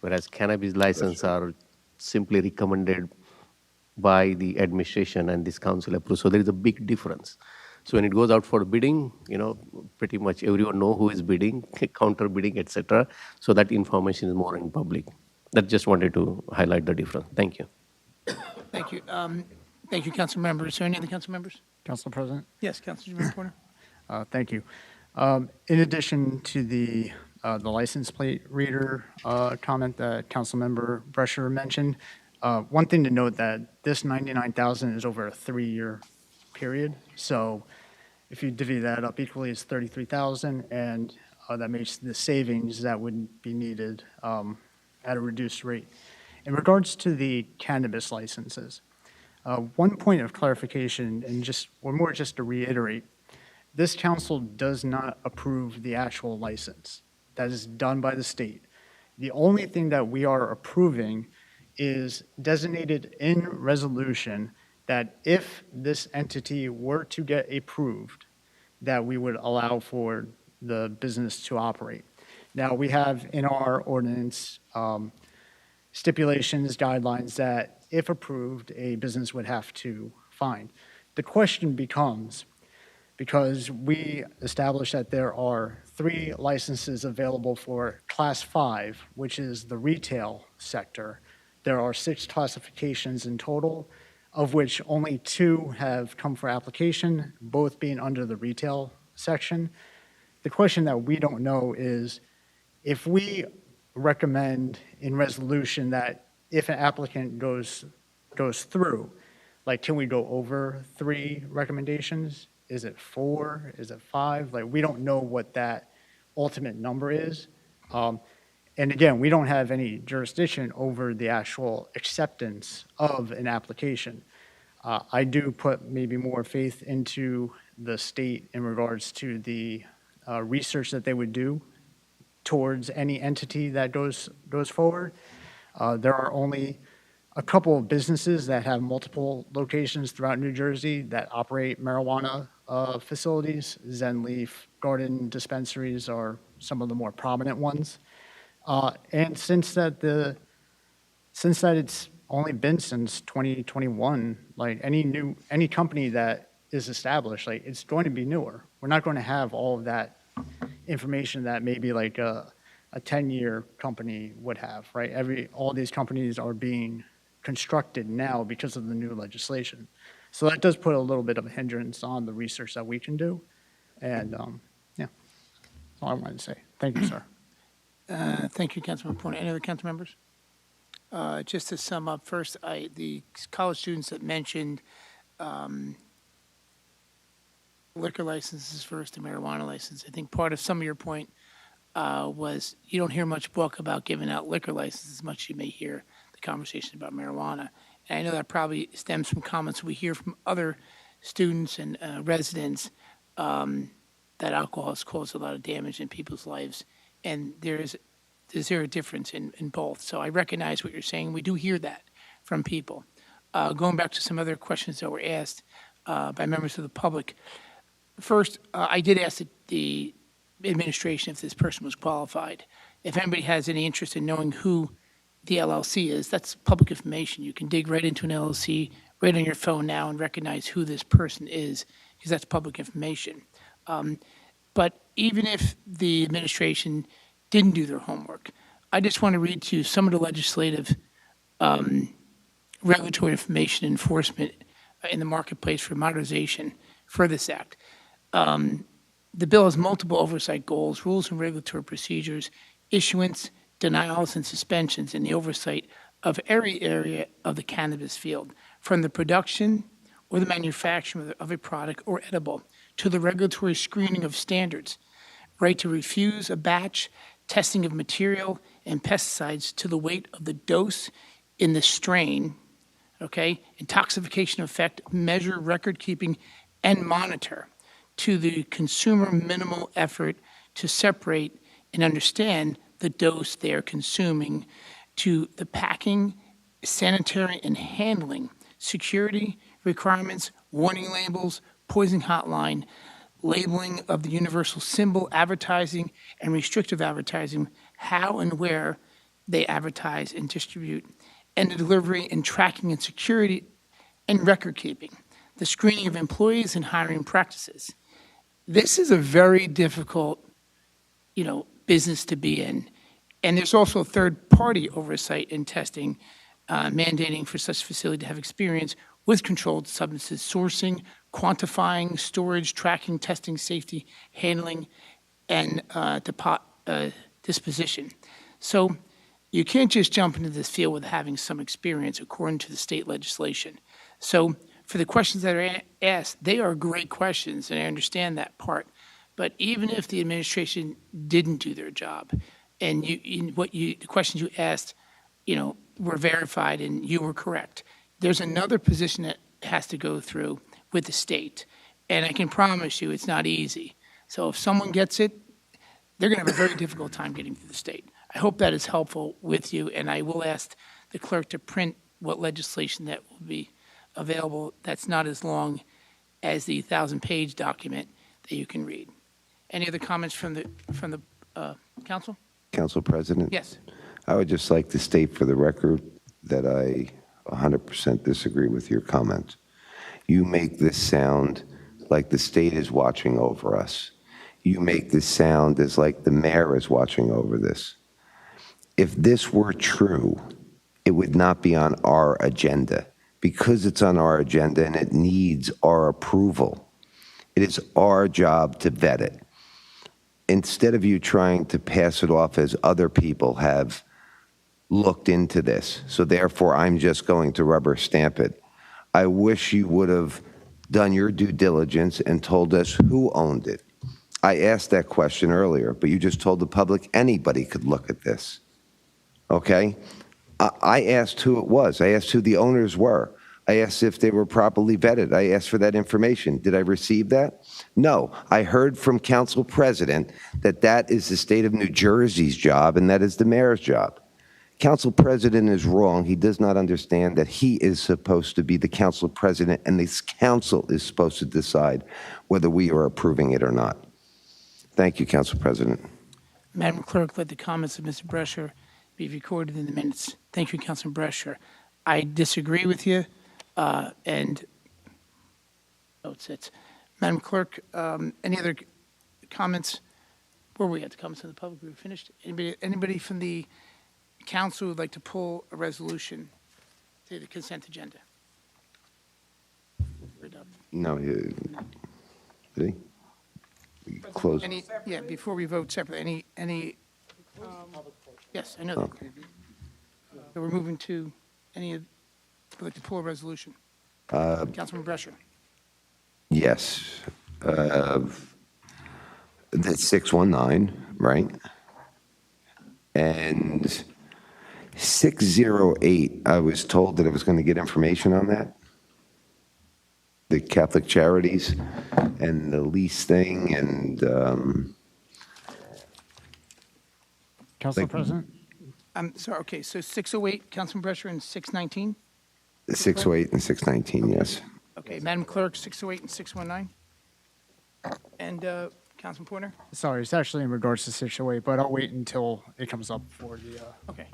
Speaker 5: Whereas cannabis license are simply recommended by the administration and this council approves. So there is a big difference. So when it goes out for bidding, pretty much everyone know who is bidding, counter bidding, etc. So that information is more in public. That just wanted to highlight the difference. Thank you.
Speaker 1: Thank you. Thank you, council members. Is there any other council members?
Speaker 4: Council President?
Speaker 1: Yes, Councilor Porter.
Speaker 4: Thank you. In addition to the license plate reader comment that Councilmember Brescher mentioned, one thing to note that this 99,000 is over a 3-year period. So if you divvy that up equally, it's 33,000, and that makes the savings that would be needed at a reduced rate. In regards to the cannabis licenses, one point of clarification, and just to reiterate, this council does not approve the actual license. That is done by the state. The only thing that we are approving is designated in resolution that if this entity were to get approved, that we would allow for the business to operate. Now, we have in our ordinance stipulations, guidelines that if approved, a business would have to find. The question becomes, because we established that there are 3 licenses available for Class 5, which is the retail sector. There are 6 classifications in total. of which only 2 have come for application, both being under the retail section. The question that we don't know is, if we recommend in resolution that if an applicant goes through, like, can we go over 3 recommendations? Is it 4? Is it 5? Like, we don't know what that ultimate number is. And again, we don't have any jurisdiction over the actual acceptance of an application. I do put maybe more faith into the state in regards to the research that they would do towards any entity that goes forward. There are only a couple of businesses that have multiple locations throughout New Jersey that operate marijuana facilities. Zen Leaf, Garden dispensaries are some of the more prominent ones. And since that it's only been since 2021, like any company that is established, like, it's going to be newer. We're not going to have all of that information that maybe like a 10-year company would have, right? All these companies are being constructed now because of the new legislation. So that does put a little bit of a hindrance on the research that we can do. And yeah, that's all I wanted to say. Thank you, sir.
Speaker 1: Thank you, Councilman Point. Any other council members? Just to sum up, first, the college students that mentioned liquor licenses first, the marijuana license. I think part of some of your point was you don't hear much talk about giving out liquor licenses as much as you may hear the conversation about marijuana. And I know that probably stems from comments we hear from other students and residents that alcohol has caused a lot of damage in people's lives. And is there a difference in both? So I recognize what you're saying. We do hear that from people. Going back to some other questions that were asked by members of the public. First, I did ask the administration if this person was qualified. If anybody has any interest in knowing who the LLC is, that's public information. You can dig right into an LLC right on your phone now and recognize who this person is, because that's public information. But even if the administration didn't do their homework, I just want to read to you some of the legislative regulatory information enforcement in the marketplace for modernization for this act. The bill has multiple oversight goals, rules and regulatory procedures, issuance, denials, and suspensions in the oversight of every area of the cannabis field, from the production or the manufacturing of a product or edible to the regulatory screening of standards, right to refuse a batch, testing of material and pesticides to the weight of the dose in the strain, okay, intoxication effect, measure, record keeping, and monitor, to the consumer minimal effort to separate and understand the dose they are consuming, to the packing, sanitary and handling, security requirements, warning labels, poison hotline, labeling of the universal symbol, advertising, and restrictive advertising, how and where they advertise and distribute, and the delivery and tracking and security and record keeping, the screening of employees and hiring practices. This is a very difficult, business to be in. And there's also third-party oversight and testing, mandating for such facility to have experience with controlled substances, sourcing, quantifying, storage, tracking, testing, safety, handling, and disposition. So you can't just jump into this field without having some experience according to the state legislation. So for the questions that are asked, they are great questions, and I understand that part. But even if the administration didn't do their job, and the questions you asked, were verified and you were correct, there's another position that has to go through with the state. And I can promise you it's not easy. So if someone gets it, they're going to have a very difficult time getting through the state. I hope that is helpful with you, and I will ask the clerk to print what legislation that will be available that's not as long as the 1,000-page document that you can read. Any other comments from the council?
Speaker 8: Council President?
Speaker 1: Yes.
Speaker 8: I would just like to state for the record that I 100% disagree with your comments. You make this sound like the state is watching over us. You make this sound as like the mayor is watching over this. If this were true, it would not be on our agenda because it's on our agenda and it needs our approval. It is our job to vet it. Instead of you trying to pass it off as other people have looked into this, so therefore I'm just going to rubber stamp it. I wish you would have done your due diligence and told us who owned it. I asked that question earlier, but you just told the public anybody could look at this. Okay? I asked who it was. I asked who the owners were. I asked if they were properly vetted. I asked for that information. Did I receive that? No. I heard from Council President that that is the state of New Jersey's job and that is the mayor's job. Council President is wrong. He does not understand that he is supposed to be the Council President and this council is supposed to decide whether we are approving it or not. Thank you, Council President.
Speaker 1: Madam Clerk, let the comments of Mr. Brescher be recorded in the minutes. Thank you, Councilman Brescher. I disagree with you, and notes it. Madam Clerk, any other comments? Where were we at? The comments of the public? We were finished. Anybody from the council would like to pull a resolution to the consent agenda?
Speaker 8: No, did he? We close.
Speaker 1: Yeah, before we vote separately, yes, I know that.
Speaker 8: Okay.
Speaker 1: So we're moving to would like to pull a resolution. Councilman Brescher.
Speaker 8: Yes. That's 619, right? And 608, I was told that I was going to get information on that. The Catholic Charities and the lease thing and
Speaker 4: Council President?
Speaker 1: I'm sorry, okay, so 608, Councilman Brescher, and 619?
Speaker 8: 608 and 619, yes.
Speaker 1: Okay, Madam Clerk, 608 and 619? And Councilman Pointer?
Speaker 4: Sorry, it's actually in regards to 608, but I'll wait until it comes up for the,
Speaker 1: Okay.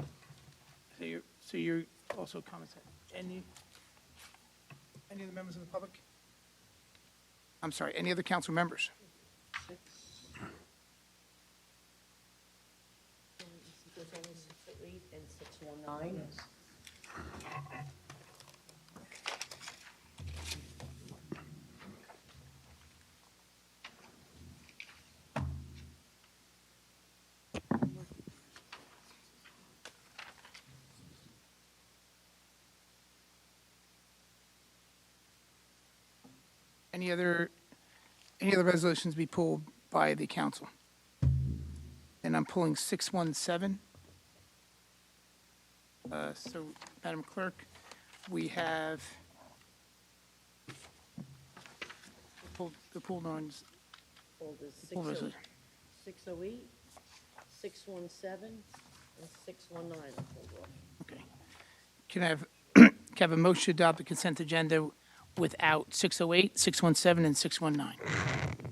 Speaker 1: So you're also comments. Any other members of the public? I'm sorry, any other council members?
Speaker 2: There's only 608 and 619.
Speaker 1: Any other resolutions be pulled by the council? And I'm pulling 617. So, Madam Clerk, we have the pulled ones.
Speaker 2: Pulled is
Speaker 1: Pulled resolution.
Speaker 2: 608, 617, and 619 are pulled off.
Speaker 1: Okay. Can I have a motion to adopt the consent agenda without 608, 617, and 619?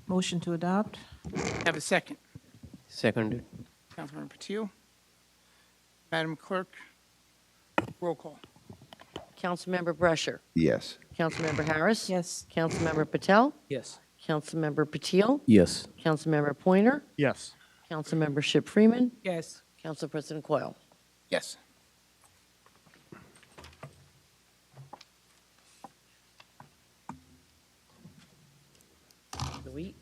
Speaker 7: Motion to adopt?
Speaker 1: Have a second.
Speaker 5: Seconded.
Speaker 1: Councilmember Patil. Madam Clerk, roll call.
Speaker 2: Councilmember Brescher.
Speaker 8: Yes.
Speaker 2: Councilmember Harris.
Speaker 7: Yes.
Speaker 2: Councilmember Patel.
Speaker 13: Yes.
Speaker 2: Councilmember Patil.
Speaker 5: Yes.
Speaker 2: Councilmember Pointer.
Speaker 4: yes.
Speaker 2: Councilmember Ship Freeman.
Speaker 7: Yes.
Speaker 2: Council President Coyle.
Speaker 1: Yes.
Speaker 2: Delete.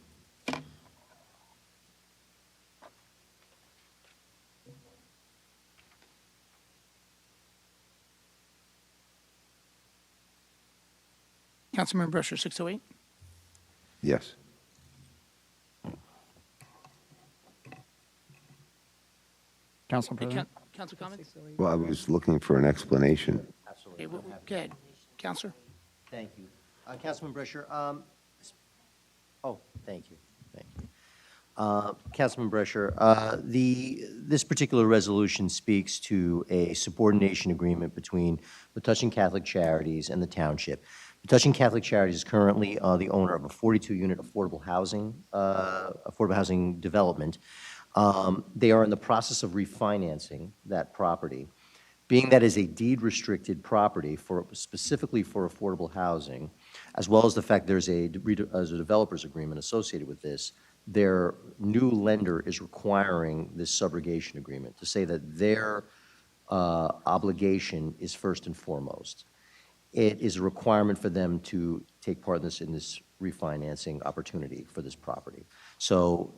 Speaker 1: Councilmember Brescher, 608.
Speaker 8: Yes.
Speaker 4: Council President?
Speaker 1: Council comments?
Speaker 8: Well, I was looking for an explanation.
Speaker 1: Okay, go ahead. Counselor?
Speaker 3: Thank you. Councilman Brescher, thank you. Councilman Brescher, this particular resolution speaks to a subordination agreement between Metuchen Catholic Charities and the township. Metuchen Catholic Charities is currently the owner of a 42-unit affordable housing development. They are in the process of refinancing that property. Being that is a deed-restricted property specifically for affordable housing, as well as the fact there's a developer's agreement associated with this, their new lender is requiring this subrogation agreement to say that their obligation is first and foremost. it is a requirement for them to take part in this refinancing opportunity for this property. So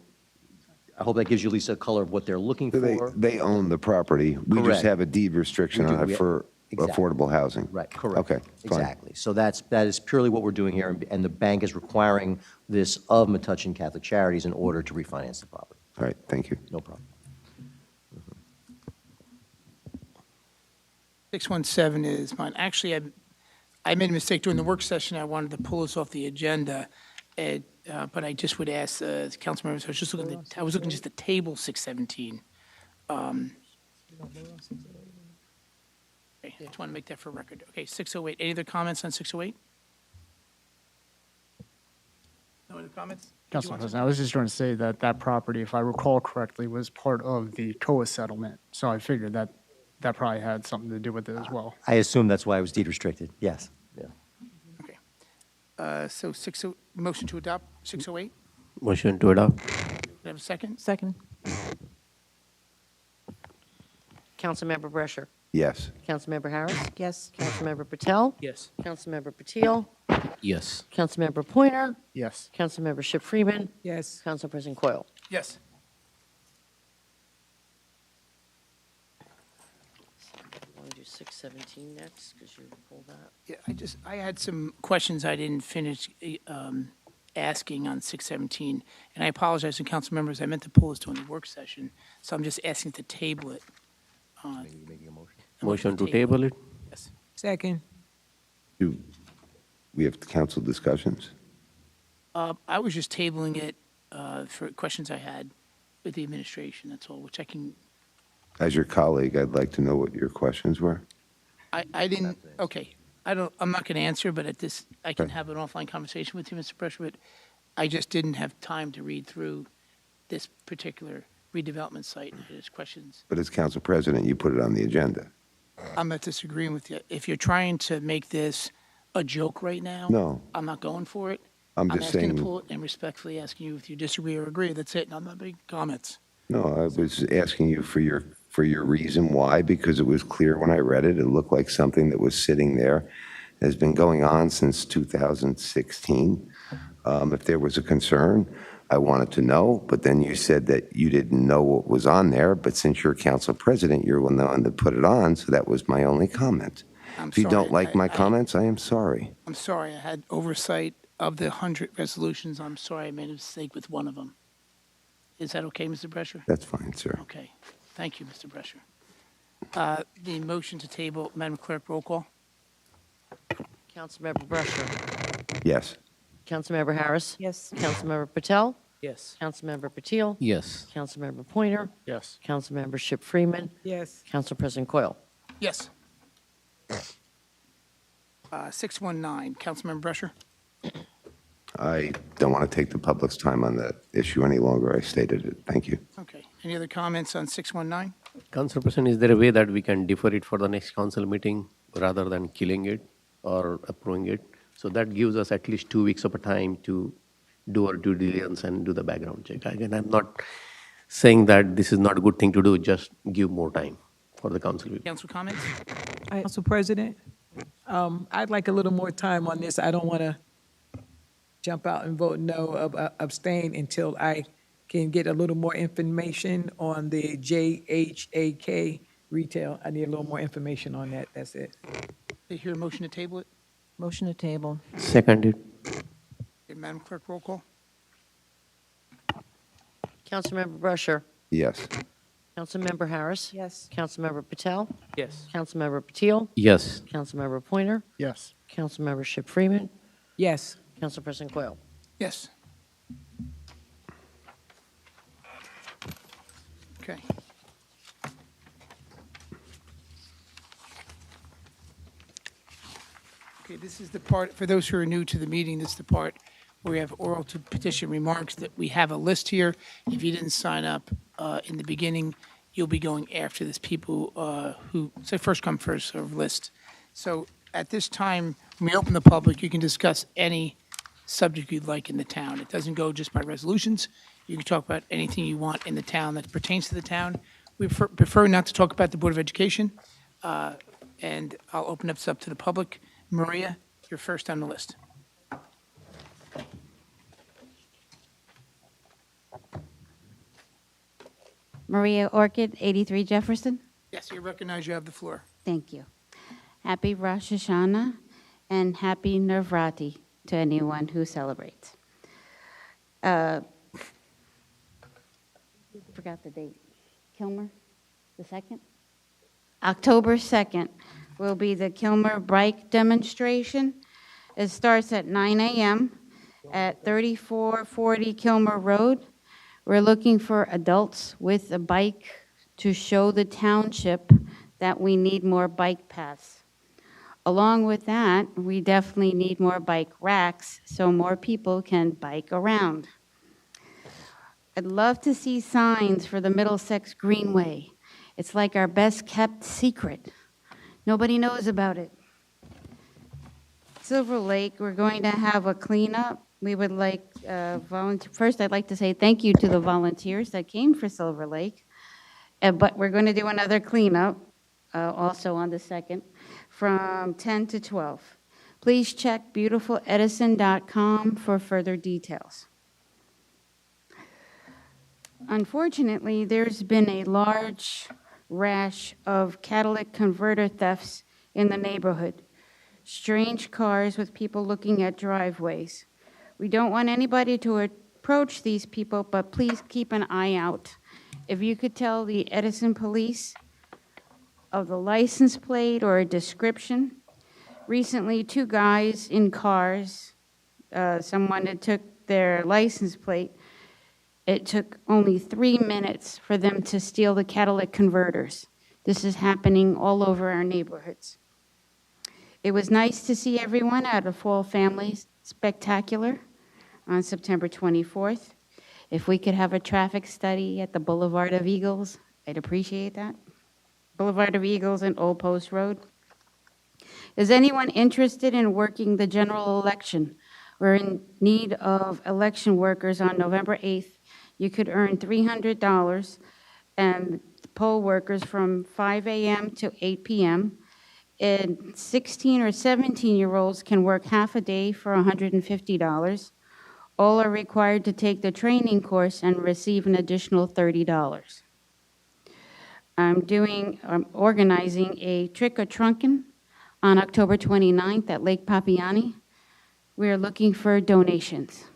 Speaker 3: I hope that gives you at least a color of what they're looking
Speaker 8: So
Speaker 3: for.
Speaker 8: they own the property. We
Speaker 3: Correct.
Speaker 8: just have a deed restriction
Speaker 3: We do.
Speaker 8: on
Speaker 3: We-
Speaker 8: it for
Speaker 3: Exactly.
Speaker 8: affordable housing.
Speaker 3: Right, correct.
Speaker 8: Okay, fine.
Speaker 3: Exactly. So that is purely what we're doing here, and the bank is requiring this of Metuchen Catholic Charities in order to refinance the property.
Speaker 8: All right, thank you.
Speaker 3: No problem.
Speaker 1: 617 is mine. Actually, I made a mistake during the work session. I wanted to pull this off the agenda, but I just would ask the council members, I was looking just to table 617. Okay, I just want to make that for record. Okay, 608. Any other comments on 608? No other comments? Did you
Speaker 4: Council
Speaker 1: want
Speaker 4: President, I was just trying to say that that property, if I recall correctly, was part of the COA settlement. So I figured that that probably had something to do with it as well.
Speaker 3: I assume that's why it was deed restricted. Yes. Yeah.
Speaker 1: So motion to adopt 608?
Speaker 5: Motion to adopt.
Speaker 1: Do I have a second?
Speaker 7: Second.
Speaker 2: Councilmember Brescher.
Speaker 8: Yes.
Speaker 2: Councilmember Harris.
Speaker 7: Yes.
Speaker 2: Councilmember Patel.
Speaker 13: Yes.
Speaker 2: Councilmember Patil.
Speaker 5: Yes.
Speaker 2: Councilmember Pointer.
Speaker 4: Yes.
Speaker 2: Councilmember Ship Freeman.
Speaker 6: Yes.
Speaker 2: Council President Coyle.
Speaker 1: Yes.
Speaker 2: Want to do 617 next, because you pulled that?
Speaker 1: Yeah, I had some questions I didn't finish asking on 617, and I apologize to council members. I meant to pull this during the work session, so I'm just asking to table it.
Speaker 5: Motion to table it.
Speaker 1: Yes.
Speaker 6: Second.
Speaker 8: Do we have council discussions?
Speaker 1: I was just tabling it for questions I had with the administration, that's all, which I can,
Speaker 8: As your colleague, I'd like to know what your questions were.
Speaker 1: I didn't, okay. I'm not going to answer, but at this, I can
Speaker 8: Okay.
Speaker 1: have an offline conversation with you, Mr. Brescher, but I just didn't have time to read through this particular redevelopment site. There's questions.
Speaker 8: But as council president, you put it on the agenda.
Speaker 1: I'm not disagreeing with you. If you're trying to make this a joke right now,
Speaker 8: No.
Speaker 1: I'm not going for it.
Speaker 8: I'm just
Speaker 1: asking
Speaker 8: saying-
Speaker 1: to pull it and respectfully asking you if you disagree or agree. That's it. And I'm not making comments.
Speaker 8: No, I was asking you for your reason why, because it was clear when I read it, it looked like something that was sitting there, has been going on since 2016. If there was a concern, I wanted to know, but then you said that you didn't know what was on there, but since you're council president, you're the one that put it on, so that was my only comment.
Speaker 1: I'm
Speaker 8: If you
Speaker 1: sorry.
Speaker 8: don't like my comments, I am sorry.
Speaker 1: I'm sorry. I had oversight of the 100 resolutions. I'm sorry I made a mistake with one of them. Is that okay, Mr. Brescher?
Speaker 8: That's fine, sir.
Speaker 1: Okay. Thank you, Mr. Brescher. The motion to table, Madam Clerk, roll call.
Speaker 2: Councilmember Brescher.
Speaker 8: Yes.
Speaker 2: Councilmember Harris.
Speaker 7: Yes.
Speaker 2: Councilmember Patel.
Speaker 13: Yes.
Speaker 2: Councilmember Patil.
Speaker 5: Yes.
Speaker 2: Councilmember Pointer.
Speaker 4: Yes.
Speaker 2: Councilmember Ship Freeman.
Speaker 6: Yes.
Speaker 2: Council President Coyle.
Speaker 1: Yes. 619, Councilmember Brescher.
Speaker 8: I don't want to take the public's time on that issue any longer. I stated it. Thank you.
Speaker 1: Okay. Any other comments on 619?
Speaker 5: Council President, is there a way that we can defer it for the next council meeting rather than killing it or approving it? So that gives us at least 2 weeks of a time to do our due diligence and do the background check. Again, I'm not saying that this is not a good thing to do, just give more time for the council meeting.
Speaker 1: Council comments?
Speaker 6: Council President, I'd like a little more time on this. I don't want to jump out and vote no, abstain until I can get a little more information on the JHAK retail. I need a little more information on that. That's it.
Speaker 1: Do you hear a motion to table it?
Speaker 7: Motion to table.
Speaker 5: Seconded.
Speaker 1: Okay, Madam Clerk, roll call.
Speaker 2: Councilmember Brescher.
Speaker 8: Yes.
Speaker 2: Councilmember Harris.
Speaker 7: Yes.
Speaker 2: Councilmember Patel.
Speaker 13: Yes.
Speaker 2: Councilmember Patil.
Speaker 5: Yes.
Speaker 2: Councilmember Pointer.
Speaker 4: Yes.
Speaker 2: Councilmember Ship Freeman.
Speaker 6: Yes.
Speaker 2: Council President Coyle.
Speaker 1: Yes. Okay. Okay, this is the part, for those who are new to the meeting, this is the part where we have oral to petition remarks that we have a list here. If you didn't sign up in the beginning, you'll be going after this people who, say first come, first served list. So at this time, when we open the public, you can discuss any subject you'd like in the town. It doesn't go just by resolutions. You can talk about anything you want in the town that pertains to the town. We prefer not to talk about the Board of Education, and I'll open up to the public. Maria, you're first on the list.
Speaker 17: Maria Orchid, 83 Jefferson.
Speaker 1: Yes, you recognize you have the floor.
Speaker 17: Thank you. Happy Rosh Hashanah and happy Nvrati to anyone who celebrates. Forgot the date. Kilmer, the 2nd? October 2nd will be the Kilmer Bike Demonstration. It starts at 9 a.m. at 3440 Kilmer Road. We're looking for adults with a bike to show the township that we need more bike paths. Along with that, we definitely need more bike racks so more people can bike around. I'd love to see signs for the Middlesex Greenway. It's like our best kept secret. Nobody knows about it. Silver Lake, we're going to have a cleanup. We would like first, I'd like to say thank you to the volunteers that came for Silver Lake. But we're going to do another cleanup also on the 2nd from 10 to 12. Please check beautifuledison.com for further details. Unfortunately, there's been a large rash of catalytic converter thefts in the neighborhood. Strange cars with people looking at driveways. We don't want anybody to approach these people, but please keep an eye out. If you could tell the Edison police of the license plate or a description. Recently, 2 guys in cars, someone had took their license plate. It took only 3 minutes for them to steal the catalytic converters. This is happening all over our neighborhoods. It was nice to see everyone at a Fall Family Spectacular on September 24th. If we could have a traffic study at the Boulevard of Eagles, I'd appreciate that. Boulevard of Eagles and Old Post Road. Is anyone interested in working the general election? We're in need of election workers on November 8th. You could earn $300 and poll workers from 5 a.m. to 8 p.m. And 16 or 17-year-olds can work half a day for $150. All are required to take the training course and receive an additional $30. I'm organizing a trick-or-trunkin' on October 29th at Lake Papiani. We are looking for donations.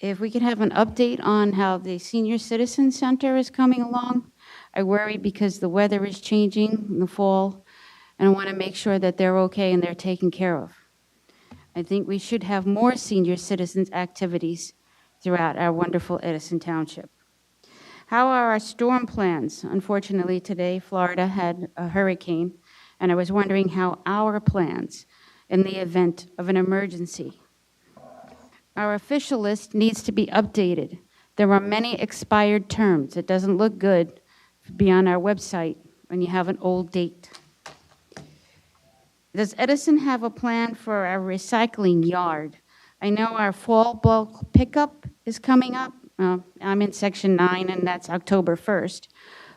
Speaker 17: If we could have an update on how the Senior Citizen Center is coming along. I worry because the weather is changing in the fall, and I want to make sure that they're okay and they're taken care of. I think we should have more senior citizens activities throughout our wonderful Edison Township. How are our storm plans? Unfortunately, today, Florida had a hurricane, and I was wondering how our plans in the event of an emergency. Our official list needs to be updated. There are many expired terms. It doesn't look good to be on our website when you have an old date. Does Edison have a plan for our recycling yard? I know our fall bulk pickup is coming up. I'm in Section 9, and that's October 1st.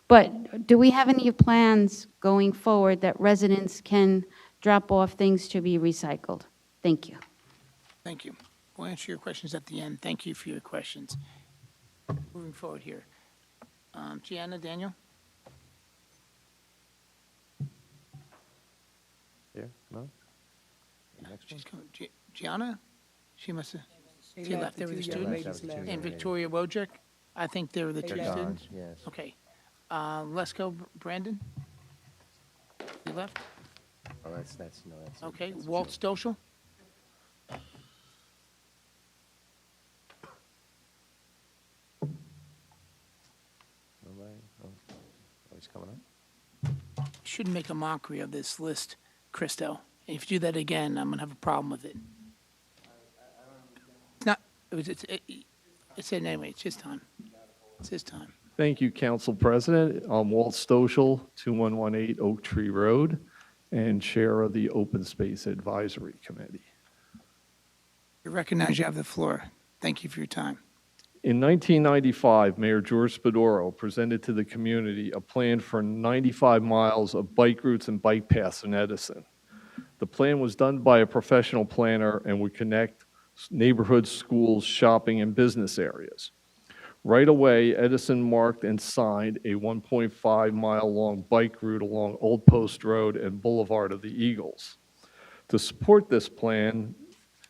Speaker 17: But do we have any plans going forward that residents can drop off things to be recycled? Thank you.
Speaker 1: Thank you. We'll answer your questions at the end. Thank you for your questions. Moving forward here. Gianna, Daniel?
Speaker 3: There? No?
Speaker 1: She's coming. Gianna? She must have,
Speaker 6: They
Speaker 1: she left.
Speaker 6: the
Speaker 1: They were the
Speaker 6: two young
Speaker 1: students?
Speaker 6: ladies left.
Speaker 1: And Victoria Wojcik? I think they were the
Speaker 6: They
Speaker 1: 2
Speaker 6: left.
Speaker 1: students?
Speaker 3: Yes.
Speaker 1: Okay. Let's go, Brandon? You left?
Speaker 3: Oh, that's, no, that's.
Speaker 1: Okay.
Speaker 3: that's
Speaker 1: Walt
Speaker 3: Joe.
Speaker 1: Stoschel?
Speaker 3: Nobody? Oh, he's coming up.
Speaker 1: Shouldn't make a mockery of this list, Christo. And if you do that again, I'm going to have a problem with it. It's not, it's anyway, it's his time. It's his time.
Speaker 18: Thank you, Council President. I'm Walt Stoschel, 2118 Oak Tree Road, and Chair of the Open Space Advisory Committee.
Speaker 1: You recognize you have the floor. Thank you for your time.
Speaker 18: In 1995, Mayor George Spadoro presented to the community a plan for 95 miles of bike routes and bike paths in Edison. The plan was done by a professional planner and would connect neighborhoods, schools, shopping, and business areas. Right away, Edison marked and signed a 1.5-mile-long bike route along Old Post Road and Boulevard of the Eagles. To support this plan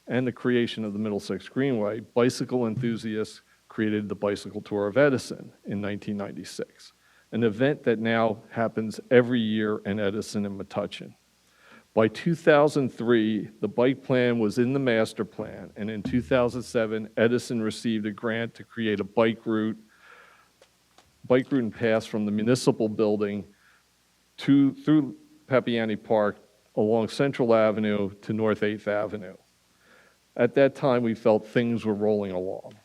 Speaker 18: and the creation of the Middlesex Greenway, bicycle enthusiasts created the Bicycle Tour of Edison in 1996, an event that now happens every year in Edison and Metuchen. By 2003, the bike plan was in the master plan, and in 2007, Edison received a grant to create a bike route and path from the municipal building through Papiani Park along Central Avenue to North 8th Avenue. At that time, we felt things were rolling along.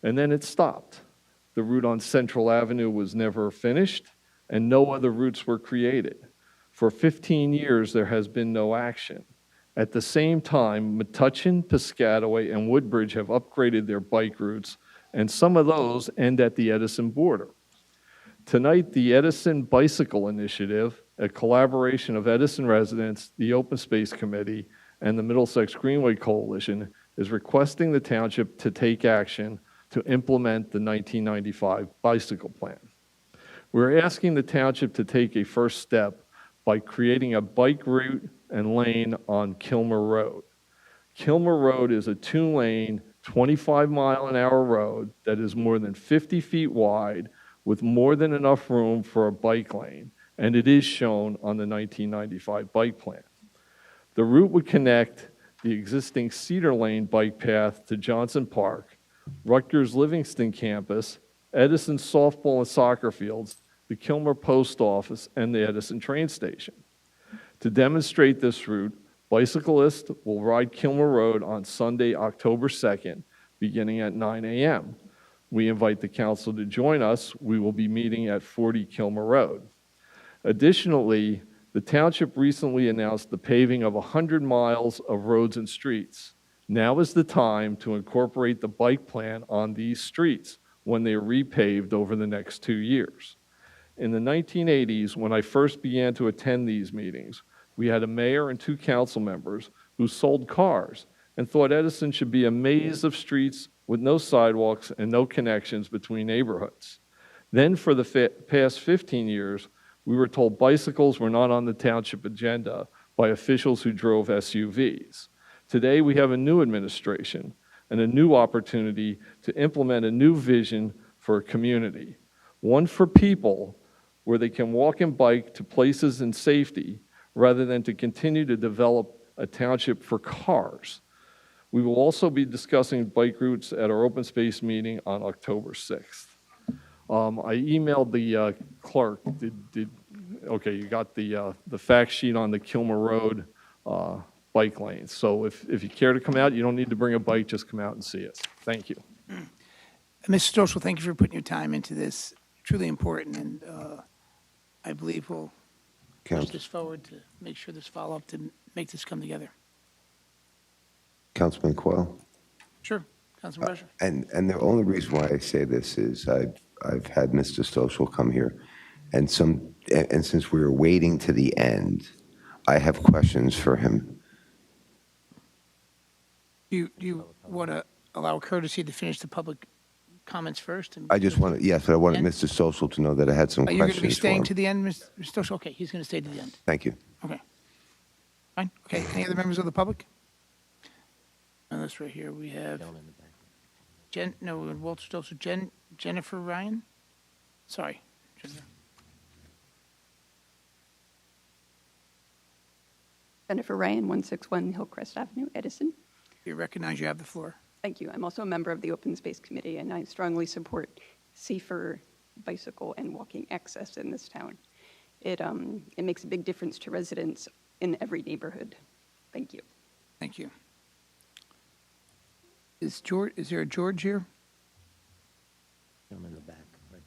Speaker 18: And then it stopped. The route on Central Avenue was never finished, and no other routes were created. For 15 years, there has been no action. At the same time, Metuchen, Piscataway, and Woodbridge have upgraded their bike routes, and some of those end at the Edison border. Tonight, the Edison Bicycle Initiative, a collaboration of Edison residents, the Open Space Committee, and the Middlesex Greenway Coalition, is requesting the township to take action to implement the 1995 bicycle plan. We're asking the township to take a first step by creating a bike route and lane on Kilmer Road. Kilmer Road is a 2-lane, 25-mile-an-hour road that is more than 50 feet wide with more than enough room for a bike lane, and it is shown on the 1995 bike plan. The route would connect the existing Cedar Lane bike path to Johnson Park, Rutgers Livingston campus, Edison softball and soccer fields, the Kilmer Post Office, and the Edison train station. To demonstrate this route, bicyclists will ride Kilmer Road on Sunday, October 2nd, beginning at 9 a.m. We invite the council to join us. We will be meeting at 40 Kilmer Road. Additionally, the township recently announced the paving of 100 miles of roads and streets. Now is the time to incorporate the bike plan on these streets when they are repaved over the next 2 years. In the 1980s, when I first began to attend these meetings, we had a mayor and 2 council members who sold cars and thought Edison should be a maze of streets with no sidewalks and no connections between neighborhoods. Then for the past 15 years, we were told bicycles were not on the township agenda by officials who drove SUVs. Today, we have a new administration and a new opportunity to implement a new vision for a community, one for people where they can walk and bike to places in safety rather than to continue to develop a township for cars. We will also be discussing bike routes at our open space meeting on October 6th. I emailed the clerk. Okay, you got the fact sheet on the Kilmer Road bike lanes. So if you care to come out, you don't need to bring a bike, just come out and see us. Thank you.
Speaker 1: Mr. Stoschel, thank you for putting your time into this. Truly important, and I believe we'll push this forward to make sure there's follow-up to make this come together.
Speaker 8: Councilman Coyle?
Speaker 1: Sure, Councilman Brescher.
Speaker 8: And the only reason why I say this is I've had Mr. Stoschel come here, and since we were waiting to the end, I have questions for him.
Speaker 1: Do you want to allow courtesy to finish the public comments first?
Speaker 8: I just wanted, yes, but I wanted Mr. Stoschel to know that I had some
Speaker 1: Are you
Speaker 8: questions
Speaker 1: going to be
Speaker 8: for
Speaker 1: staying
Speaker 8: him.
Speaker 1: to the end, Mr. Stoschel? Okay, he's going to stay to the end.
Speaker 8: Thank you.
Speaker 1: Okay. Fine. Okay, any other members of the public? On this right here, we have Walter Stoschel, Jennifer Ryan? Sorry. Jennifer.
Speaker 19: Jennifer Ryan, 161 Hillcrest Avenue, Edison.
Speaker 1: You recognize you have the floor.
Speaker 19: Thank you. I'm also a member of the Open Space Committee, and I strongly support safer bicycle and walking access in this town. It makes a big difference to residents in every neighborhood. Thank you.
Speaker 1: Thank you. Is there a George here?
Speaker 3: I'm in the back, right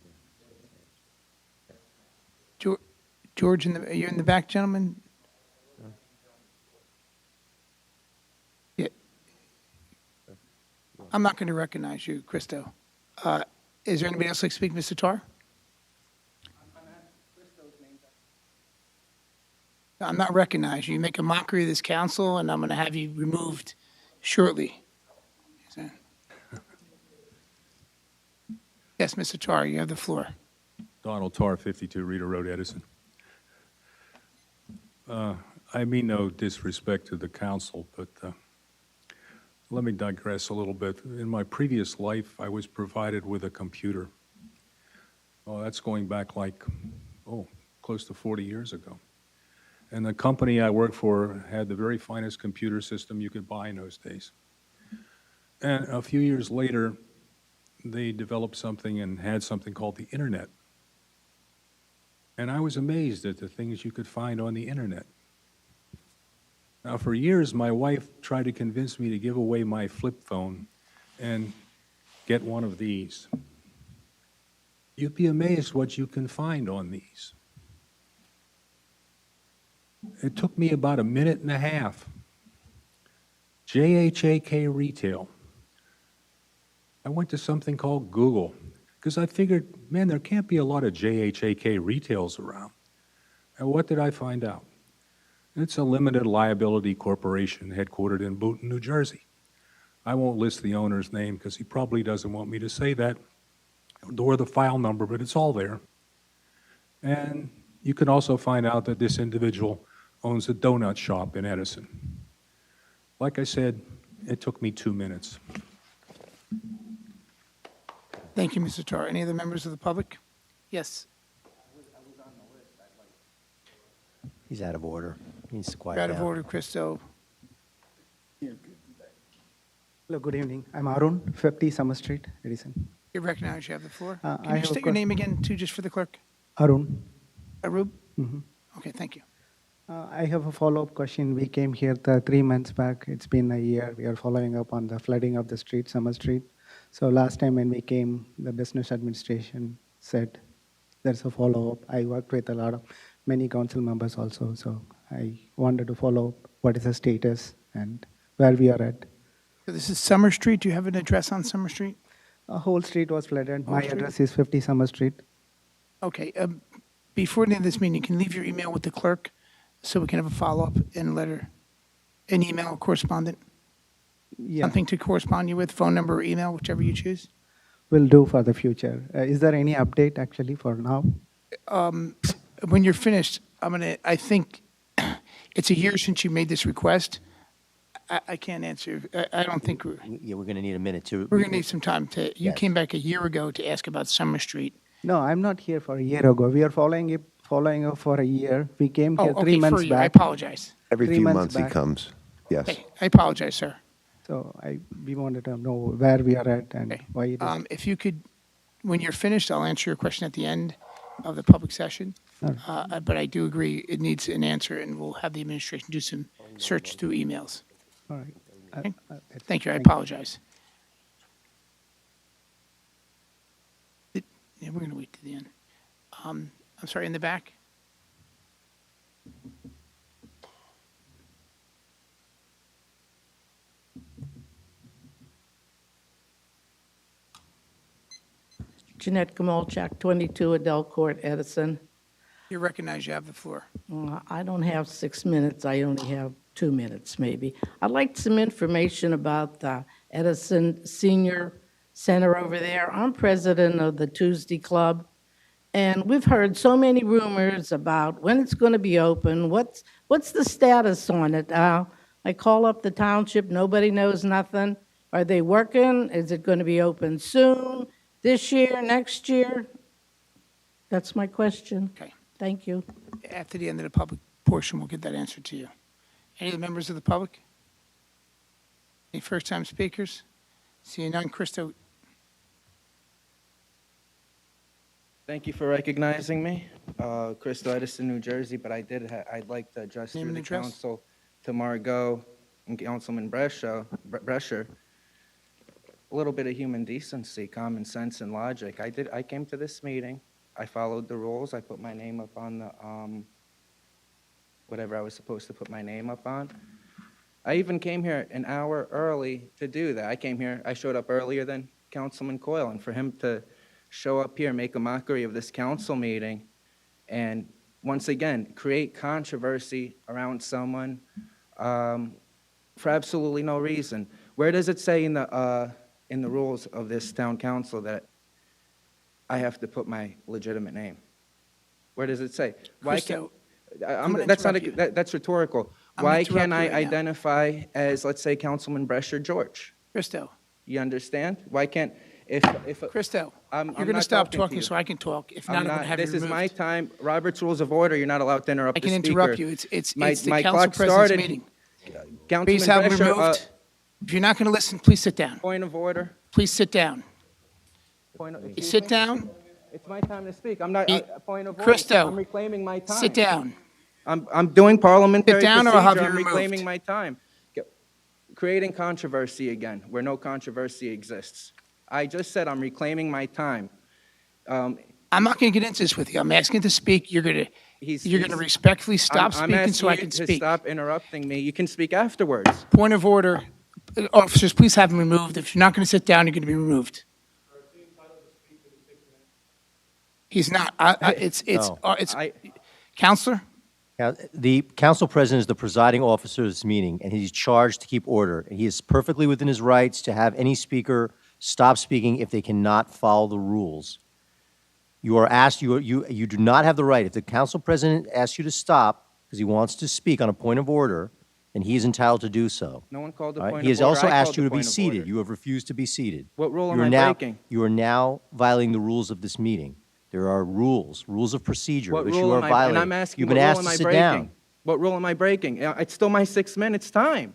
Speaker 3: there.
Speaker 1: George, you're in the back, gentlemen? Yeah. I'm not going to recognize you, Christo. Is there anybody else like to speak, Mr. Tarr? I'm not recognized. You make a mockery of this council, and I'm going to have you removed shortly. So- Yes, Mr. Tar, you have the floor.
Speaker 20: Donald Tarr, 52 Reeder Road, Edison. I mean no disrespect to the council, but let me digress a little bit. In my previous life, I was provided with a computer. Oh, that's going back like, close to 40 years ago. And the company I worked for had the very finest computer system you could buy in those days. And a few years later, they developed something and had something called the internet. And I was amazed at the things you could find on the internet. Now, for years, my wife tried to convince me to give away my flip phone and get one of these. You'd be amazed what you can find on these. It took me about a minute and a half. JHAK Retail. I went to something called Google because I figured, man, there can't be a lot of JHAK retails around. And what did I find out? It's a limited liability corporation headquartered in Boonton, New Jersey. I won't list the owner's name because he probably doesn't want me to say that, or the file number, but it's all there. And you can also find out that this individual owns a donut shop in Edison. Like I said, it took me 2 minutes.
Speaker 1: Thank you, Mr. Tar. Any other members of the public? Yes.
Speaker 3: He's out of order. He needs to quiet
Speaker 1: You're out
Speaker 3: down.
Speaker 1: of order, Christo.
Speaker 21: Hello, good evening. I'm Arun, 50 Summer Street, Edison.
Speaker 1: You recognize you have the floor.
Speaker 21: I
Speaker 1: Can you
Speaker 21: have a
Speaker 1: state your name again, too, just for the clerk?
Speaker 21: Arun.
Speaker 1: Arub?
Speaker 21: Mm-hmm.
Speaker 1: Okay, thank you.
Speaker 21: I have a follow-up question. We came here 3 months back. It's been a year. We are following up on the flooding of the street, Summer Street. So last time when we came, the business administration said there's a follow-up. I worked with many council members also, so I wanted to follow up what is the status and where we are at.
Speaker 1: So this is Summer Street. Do you have an address on Summer Street?
Speaker 21: A whole street was flooded.
Speaker 1: Whole
Speaker 21: My
Speaker 1: street?
Speaker 21: address is 50 Summer Street.
Speaker 1: Okay. Before the end of this meeting, you can leave your email with the clerk so we can have a follow-up and a letter, an email correspondent.
Speaker 21: Yeah.
Speaker 1: Something to correspond you with, phone number or email, whichever you choose.
Speaker 21: Will do for the future. Is there any update actually for now?
Speaker 1: When you're finished, I think it's a year since you made this request. I can't answer. I don't think we're
Speaker 3: going to need a minute to.
Speaker 1: going to need some time to. You
Speaker 3: Yes.
Speaker 1: came back a year ago to ask about Summer Street.
Speaker 21: No, I'm not here for a year ago. We are following up for a year. We came here
Speaker 1: Oh,
Speaker 21: 3
Speaker 1: okay, for
Speaker 21: months
Speaker 1: a year. I
Speaker 21: back.
Speaker 1: apologize.
Speaker 8: Every
Speaker 21: 3
Speaker 8: few
Speaker 21: months
Speaker 8: months he
Speaker 21: back.
Speaker 8: comes. Yes.
Speaker 1: Okay, I apologize, sir.
Speaker 21: So we wanted to know where we are at and why it is.
Speaker 1: If you could, when you're finished, I'll answer your question at the end of the public session. But I do agree it needs an answer, and we'll have the administration do some search through emails.
Speaker 21: All right.
Speaker 1: Okay. Thank you. I apologize. Yeah, we're going to wait to the end. I'm sorry, in the back?
Speaker 22: Jeanette Gamolchak, 22 Adele Court, Edison.
Speaker 1: You recognize you have the floor.
Speaker 22: I don't have 6 minutes, I only have 2 minutes, maybe. I'd like some information about the Edison Senior Center over there. I'm president of the Tuesday Club, and we've heard so many rumors about when it's going to be open, what's the status on it? I call up the township, nobody knows nothing. Are they working? Is it going to be open soon? This year, next year? That's my question.
Speaker 1: Okay.
Speaker 22: Thank you.
Speaker 1: After the end of the public portion, we'll get that answer to you. Any of the members of the public? Any first-time speakers? Seeing none, Christo.
Speaker 11: Thank you for recognizing me. Crystal Edison, New Jersey, but I'd like to address
Speaker 1: Name
Speaker 11: through
Speaker 1: and
Speaker 11: the
Speaker 1: address.
Speaker 11: council to Margot and Councilman Brescher, a little bit of human decency, common sense, and logic. I came to this meeting. I followed the rules. I put my name up on the, whatever I was supposed to put my name up on. I even came here an hour early to do that. I showed up earlier than Councilman Coyle, and for him to show up here, make a mockery of this council meeting, and once again, create controversy around someone for absolutely no reason. Where does it say in the rules of this town council that I have to put my legitimate name? Where does it say? Why can't? That's rhetorical. Why can't I identify as, let's say, Councilman Brescher George?
Speaker 1: Christo.
Speaker 11: You understand? Why can't,
Speaker 1: Christo,
Speaker 11: I'm
Speaker 1: you're going to
Speaker 11: not
Speaker 1: stop
Speaker 11: talking to
Speaker 1: talking
Speaker 11: you.
Speaker 1: so I can talk. If not, I'm going to have you
Speaker 11: This is
Speaker 1: removed.
Speaker 11: my time. Robert's Rules of Order, you're not allowed to interrupt
Speaker 1: I
Speaker 11: the
Speaker 1: can
Speaker 11: speaker.
Speaker 1: interrupt you. It's
Speaker 11: My
Speaker 1: the council
Speaker 11: clock
Speaker 1: president's
Speaker 11: started.
Speaker 1: meeting.
Speaker 11: Councilman
Speaker 1: Please have him
Speaker 11: Brescher,
Speaker 1: removed. If you're not going to listen, please sit down.
Speaker 11: Point of order.
Speaker 1: Please sit down.
Speaker 11: Excuse
Speaker 1: Sit
Speaker 11: me?
Speaker 1: down.
Speaker 11: It's my time to speak. I'm not, point of order.
Speaker 1: Christo,
Speaker 11: I'm reclaiming my time.
Speaker 1: sit down.
Speaker 11: I'm doing parliamentary
Speaker 1: Sit down or
Speaker 11: procedure.
Speaker 1: I'll have you
Speaker 11: I'm
Speaker 1: removed.
Speaker 11: reclaiming my time. Creating controversy again, where no controversy exists. I just said I'm reclaiming my time.
Speaker 1: I'm not going to get into this with you. I'm asking to speak. You're going to respectfully stop
Speaker 11: I'm
Speaker 1: speaking so I
Speaker 11: asking
Speaker 1: can
Speaker 11: you to
Speaker 1: speak.
Speaker 11: stop interrupting me. You can speak afterwards.
Speaker 1: Point of order. Officers, please have him removed. If you're not going to sit down, you're going to be removed. He's not. Counselor?
Speaker 3: Now, the council president is the presiding officer of this meeting, and he's charged to keep order. And he is perfectly within his rights to have any speaker stop speaking if they cannot follow the rules. You are asked, you do not have the right. If the council president asks you to stop because he wants to speak on a point of order, then he is entitled to do so.
Speaker 11: No one called the
Speaker 3: All right?
Speaker 11: point
Speaker 3: He
Speaker 11: of
Speaker 3: has
Speaker 11: order.
Speaker 3: also
Speaker 11: I
Speaker 3: asked
Speaker 11: called
Speaker 3: you
Speaker 11: the
Speaker 3: to be
Speaker 11: point of
Speaker 3: seated.
Speaker 11: order.
Speaker 3: You have refused to be seated.
Speaker 11: What rule am
Speaker 3: You are
Speaker 11: I
Speaker 3: now-
Speaker 11: breaking?
Speaker 3: You are now violating the rules of this meeting. There are rules of procedure,
Speaker 11: What
Speaker 3: which you
Speaker 11: rule
Speaker 3: are
Speaker 11: am I,
Speaker 3: violating.
Speaker 11: and I'm asking,
Speaker 3: You've
Speaker 11: what
Speaker 3: been
Speaker 11: rule
Speaker 3: asked
Speaker 11: am
Speaker 3: to
Speaker 11: I
Speaker 3: sit
Speaker 11: breaking?
Speaker 3: down.
Speaker 11: What rule am I breaking? It's still my 6 minutes time.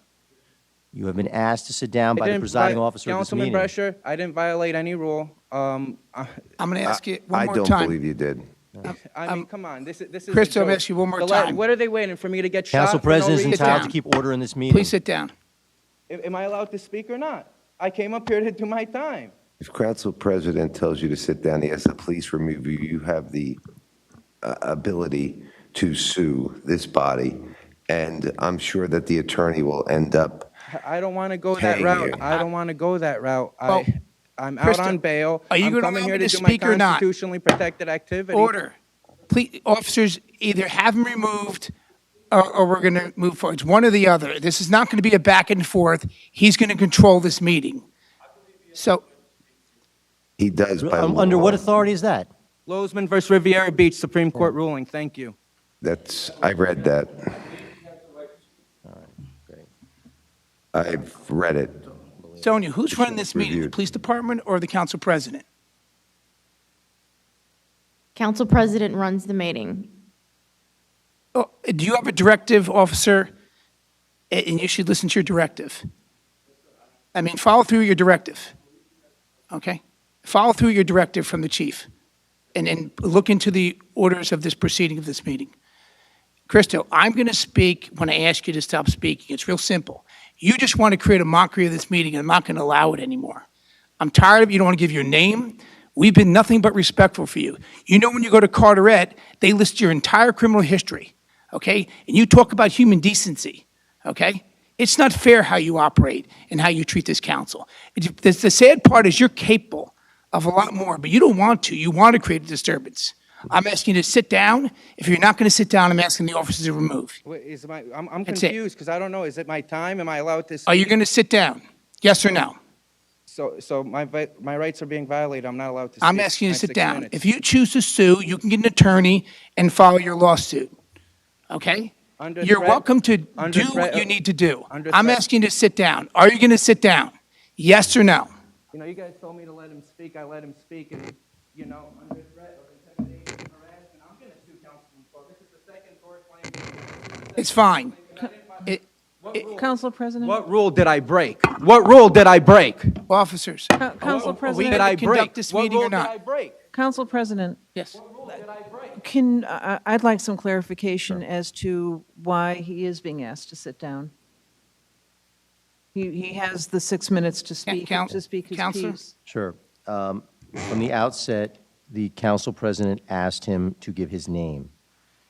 Speaker 3: You have been asked to sit down by the presiding officer of this
Speaker 11: Councilman
Speaker 3: meeting.
Speaker 11: Brescher, I didn't violate any rule.
Speaker 1: I'm going to ask you one
Speaker 8: I
Speaker 1: more
Speaker 8: don't
Speaker 1: time.
Speaker 8: believe you did.
Speaker 11: I mean, come on, this is
Speaker 1: Christo,
Speaker 11: a
Speaker 1: I'm
Speaker 11: joke.
Speaker 1: asking you one more
Speaker 11: The
Speaker 1: time.
Speaker 11: What are they waiting for me to get shot?
Speaker 3: Council
Speaker 11: for no
Speaker 3: president is
Speaker 11: reason?
Speaker 3: entitled to keep order in this meeting.
Speaker 1: Please sit down.
Speaker 11: Am I allowed to speak or not? I came up here to do my time.
Speaker 8: If council president tells you to sit down, he has the police remove you, you have the ability to sue this body, and I'm sure that the attorney will end up.
Speaker 11: I don't want to go that
Speaker 8: Hang
Speaker 11: route.
Speaker 8: you.
Speaker 11: I don't want to go that route.
Speaker 1: Well,
Speaker 11: I'm out
Speaker 1: Christo,
Speaker 11: on bail.
Speaker 1: are you
Speaker 11: I'm
Speaker 1: gonna
Speaker 11: coming
Speaker 1: allow
Speaker 11: here
Speaker 1: me
Speaker 11: to
Speaker 1: to
Speaker 11: do my
Speaker 1: speak or not?
Speaker 11: constitutionally protected activity.
Speaker 1: Order. Please, officers, either have him removed or we're going to move forward. It's one or the other. This is not going to be a back and forth. He's going to control this meeting. So,
Speaker 8: He does by law.
Speaker 3: Under what authority is that?
Speaker 11: Lozman versus Riviera Beach, Supreme Court ruling. Thank you.
Speaker 8: I read that. I've read it.
Speaker 1: Sonia, who's running this meeting? The
Speaker 8: Reviewed.
Speaker 1: police department or the council president?
Speaker 9: Council president runs the meeting.
Speaker 1: Oh, do you have a directive, officer? And you should listen to your directive. I mean, follow through your directive. Okay? Follow through your directive from the chief. And look into the orders of this proceeding of this meeting. Christo, I'm going to speak when I ask you to stop speaking. It's real simple. You just want to create a mockery of this meeting, and I'm not going to allow it anymore. I'm tired of you don't want to give your name. We've been nothing but respectful for you. You know when you go to Carteret, they list your entire criminal history, okay? And you talk about human decency, okay? It's not fair how you operate and how you treat this council. The sad part is you're capable of a lot more, but you don't want to. You want to create a disturbance. I'm asking you to sit down. If you're not going to sit down, I'm asking the officers to remove.
Speaker 11: Wait, I'm
Speaker 1: That's it.
Speaker 11: confused because I don't know. Is it my time? Am I allowed to speak?
Speaker 1: Are you going to sit down? Yes or no?
Speaker 11: So my rights are being violated. I'm not allowed to speak.
Speaker 1: I'm asking you
Speaker 11: My
Speaker 1: to sit
Speaker 11: 6
Speaker 1: down.
Speaker 11: minutes.
Speaker 1: If you choose to sue, you can get an attorney and file your lawsuit. Okay?
Speaker 11: Under
Speaker 1: You're
Speaker 11: threat-
Speaker 1: welcome to
Speaker 11: under
Speaker 1: do
Speaker 11: threat
Speaker 1: what you
Speaker 11: of-
Speaker 1: need to do.
Speaker 11: under
Speaker 1: I'm
Speaker 11: threat-
Speaker 1: asking you to sit down. Are you going to sit down? Yes or no?
Speaker 11: You know, you guys told me to let him speak. I let him speak, and you know, under threat of intimidation and harassment, I'm going to sue Councilman Clark. This is the second court claim.
Speaker 1: It's fine.
Speaker 7: Council President?
Speaker 11: What rule did I break? What rule did I break?
Speaker 1: Officers.
Speaker 7: Council
Speaker 1: Are we
Speaker 7: President?
Speaker 1: going
Speaker 11: I
Speaker 1: to conduct
Speaker 11: break?
Speaker 1: this
Speaker 11: What
Speaker 1: meeting
Speaker 11: rule
Speaker 1: or not?
Speaker 11: did I break?
Speaker 7: Council President,
Speaker 1: Yes.
Speaker 7: I'd like some clarification as to why he is being asked to sit down. He has the 6 minutes to speak his
Speaker 1: Counselor?
Speaker 7: piece.
Speaker 3: Sure. From the outset, the council president asked him to give his name.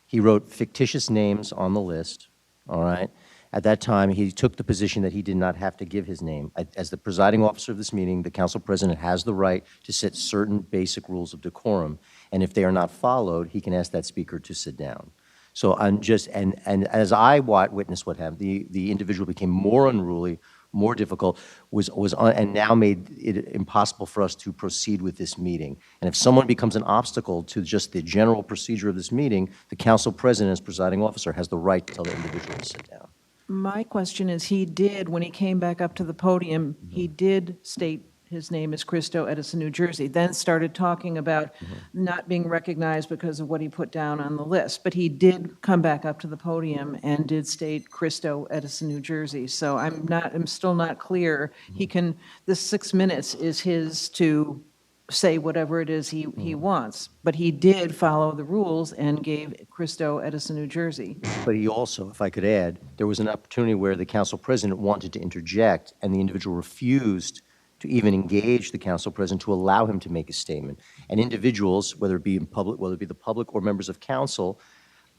Speaker 3: He wrote fictitious names on the list, all right? At that time, he took the position that he did not have to give his name. As the presiding officer of this meeting, the council president has the right to set certain basic rules of decorum. And if they are not followed, he can ask that speaker to sit down. So I'm just, and as I witnessed what happened, the individual became more unruly, more difficult, and now made it impossible for us to proceed with this meeting. And if someone becomes an obstacle to just the general procedure of this meeting, the council president, as presiding officer, has the right to tell the individual to sit down.
Speaker 7: My question is, he did, when he came back up to the podium, he did state his name is Cristo, Edison, New Jersey, then started talking about not being recognized because of what he put down on the list. But he did come back up to the podium and did state Cristo, Edison, New Jersey. So I'm still not clear. He can, this 6 minutes is his to say whatever it is he wants. But he did follow the rules and gave Cristo, Edison, New Jersey.
Speaker 3: But he also, if I could add, there was an opportunity where the council president wanted to interject, and the individual refused to even engage the council president to allow him to make a statement. And individuals, whether it be in public, whether it be the public or members of council,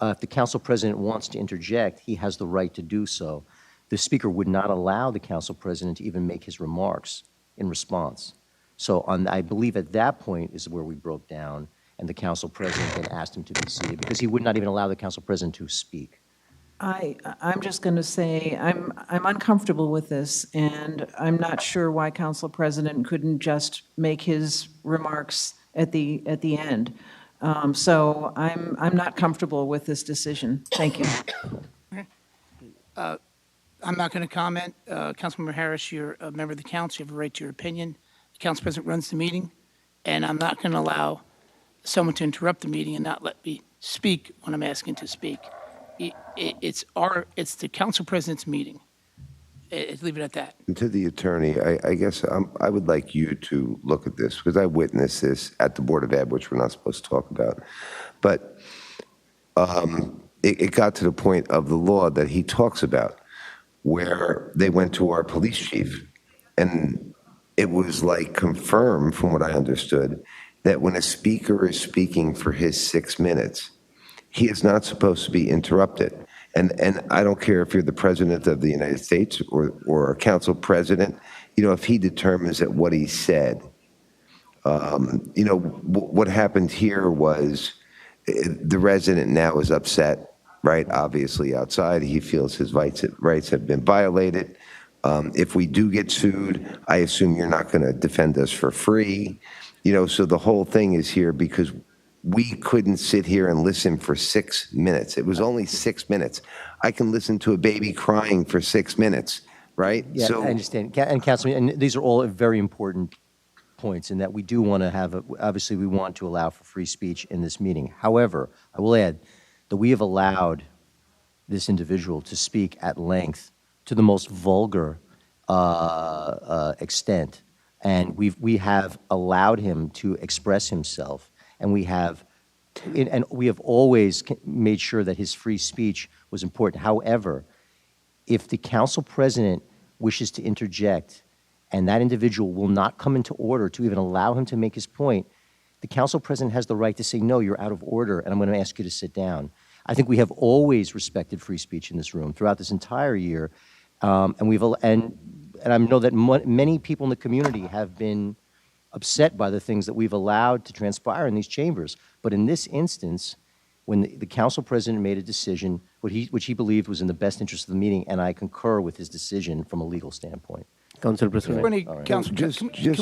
Speaker 3: if the council president wants to interject, he has the right to do so. The speaker would not allow the council president to even make his remarks in response. So I believe at that point is where we broke down, and the council president then asked him to be seated, because he would not even allow the council president to speak.
Speaker 7: I'm just going to say, I'm uncomfortable with this, and I'm not sure why Council President couldn't just make his remarks at the end. So I'm not comfortable with this decision. Thank you.
Speaker 1: I'm not going to comment. Councilmember Harris, you're a member of the council. You have a right to your opinion. The council president runs the meeting, and I'm not going to allow someone to interrupt the meeting and not let me speak when I'm asking to speak. It's the council president's meeting. Leave it at that.
Speaker 8: And to the attorney, I guess I would like you to look at this, because I witnessed this at the Board of Ed, which we're not supposed to talk about. But it got to the point of the law that he talks about, where they went to our police chief, and it was like confirmed, from what I understood, that when a speaker is speaking for his 6 minutes, he is not supposed to be interrupted. And I don't care if you're the president of the United States or a council president, if he determines that what he said, what happened here was the resident now is upset, right? Obviously outside, he feels his rights have been violated. If we do get sued, I assume you're not going to defend us for free. So the whole thing is here because we couldn't sit here and listen for 6 minutes. It was only 6 minutes. I can listen to a baby crying for 6 minutes, right?
Speaker 3: Yeah,
Speaker 8: So,
Speaker 3: I understand. And Councilman, and these are all very important points in that we do want to have, obviously we want to allow for free speech in this meeting. However, I will add that we have allowed this individual to speak at length to the most vulgar extent. And we have allowed him to express himself, and we have always made sure that his free speech was important. However, if the council president wishes to interject and that individual will not come into order to even allow him to make his point, the council president has the right to say, no, you're out of order, and I'm going to ask you to sit down. I think we have always respected free speech in this room throughout this entire year, and I know that many people in the community have been upset by the things that we've allowed to transpire in these chambers. But in this instance, when the council president made a decision, which he believed was in the best interest of the meeting, and I concur with his decision from a legal standpoint.
Speaker 5: Council President.
Speaker 1: Can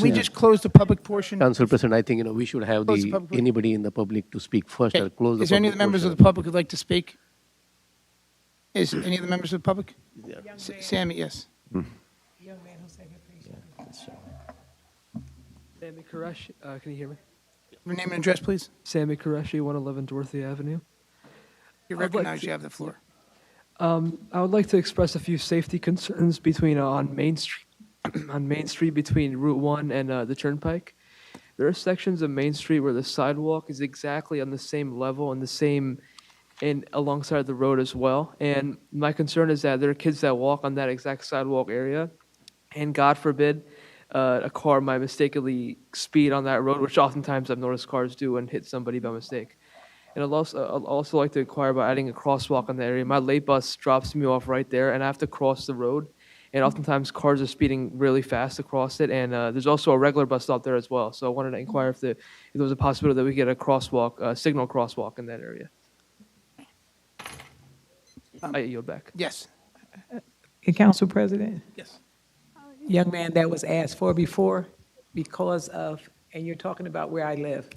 Speaker 1: we just close the public portion?
Speaker 5: Council President, I think we should have anybody in the public to speak first. I'll close the
Speaker 1: Is there any of
Speaker 5: public
Speaker 1: the members
Speaker 5: portion.
Speaker 1: of the public who'd like to speak? Is any of the members of the public? Sammy, yes.
Speaker 10: Sammy Qureshi, can you hear me?
Speaker 1: Your name and address, please.
Speaker 10: Sammy Qureshi, 111 Dorothy Avenue.
Speaker 1: You're recognized. You have the floor.
Speaker 10: I would like to express a few safety concerns on Main Street between Route 1 and the Turnpike. There are sections of Main Street where the sidewalk is exactly on the same level and alongside the road as well. And my concern is that there are kids that walk on that exact sidewalk area, and God forbid, a car might mistakenly speed on that road, which oftentimes I've noticed cars do, and hit somebody by mistake. And I'd also like to inquire about adding a crosswalk in that area. My late bus drops me off right there, and I have to cross the road. and oftentimes cars are speeding really fast across it, and there's also a regular bus stop there as well. So I wanted to inquire if there was a possibility that we get a crosswalk, signal crosswalk in that area. I yield back.
Speaker 1: Yes.
Speaker 6: Council President?
Speaker 1: Yes.
Speaker 6: Young man, that was asked for before because of, and you're talking about where I live.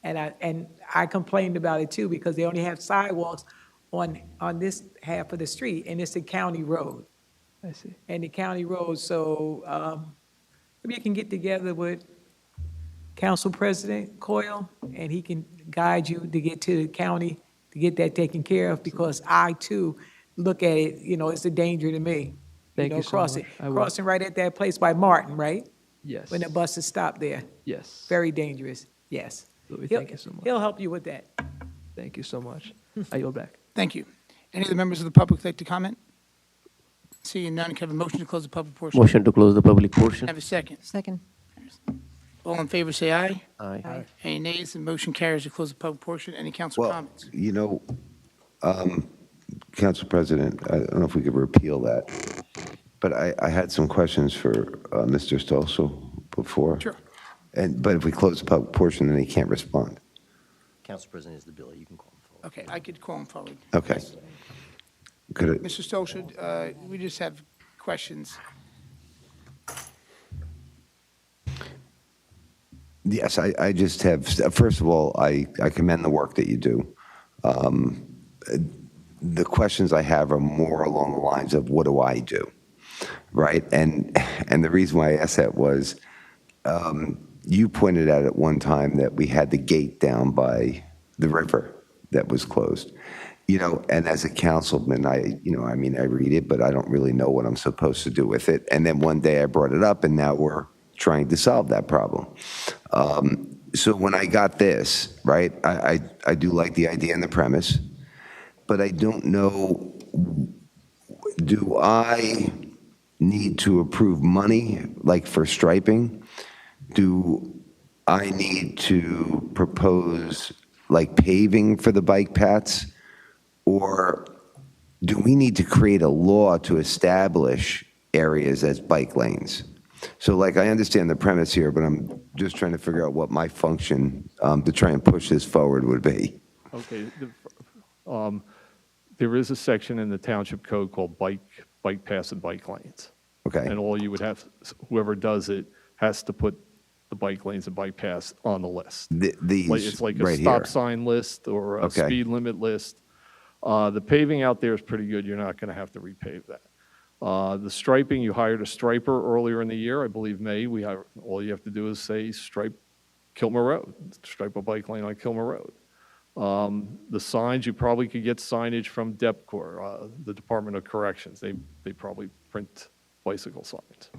Speaker 6: And I complained about it too because they only have sidewalks on this half of the street, and it's a county road.
Speaker 10: I see.
Speaker 6: And the county road, so maybe you can get together with Council President Coyle, and he can guide you to get to the county to get that taken care of, because I too look at it, it's a danger to me.
Speaker 10: Thank you so
Speaker 6: crossing,
Speaker 10: much. I will.
Speaker 6: crossing right at that place by Martin, right?
Speaker 10: Yes.
Speaker 6: When the bus is stopped there.
Speaker 10: Yes.
Speaker 6: Very dangerous, yes.
Speaker 10: Thank you so much.
Speaker 6: He'll help you with that.
Speaker 10: Thank you so much. I yield back.
Speaker 1: Thank you. Any other members of the public like to comment? Seeing none, can I have a motion to close the public portion?
Speaker 5: Motion to close the public portion.
Speaker 1: Have a second.
Speaker 7: Second.
Speaker 1: All in favor, say aye.
Speaker 5: Aye.
Speaker 1: Any nays? The motion carries to close the public portion. Any council
Speaker 8: Well,
Speaker 1: comments?
Speaker 8: Council President, I don't know if we could repeal that, but I had some questions for Mr. Stossel before.
Speaker 1: Sure.
Speaker 8: But if we close the public portion, then he can't respond.
Speaker 3: Council President is the bill. You can call him forward.
Speaker 1: Okay, I could call him forward.
Speaker 8: Okay. Could it?
Speaker 1: Mr. Stolz, we just have questions.
Speaker 8: Yes, I just have, first of all, I commend the work that you do. The questions I have are more along the lines of, what do I do? Right? And the reason why I asked that was, you pointed out at one time that we had the gate down by the river that was closed. And as a councilman, I read it, but I don't really know what I'm supposed to do with it. And then one day I brought it up, and now we're trying to solve that problem. So when I got this, right, I do like the idea and the premise, but I don't know, do I need to approve money, like for striping? Do I need to propose like paving for the bike paths? Or do we need to create a law to establish areas as bike lanes? So like, I understand the premise here, but I'm just trying to figure out what my function to try and push this forward would be.
Speaker 18: Okay. There is a section in the township code called bike paths and bike lanes.
Speaker 8: Okay.
Speaker 18: And all you would have, whoever does it has to put the bike lanes and bike paths on the list. It's like a
Speaker 8: right
Speaker 18: stop
Speaker 8: here.
Speaker 18: sign list or a
Speaker 8: Okay.
Speaker 18: speed limit list. The paving out there is pretty good. You're not going to have to repave that. The striping, you hired a striper earlier in the year, I believe May. All you have to do is say stripe Kilmer Road, stripe a bike lane on Kilmer Road. The signs, you probably could get signage from DEPCOR, the Department of Corrections. They probably print bicycle signs.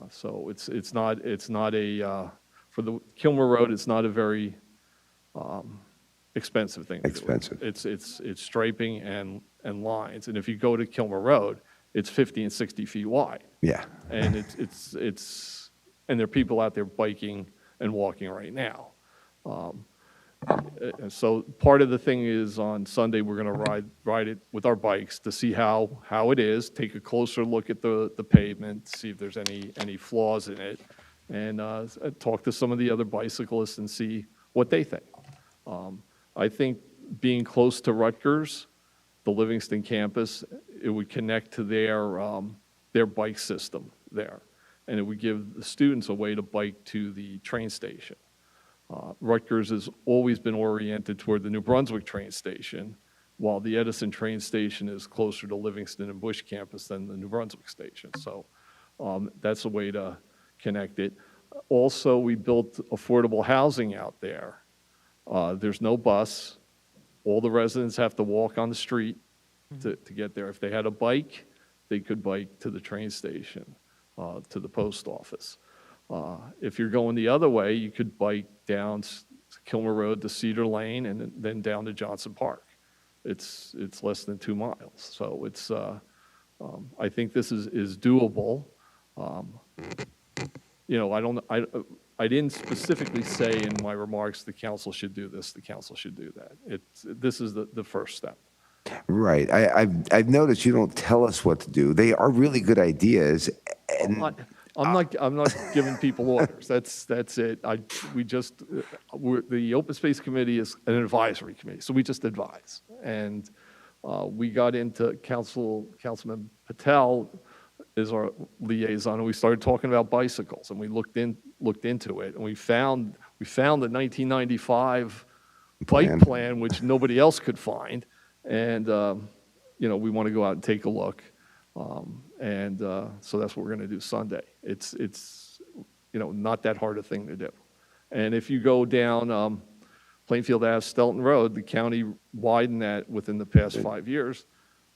Speaker 18: So it's not a, for the Kilmer Road, it's not a very expensive thing to do.
Speaker 8: Expensive.
Speaker 18: It's striping and lines. And if you go to Kilmer Road, it's 50 and 60 feet wide.
Speaker 8: Yeah.
Speaker 18: And and there are people out there biking and walking right now. So part of the thing is on Sunday, we're going to ride it with our bikes to see how it is, take a closer look at the pavement, see if there's any flaws in it, and talk to some of the other bicyclists and see what they think. I think being close to Rutgers, the Livingston campus, it would connect to their bike system there, and it would give the students a way to bike to the train station. Rutgers has always been oriented toward the New Brunswick train station, while the Edison train station is closer to Livingston and Bush campus than the New Brunswick station. So that's a way to connect it. Also, we built affordable housing out there. There's no bus. All the residents have to walk on the street to get there. If they had a bike, they could bike to the train station, to the post office. If you're going the other way, you could bike down Kilmer Road to Cedar Lane and then down to Johnson Park. It's less than 2 miles. So it's, I think this is doable. I didn't specifically say in my remarks the council should do this, the council should do that. This is the first step.
Speaker 8: Right. I've noticed you don't tell us what to do. They are really good ideas, and
Speaker 18: I'm not giving people orders. That's it. The Open Space Committee is an advisory committee, so we just advise. And we got into Councilman Patel is our liaison, and we started talking about bicycles, and we looked into it, and we found the 1995 bike plan, which nobody else could find, and we want to go out and take a look. So that's what we're going to do Sunday. It's not that hard a thing to do. And if you go down Plainfield Ave, Stelton Road, the county widened that within the past 5 years.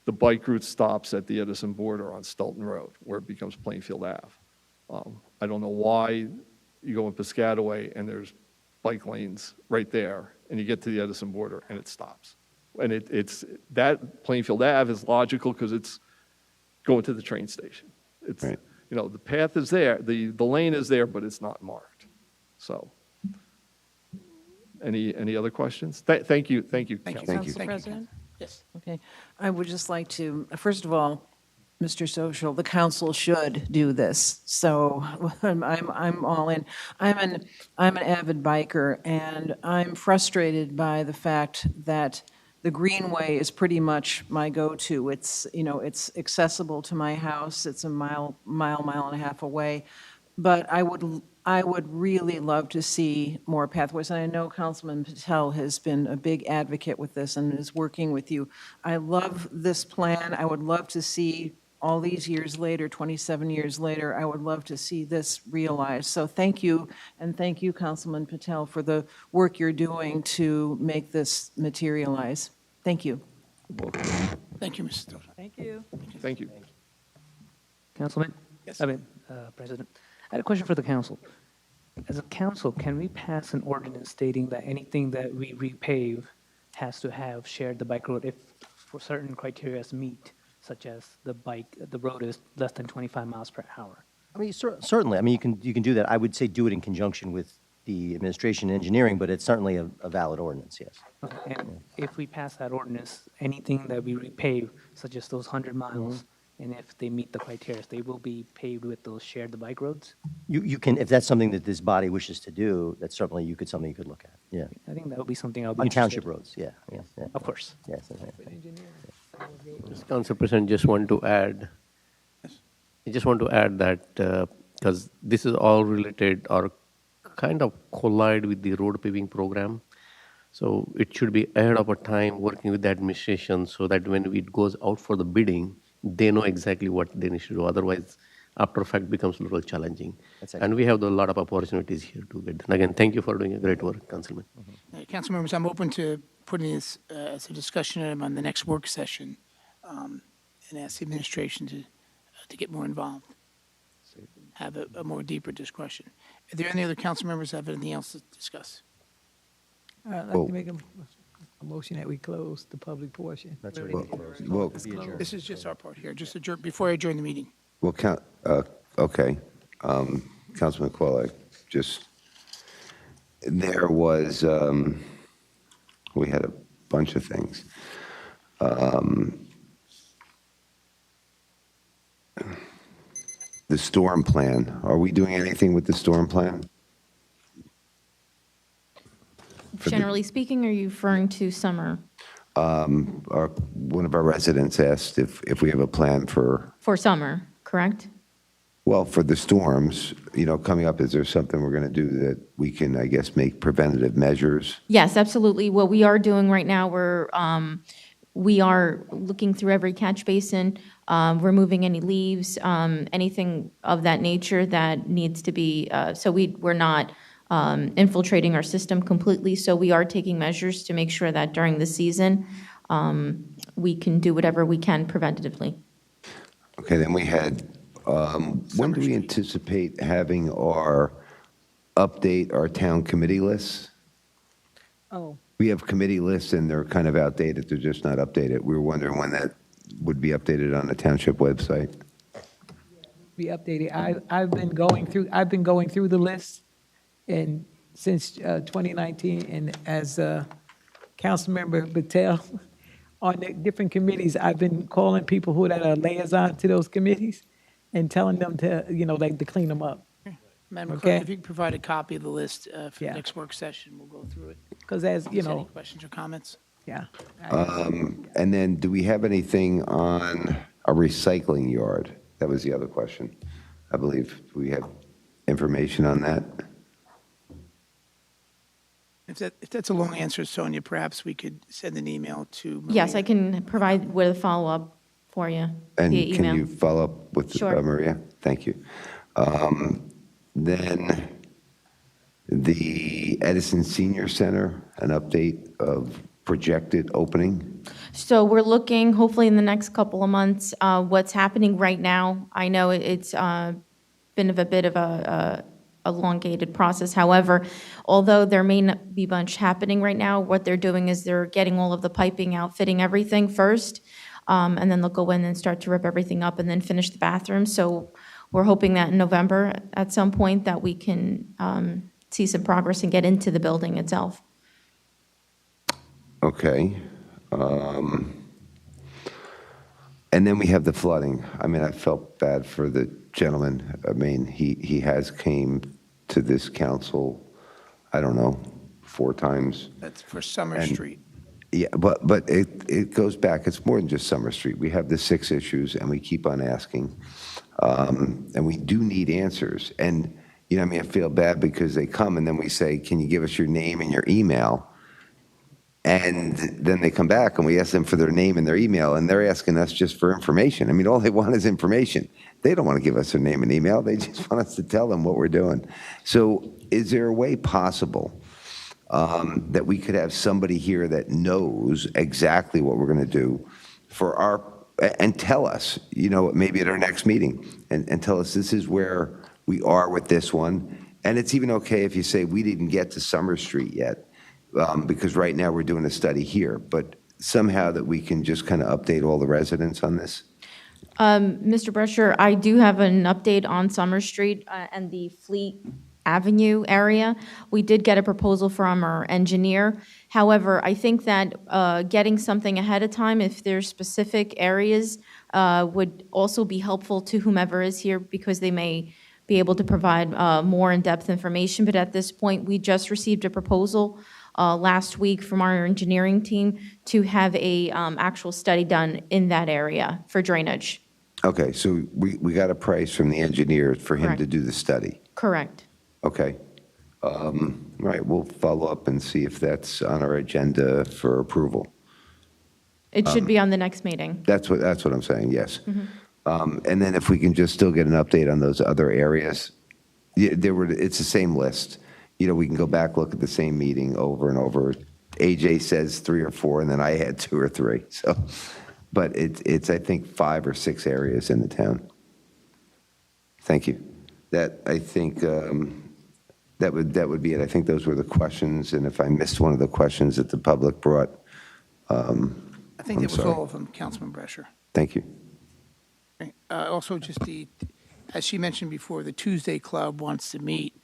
Speaker 18: The bike route stops at the Edison border on Stelton Road, where it becomes Plainfield Ave. I don't know why you go in Piscataway and there's bike lanes right there, and you get to the Edison border and it stops. And it's that Plainfield Ave is logical because it's going to the train station. It's
Speaker 8: right.
Speaker 18: The path is there, the lane is there, but it's not marked. So, any other questions? Thank you, Council.
Speaker 7: Council President? Yes. Okay. I would just like to, first of all, Mr. Social, the council should do this. So I'm all in. I'm an avid biker, and I'm frustrated by the fact that the Greenway is pretty much my go-to. It's accessible to my house. It's a mile and a half away. But I would really love to see more pathways. And I know Councilman Patel has been a big advocate with this and is working with you. I love this plan. I would love to see all these years later, 27 years later, I would love to see this realized. So thank you, and thank you, Councilman Patel, for the work you're doing to make this materialize. Thank you.
Speaker 1: Thank you, Mrs. Dodd.
Speaker 7: Thank you.
Speaker 18: Thank you.
Speaker 13: Councilman?
Speaker 1: Yes.
Speaker 13: President. I had a question for the council. As a council, can we pass an ordinance stating that anything that we repave has to have shared the bike road if for certain criteria is meet, such as the road is less than 25 miles per hour?
Speaker 3: I mean, certainly. I mean, you can do that. I would say do it in conjunction with the administration and engineering, but it's certainly a valid ordinance, yes.
Speaker 13: Okay. And if we pass that ordinance, anything that we repave, such as those 100 miles, and if they meet the criteria, they will be paved with those shared the bike roads?
Speaker 3: You can, if that's something that this body wishes to do, that's certainly something you could look at, yeah.
Speaker 13: I think that would be something I would be
Speaker 3: On
Speaker 13: interested
Speaker 3: township
Speaker 13: in.
Speaker 3: roads, yeah.
Speaker 13: Of course.
Speaker 3: Yes.
Speaker 5: Council President, just want to add that because this is all related or kind of collide with the road paving program. So it should be ahead of a time working with the administration so that when it goes out for the bidding, they know exactly what they need to do. Otherwise, after fact becomes a little challenging. And we have a lot of opportunities here to get done. Again, thank you for doing a great work, Councilman.
Speaker 1: Council members, I'm open to putting this as a discussion item on the next work session and ask the administration to get more involved, have a more deeper discussion. Are there any other council members that have anything else to discuss?
Speaker 6: I'd like to make a motion that we close the public portion.
Speaker 3: That's right.
Speaker 8: Well,
Speaker 1: This is just our part here, just adjourn, before I adjourn the meeting.
Speaker 8: well, okay. Councilman Quella, there was, we had a bunch of things. The storm plan, are we doing anything with the storm plan?
Speaker 9: Generally speaking, are you referring to summer?
Speaker 8: One of our residents asked if we have a plan for
Speaker 9: Summer, correct?
Speaker 8: Well, for the storms, coming up, is there something we're going to do that we can, I guess, make preventative measures?
Speaker 9: Yes, absolutely. What we are doing right now, we are looking through every catch basin, removing any leaves, anything of that nature that needs to be, so we're not infiltrating our system completely. So we are taking measures to make sure that during the season, we can do whatever we can preventatively.
Speaker 8: Okay, then we had, when do we anticipate having our town committee lists?
Speaker 6: Oh.
Speaker 8: We have committee lists and they're kind of outdated, they're just not updated. We were wondering when that would be updated on the township website.
Speaker 6: Be updated. I've been going through the list and since 2019, and as Councilmember Patel, on the different committees, I've been calling people who that are liaison to those committees and telling them to, like, to clean them up.
Speaker 1: Madam
Speaker 6: Okay.
Speaker 1: Clerk, if you could provide a copy of the list for the
Speaker 6: Yeah.
Speaker 1: next work session, we'll go through it.
Speaker 6: Because as, you
Speaker 1: Any
Speaker 6: know,
Speaker 1: questions or comments?
Speaker 6: yeah.
Speaker 8: And then, do we have anything on a recycling yard? That was the other question. I believe we have information on that.
Speaker 1: If that's a long answer, Sonia, perhaps we could send an email to Maria.
Speaker 9: Yes, I can provide with a follow-up for you
Speaker 8: And
Speaker 9: via
Speaker 8: can
Speaker 9: email.
Speaker 8: you follow up with
Speaker 9: Sure.
Speaker 8: Maria? Thank you. Then the Edison Senior Center, an update of projected opening.
Speaker 9: So we're looking, hopefully in the next couple of months, what's happening right now. I know it's been a bit of a elongated process. However, although there may not be much happening right now, what they're doing is they're getting all of the piping out, fitting everything first, and then they'll go in and start to rip everything up and then finish the bathroom. So we're hoping that in November, at some point, that we can see some progress and get into the building itself.
Speaker 8: Okay. And then we have the flooding. I mean, I felt bad for the gentleman. I mean, he has came to this council, I don't know, 4 times.
Speaker 1: That's for Summer
Speaker 8: And-
Speaker 1: Street.
Speaker 8: Yeah, but it goes back, it's more than just Summer Street. We have the 6 issues, and we keep on asking. And we do need answers. And, I mean, I feel bad because they come, and then we say, can you give us your name and your email? And then they come back, and we ask them for their name and their email, and they're asking us just for information. I mean, all they want is information. They don't want to give us their name and email. They just want us to tell them what we're doing. So is there a way possible that we could have somebody here that knows exactly what we're going to do and tell us, maybe at our next meeting, and tell us this is where we are with this one. And it's even okay if you say we didn't get to Summer Street yet, because right now we're doing a study here, but somehow that we can just kind of update all the residents on this.
Speaker 9: Mr. Brescher, I do have an update on Summer Street and the Fleet Avenue area. We did get a proposal from our engineer. However, I think that getting something ahead of time, if there's specific areas, would also be helpful to whomever is here because they may be able to provide more in-depth information. But at this point, we just received a proposal last week from our engineering team to have a actual study done in that area for drainage.
Speaker 8: Okay, so we got a price from the engineer for him
Speaker 9: Correct.
Speaker 8: to do the study.
Speaker 9: Correct.
Speaker 8: Okay. All right, we'll follow up and see if that's on our agenda for approval.
Speaker 9: It should be on the next meeting.
Speaker 8: That's what I'm saying, yes.
Speaker 9: Mhm.
Speaker 8: And then if we can just still get an update on those other areas. Yeah, it's the same list. We can go back, look at the same meeting over and over. AJ says 3 or 4, and then I had 2 or 3. So, but it's I think 5 or 6 areas in the town. Thank you. That, I think, that would be it. I think those were the questions, and if I missed one of the questions that the public brought,
Speaker 1: I think
Speaker 8: I'm
Speaker 1: that was
Speaker 8: sorry.
Speaker 1: all of them, Councilman Brescher.
Speaker 8: Thank you.
Speaker 1: Also, just as she mentioned before, the Tuesday Club wants to meet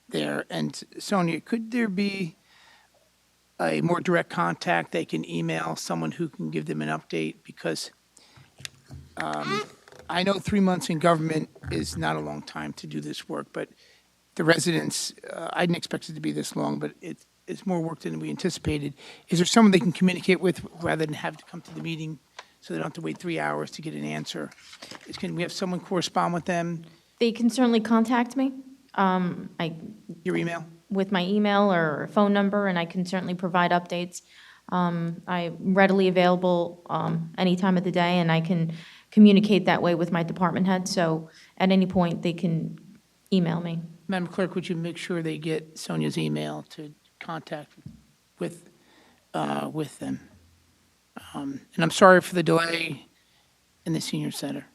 Speaker 1: there. And Sonia, could there be a more direct contact? They can email someone who can give them an update because I know 3 months in government is not a long time to do this work, but the residents, I didn't expect it to be this long, but it's more work than we anticipated. Is there someone they can communicate with rather than have to come to the meeting so they don't have to wait 3 hours to get an answer? Can we have someone correspond with them?
Speaker 9: They can certainly contact me.
Speaker 1: Your email?
Speaker 9: With my email or phone number, and I can certainly provide updates. I'm readily available any time of the day, and I can communicate that way with my department head. So at any point, they can email me.
Speaker 1: Madam Clerk, would you make sure they get Sonia's email to contact with them? And I'm sorry for the delay in the senior center.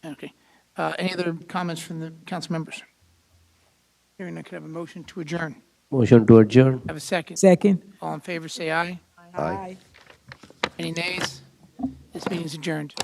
Speaker 1: Okay. Any other comments from the council members? Hearing none, could I have a motion to adjourn?
Speaker 5: Motion to adjourn.
Speaker 1: Have a second?
Speaker 6: Second.
Speaker 1: All in favor, say aye.
Speaker 8: Aye.
Speaker 1: Any nays? This meeting is adjourned.